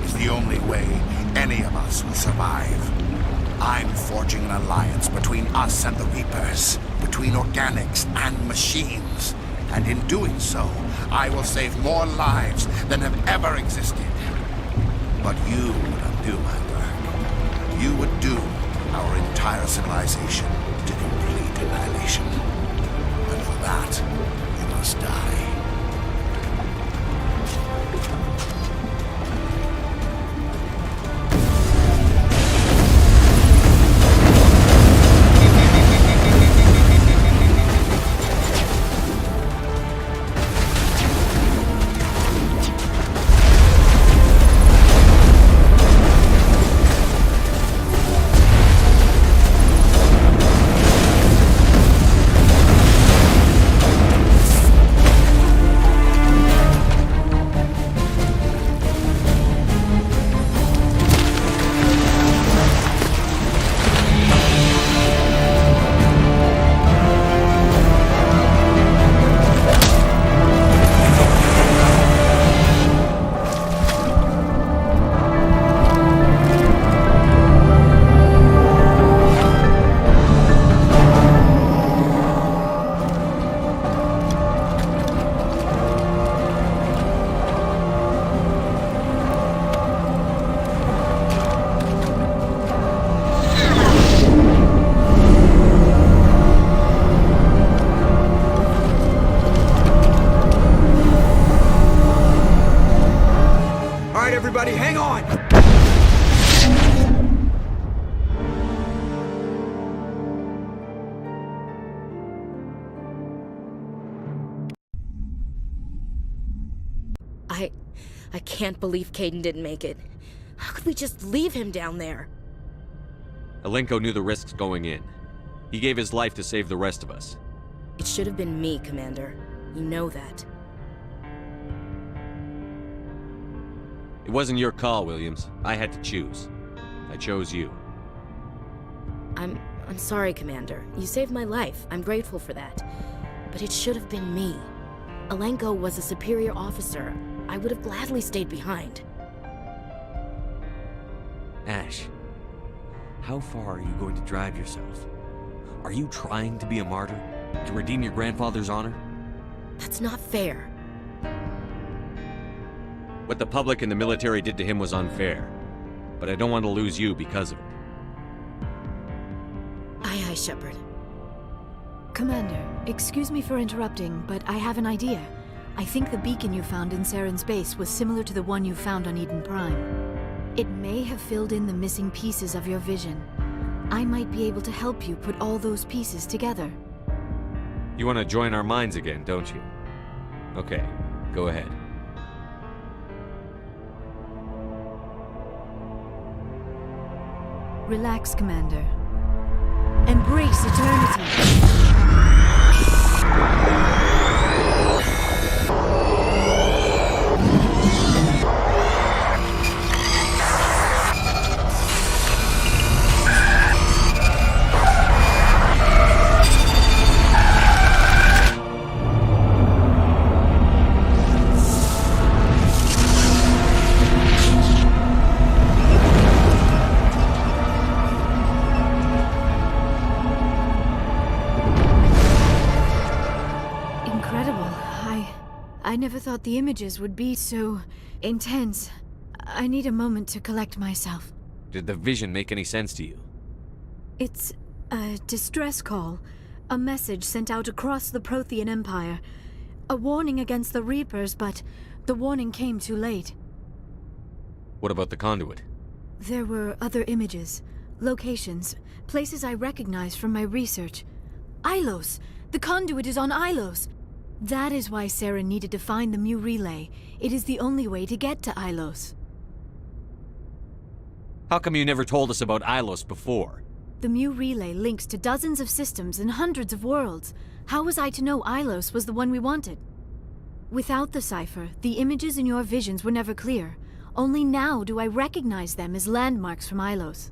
is the only way any of us will survive. I'm forging an alliance between us and the Reapers, between organics and machines. And in doing so, I will save more lives than have ever existed. But you would undo my work. You would doom our entire civilization to complete annihilation. And for that, you must die. Everybody, hang on! I can't believe Caden didn't make it. How could we just leave him down there? Alenko knew the risks going in. He gave his life to save the rest of us. It should have been me, Commander. You know that. It wasn't your call, Williams. I had to choose. I chose you. I'm sorry, Commander. You saved my life. I'm grateful for that. But it should have been me. Alenko was a superior officer. I would have gladly stayed behind. Ash, how far are you going to drive yourself? Are you trying to be a martyr? To redeem your grandfather's honor? That's not fair. What the public and the military did to him was unfair. But I don't want to lose you because of it. Aye, aye, Shepard. Commander, excuse me for interrupting, but I have an idea. I think the beacon you found in Saren's base was similar to the one you found on Eden Prime. It may have filled in the missing pieces of your vision. I might be able to help you put all those pieces together. You want to join our minds again, don't you? Okay, go ahead. Relax, Commander. Embrace eternity. I never thought the images would be so intense. I need a moment to collect myself. Did the vision make any sense to you? It's a distress call. A message sent out across the Prothean Empire. A warning against the Reapers, but the warning came too late. What about the conduit? There were other images, locations, places I recognized from my research. Ilos! The conduit is on Ilos! That is why Sarah needed to find the Mu relay. It is the only way to get to Ilos. How come you never told us about Ilos before? The Mu relay links to dozens of systems and hundreds of worlds. How was I to know Ilos was the one we wanted? Without the cipher, the images in your visions were never clear. Only now do I recognize them as landmarks from Ilos.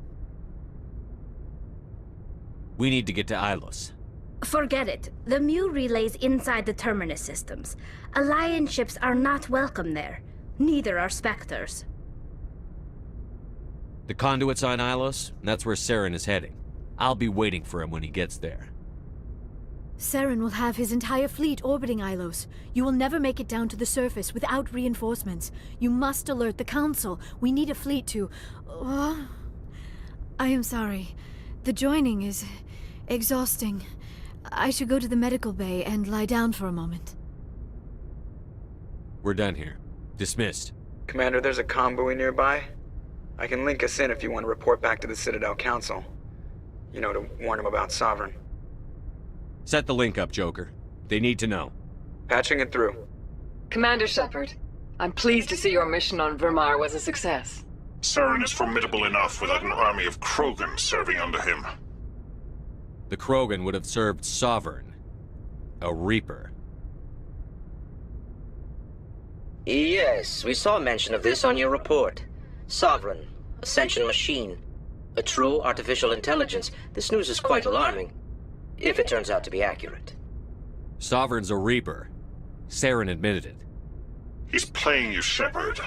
We need to get to Ilos. Forget it. The Mu relay's inside the Terminus systems. Alliance ships are not welcome there. Neither are Spectres. The conduit's on Ilos, and that's where Saren is heading. I'll be waiting for him when he gets there. Saren will have his entire fleet orbiting Ilos. You will never make it down to the surface without reinforcements. You must alert the Council. We need a fleet to... I am sorry. The joining is exhausting. I should go to the medical bay and lie down for a moment. We're done here. Dismissed. Commander, there's a comm buoy nearby. I can link us in if you want to report back to the Citadel Council. You know, to warn them about Sovereign. Set the link up, Joker. They need to know. Patching it through. Commander Shepard, I'm pleased to see your mission on Vermar was a success. Saren is formidable enough without an army of Krogan serving under him. The Krogan would have served Sovereign. A Reaper. Yes, we saw mention of this on your report. Sovereign, Ascension machine. A true artificial intelligence. This news is quite alarming. If it turns out to be accurate. Sovereign's a Reaper. Saren admitted it. He's playing you, Shepard.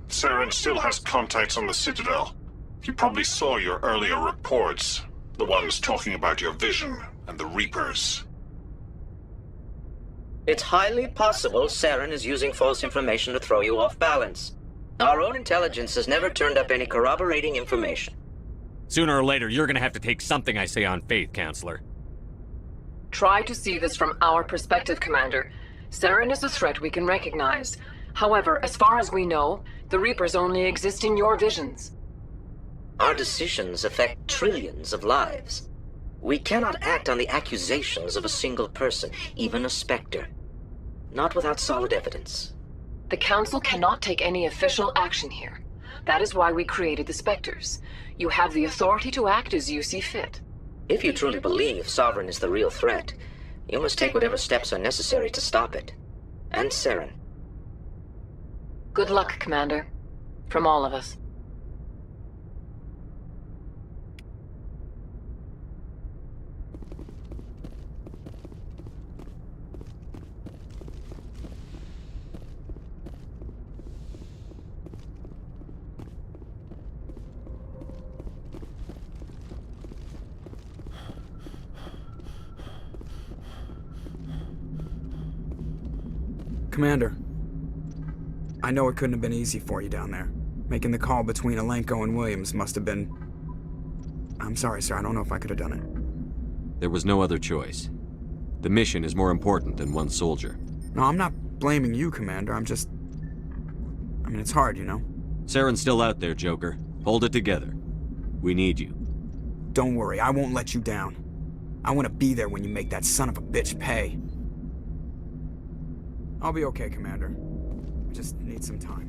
Saren still has contacts on the Citadel. He probably saw your earlier reports. The ones talking about your vision and the Reapers. It's highly possible Saren is using false information to throw you off balance. Our own intelligence has never turned up any corroborating information. Sooner or later, you're gonna have to take something I say on faith, Counselor. Try to see this from our perspective, Commander. Saren is a threat we can recognize. However, as far as we know, the Reapers only exist in your visions. Our decisions affect trillions of lives. We cannot act on the accusations of a single person, even a Spectre. Not without solid evidence. The Council cannot take any official action here. That is why we created the Spectres. You have the authority to act as you see fit. If you truly believe Sovereign is the real threat, you must take whatever steps are necessary to stop it. And Saren. Good luck, Commander. From all of us. Commander, I know it couldn't have been easy for you down there. Making the call between Alenko and Williams must have been... I'm sorry, sir. I don't know if I could have done it. There was no other choice. The mission is more important than one soldier. No, I'm not blaming you, Commander. I'm just... I mean, it's hard, you know? Saren's still out there, Joker. Hold it together. We need you. Don't worry, I won't let you down. I want to be there when you make that son of a bitch pay. I'll be okay, Commander. I just need some time.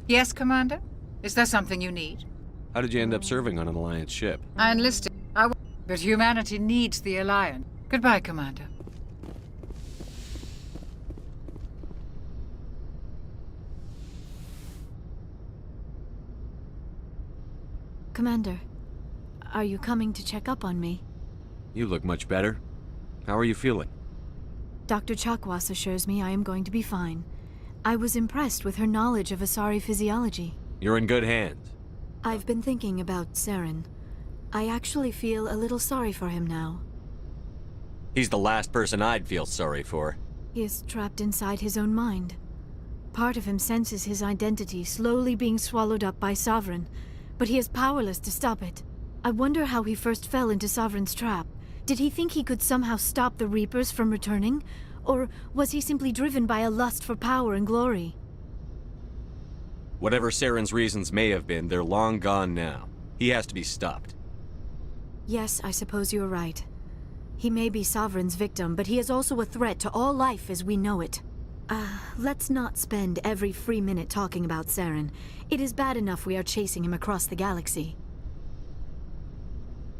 Yes, Commander? Is there something you need? How did you end up serving on an Alliance ship? I enlisted. But humanity needs the Alliance. Goodbye, Commander. Commander, are you coming to check up on me? You look much better. How are you feeling? Dr. Chakwas assures me I am going to be fine. I was impressed with her knowledge of Asari physiology. You're in good hands. I've been thinking about Saren. I actually feel a little sorry for him now. He's the last person I'd feel sorry for. He is trapped inside his own mind. Part of him senses his identity slowly being swallowed up by Sovereign, but he is powerless to stop it. I wonder how he first fell into Sovereign's trap. Did he think he could somehow stop the Reapers from returning? Or was he simply driven by a lust for power and glory? Whatever Saren's reasons may have been, they're long gone now. He has to be stopped. Yes, I suppose you're right. He may be Sovereign's victim, but he is also a threat to all life as we know it. Let's not spend every free minute talking about Saren. It is bad enough we are chasing him across the galaxy.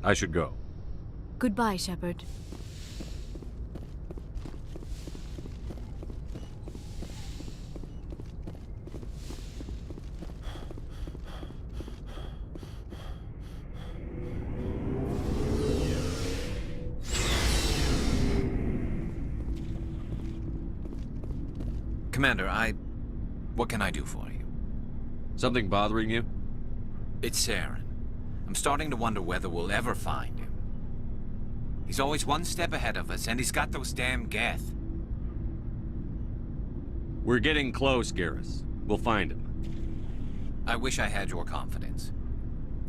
I should go. Goodbye, Shepard. Commander, what can I do for you? Something bothering you? It's Saren. I'm starting to wonder whether we'll ever find him. He's always one step ahead of us, and he's got those damn Geth. We're getting close, Garrus. We'll find him. I wish I had your confidence.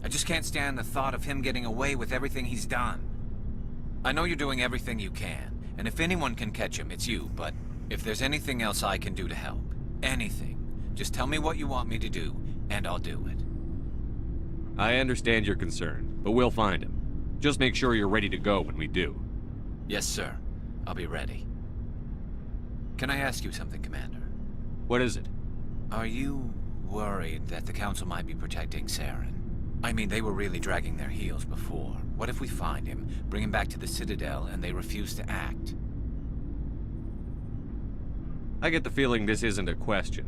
I just can't stand the thought of him getting away with everything he's done. I know you're doing everything you can, and if anyone can catch him, it's you, but if there's anything else I can do to help, anything, just tell me what you want me to do, and I'll do it. I understand your concern, but we'll find him. Just make sure you're ready to go when we do. Yes, sir. I'll be ready. Can I ask you something, Commander? What is it? Are you worried that the Council might be protecting Saren? I mean, they were really dragging their heels before. What if we find him, bring him back to the Citadel, and they refuse to act? I get the feeling this isn't a question.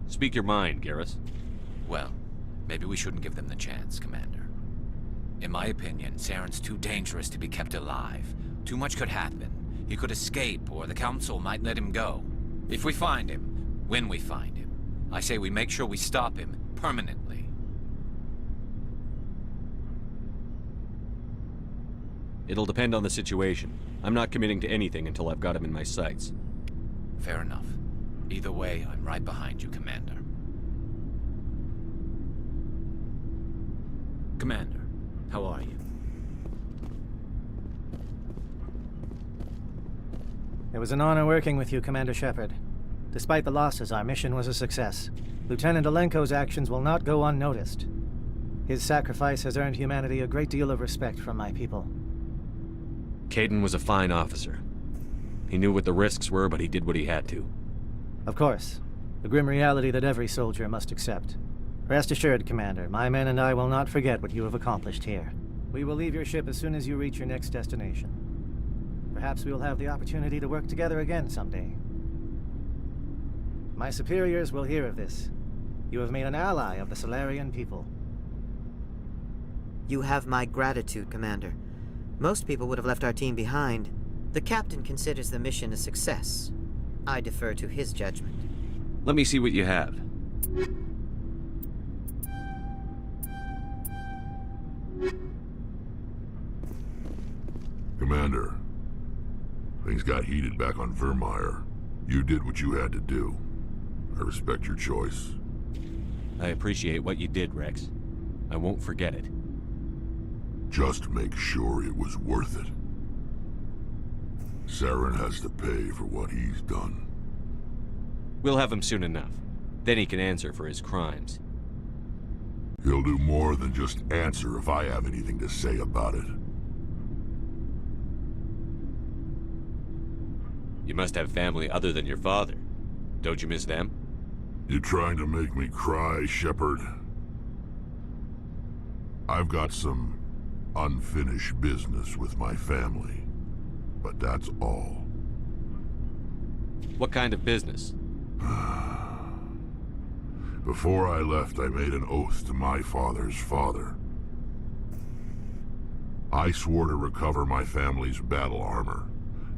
Speak your mind, Garrus. Well, maybe we shouldn't give them the chance, Commander. In my opinion, Saren's too dangerous to be kept alive. Too much could happen. He could escape, or the Council might let him go. If we find him, when we find him, I say we make sure we stop him permanently. It'll depend on the situation. I'm not committing to anything until I've got him in my sights. Fair enough. Either way, I'm right behind you, Commander. Commander, how are you? It was an honor working with you, Commander Shepard. Despite the losses, our mission was a success. Lieutenant Alenko's actions will not go unnoticed. His sacrifice has earned humanity a great deal of respect from my people. Kaidan was a fine officer. He knew what the risks were, but he did what he had to. Of course. The grim reality that every soldier must accept. Rest assured, Commander, my men and I will not forget what you have accomplished here. We will leave your ship as soon as you reach your next destination. Perhaps we will have the opportunity to work together again someday. My superiors will hear of this. You have made an ally of the Solarian people. You have my gratitude, Commander. Most people would have left our team behind. The captain considers the mission a success. I defer to his judgment. Let me see what you have. Commander, things got heated back on Vermeer. You did what you had to do. I respect your choice. I appreciate what you did, Rex. I won't forget it. Just make sure it was worth it. Saren has to pay for what he's done. We'll have him soon enough. Then he can answer for his crimes. He'll do more than just answer if I have anything to say about it. You must have family other than your father. Don't you miss them? You trying to make me cry, Shepard? I've got some unfinished business with my family, but that's all. What kind of business? Before I left, I made an oath to my father's father. I swore to recover my family's battle armor.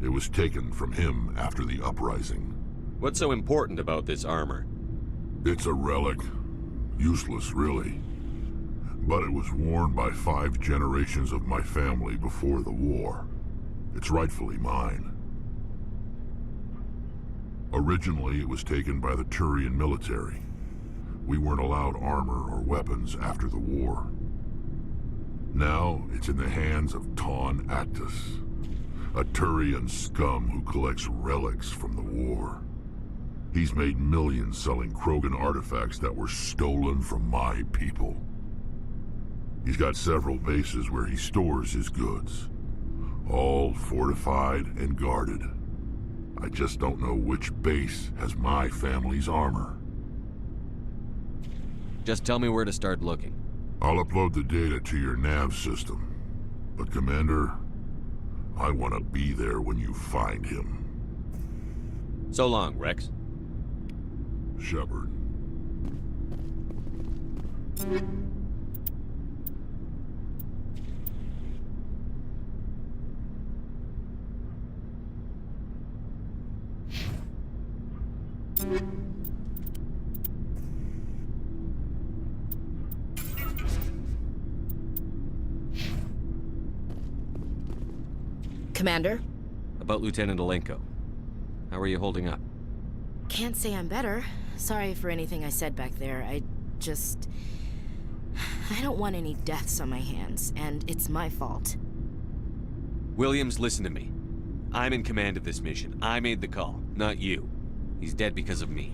It was taken from him after the uprising. What's so important about this armor? It's a relic. Useless, really. But it was worn by 5 generations of my family before the war. It's rightfully mine. Originally, it was taken by the Turian military. We weren't allowed armor or weapons after the war. Now, it's in the hands of Ton Actus, a Turian scum who collects relics from the war. He's made millions selling Krogan artifacts that were stolen from my people. He's got several bases where he stores his goods, all fortified and guarded. I just don't know which base has my family's armor. Just tell me where to start looking. I'll upload the data to your nav system. But Commander, I want to be there when you find him. So long, Rex. Shepard. Commander? About Lieutenant Alenko. How are you holding up? Can't say I'm better. Sorry for anything I said back there. I don't want any deaths on my hands, and it's my fault. Williams, listen to me. I'm in command of this mission. I made the call, not you. He's dead because of me.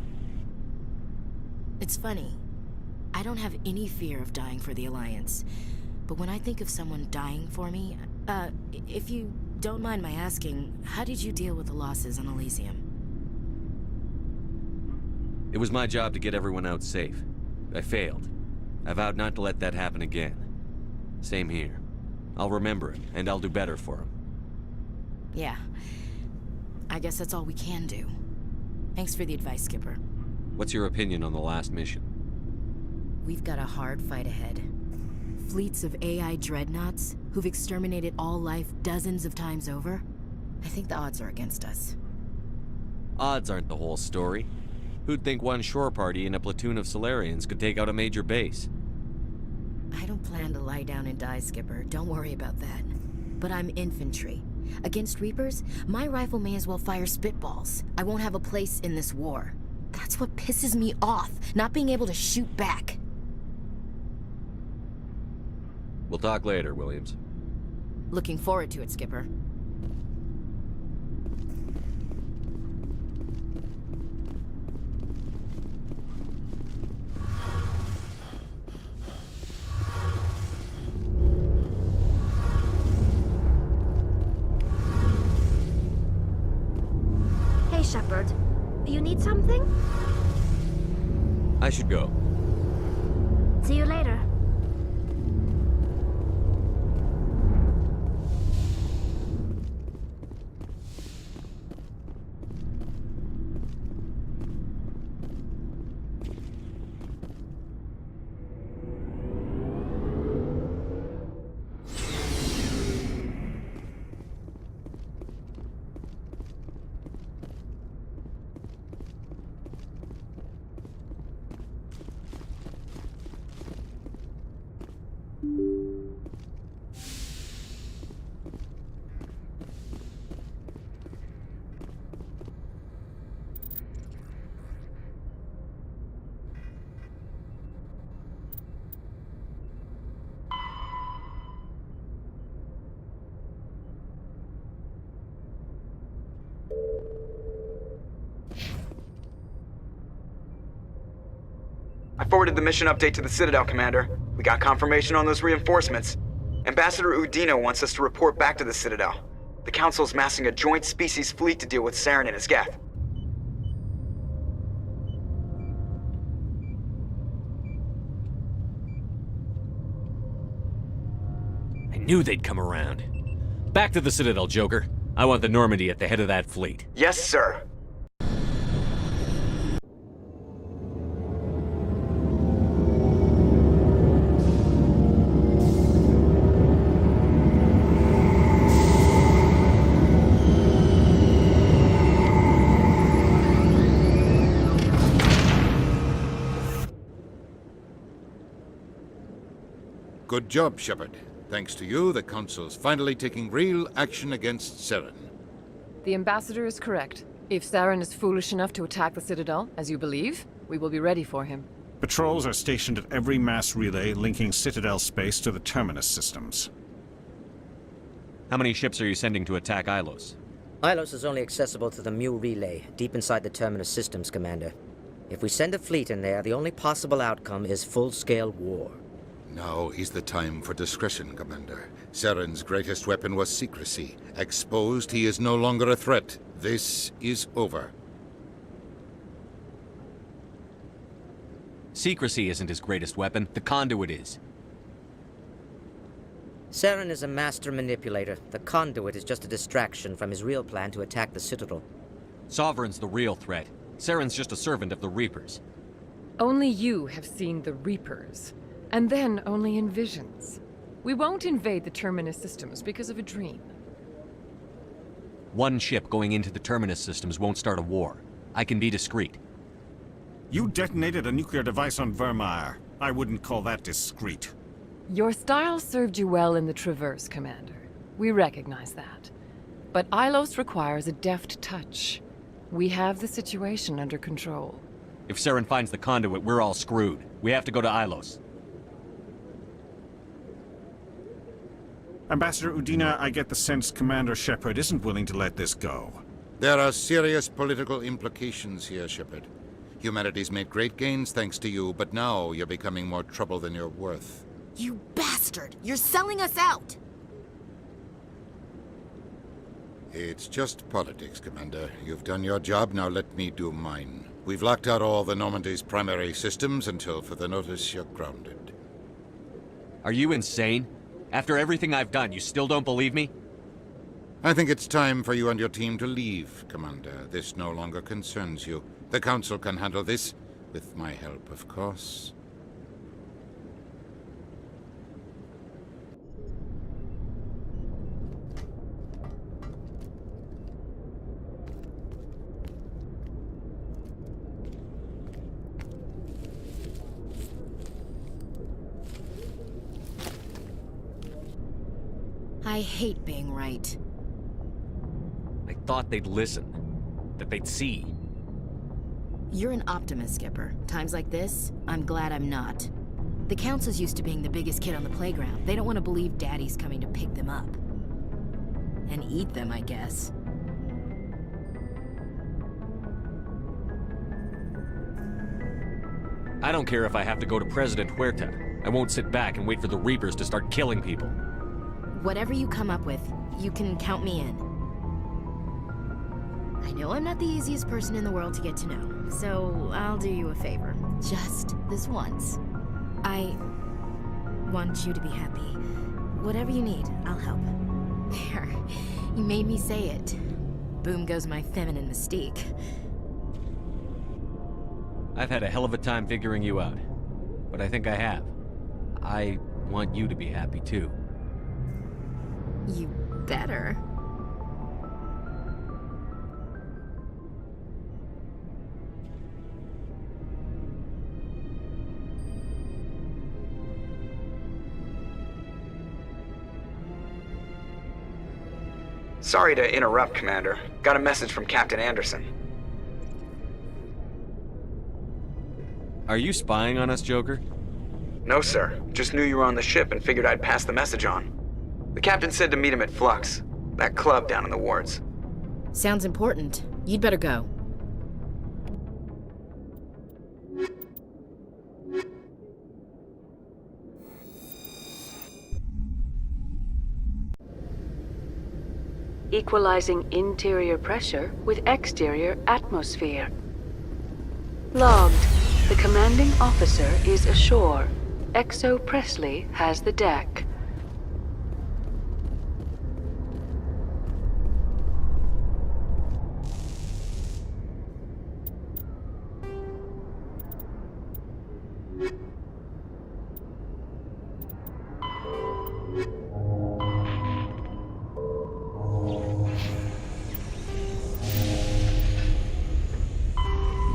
It's funny. I don't have any fear of dying for the Alliance. But when I think of someone dying for me, if you don't mind my asking, how did you deal with the losses on Elysium? It was my job to get everyone out safe. I failed. I vowed not to let that happen again. Same here. I'll remember him, and I'll do better for him. Yeah. I guess that's all we can do. Thanks for the advice, Skipper. What's your opinion on the last mission? We've got a hard fight ahead. Fleets of AI dreadnoughts who've exterminated all life dozens of times over. I think the odds are against us. Odds aren't the whole story. Who'd think one shore party and a platoon of Solarians could take out a major base? I don't plan to lie down and die, Skipper. Don't worry about that. But I'm infantry. Against Reapers, my rifle may as well fire spitballs. I won't have a place in this war. That's what pisses me off, not being able to shoot back. We'll talk later, Williams. Looking forward to it, Skipper. Hey, Shepard. You need something? I should go. See you later. forwarded the mission update to the Citadel, Commander. We got confirmation on those reinforcements. Ambassador Udina wants us to report back to the Citadel. The Council's massing a joint species fleet to deal with Saren and his Geth. I knew they'd come around. Back to the Citadel, Joker. I want the Normandy at the head of that fleet. Yes, sir. Good job, Shepard. Thanks to you, the Council's finally taking real action against Saren. The Ambassador is correct. If Saren is foolish enough to attack the Citadel, as you believe, we will be ready for him. Patrols are stationed at every mass relay linking Citadel space to the Terminus systems. How many ships are you sending to attack Ilos? Ilos is only accessible to the ME1 relay, deep inside the Terminus systems, Commander. If we send a fleet in there, the only possible outcome is full-scale war. Now is the time for discretion, Commander. Saren's greatest weapon was secrecy. Exposed, he is no longer a threat. This is over. Secrecy isn't his greatest weapon. The conduit is. Saren is a master manipulator. The conduit is just a distraction from his real plan to attack the Citadel. Sovereign's the real threat. Saren's just a servant of the Reapers. Only you have seen the Reapers. And then only in visions. We won't invade the Terminus systems because of a dream. One ship going into the Terminus systems won't start a war. I can be discreet. You detonated a nuclear device on Vermeer. I wouldn't call that discreet. Your style served you well in the Traverse, Commander. We recognize that. But Ilos requires a deft touch. We have the situation under control. If Saren finds the conduit, we're all screwed. We have to go to Ilos. Ambassador Udina, I get the sense Commander Shepard isn't willing to let this go. There are serious political implications here, Shepard. Humanity's made great gains thanks to you, but now you're becoming more trouble than you're worth. You bastard! You're selling us out! It's just politics, Commander. You've done your job, now let me do mine. We've locked out all the Normandy's primary systems until further notice you're grounded. Are you insane? After everything I've done, you still don't believe me? I think it's time for you and your team to leave, Commander. This no longer concerns you. The Council can handle this, with my help, of course. I hate being right. I thought they'd listen. That they'd see. You're an optimist, Skipper. Times like this, I'm glad I'm not. The Council's used to being the biggest kid on the playground. They don't want to believe Daddy's coming to pick them up. And eat them, I guess. I don't care if I have to go to President Huerta. I won't sit back and wait for the Reapers to start killing people. Whatever you come up with, you can count me in. I know I'm not the easiest person in the world to get to know, so I'll do you a favor. Just this once. I want you to be happy. Whatever you need, I'll help. There. You made me say it. Boom goes my feminine mystique. I've had a hell of a time figuring you out. But I think I have. I want you to be happy, too. You better. Sorry to interrupt, Commander. Got a message from Captain Anderson. Are you spying on us, Joker? No, sir. Just knew you were on the ship and figured I'd pass the message on. The captain said to meet him at Flux, that club down in the wards. Sounds important. You'd better go. equalizing interior pressure with exterior atmosphere. Logged. The commanding officer is ashore. Exo Presley has the deck.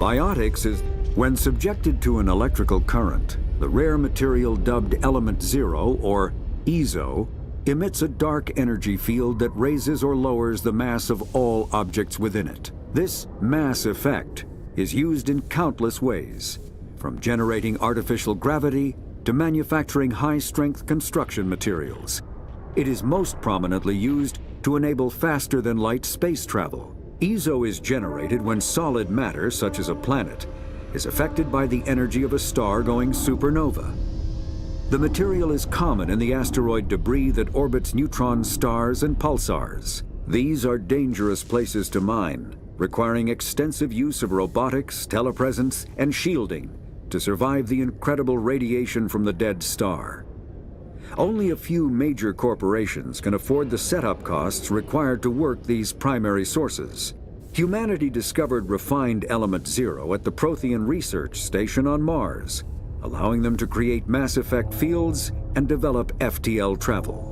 Biotics is... When subjected to an electrical current, the rare material dubbed Element Zero, or EZO, emits a dark energy field that raises or lowers the mass of all objects within it. This mass effect is used in countless ways, from generating artificial gravity to manufacturing high-strength construction materials. It is most prominently used to enable faster-than-light space travel. EZO is generated when solid matter, such as a planet, is affected by the energy of a star going supernova. The material is common in the asteroid debris that orbits neutron stars and pulsars. These are dangerous places to mine, requiring extensive use of robotics, telepresence, and shielding to survive the incredible radiation from the dead star. Only a few major corporations can afford the setup costs required to work these primary sources. Humanity discovered refined Element Zero at the Prothean Research Station on Mars, allowing them to create mass effect fields and develop FTL travel.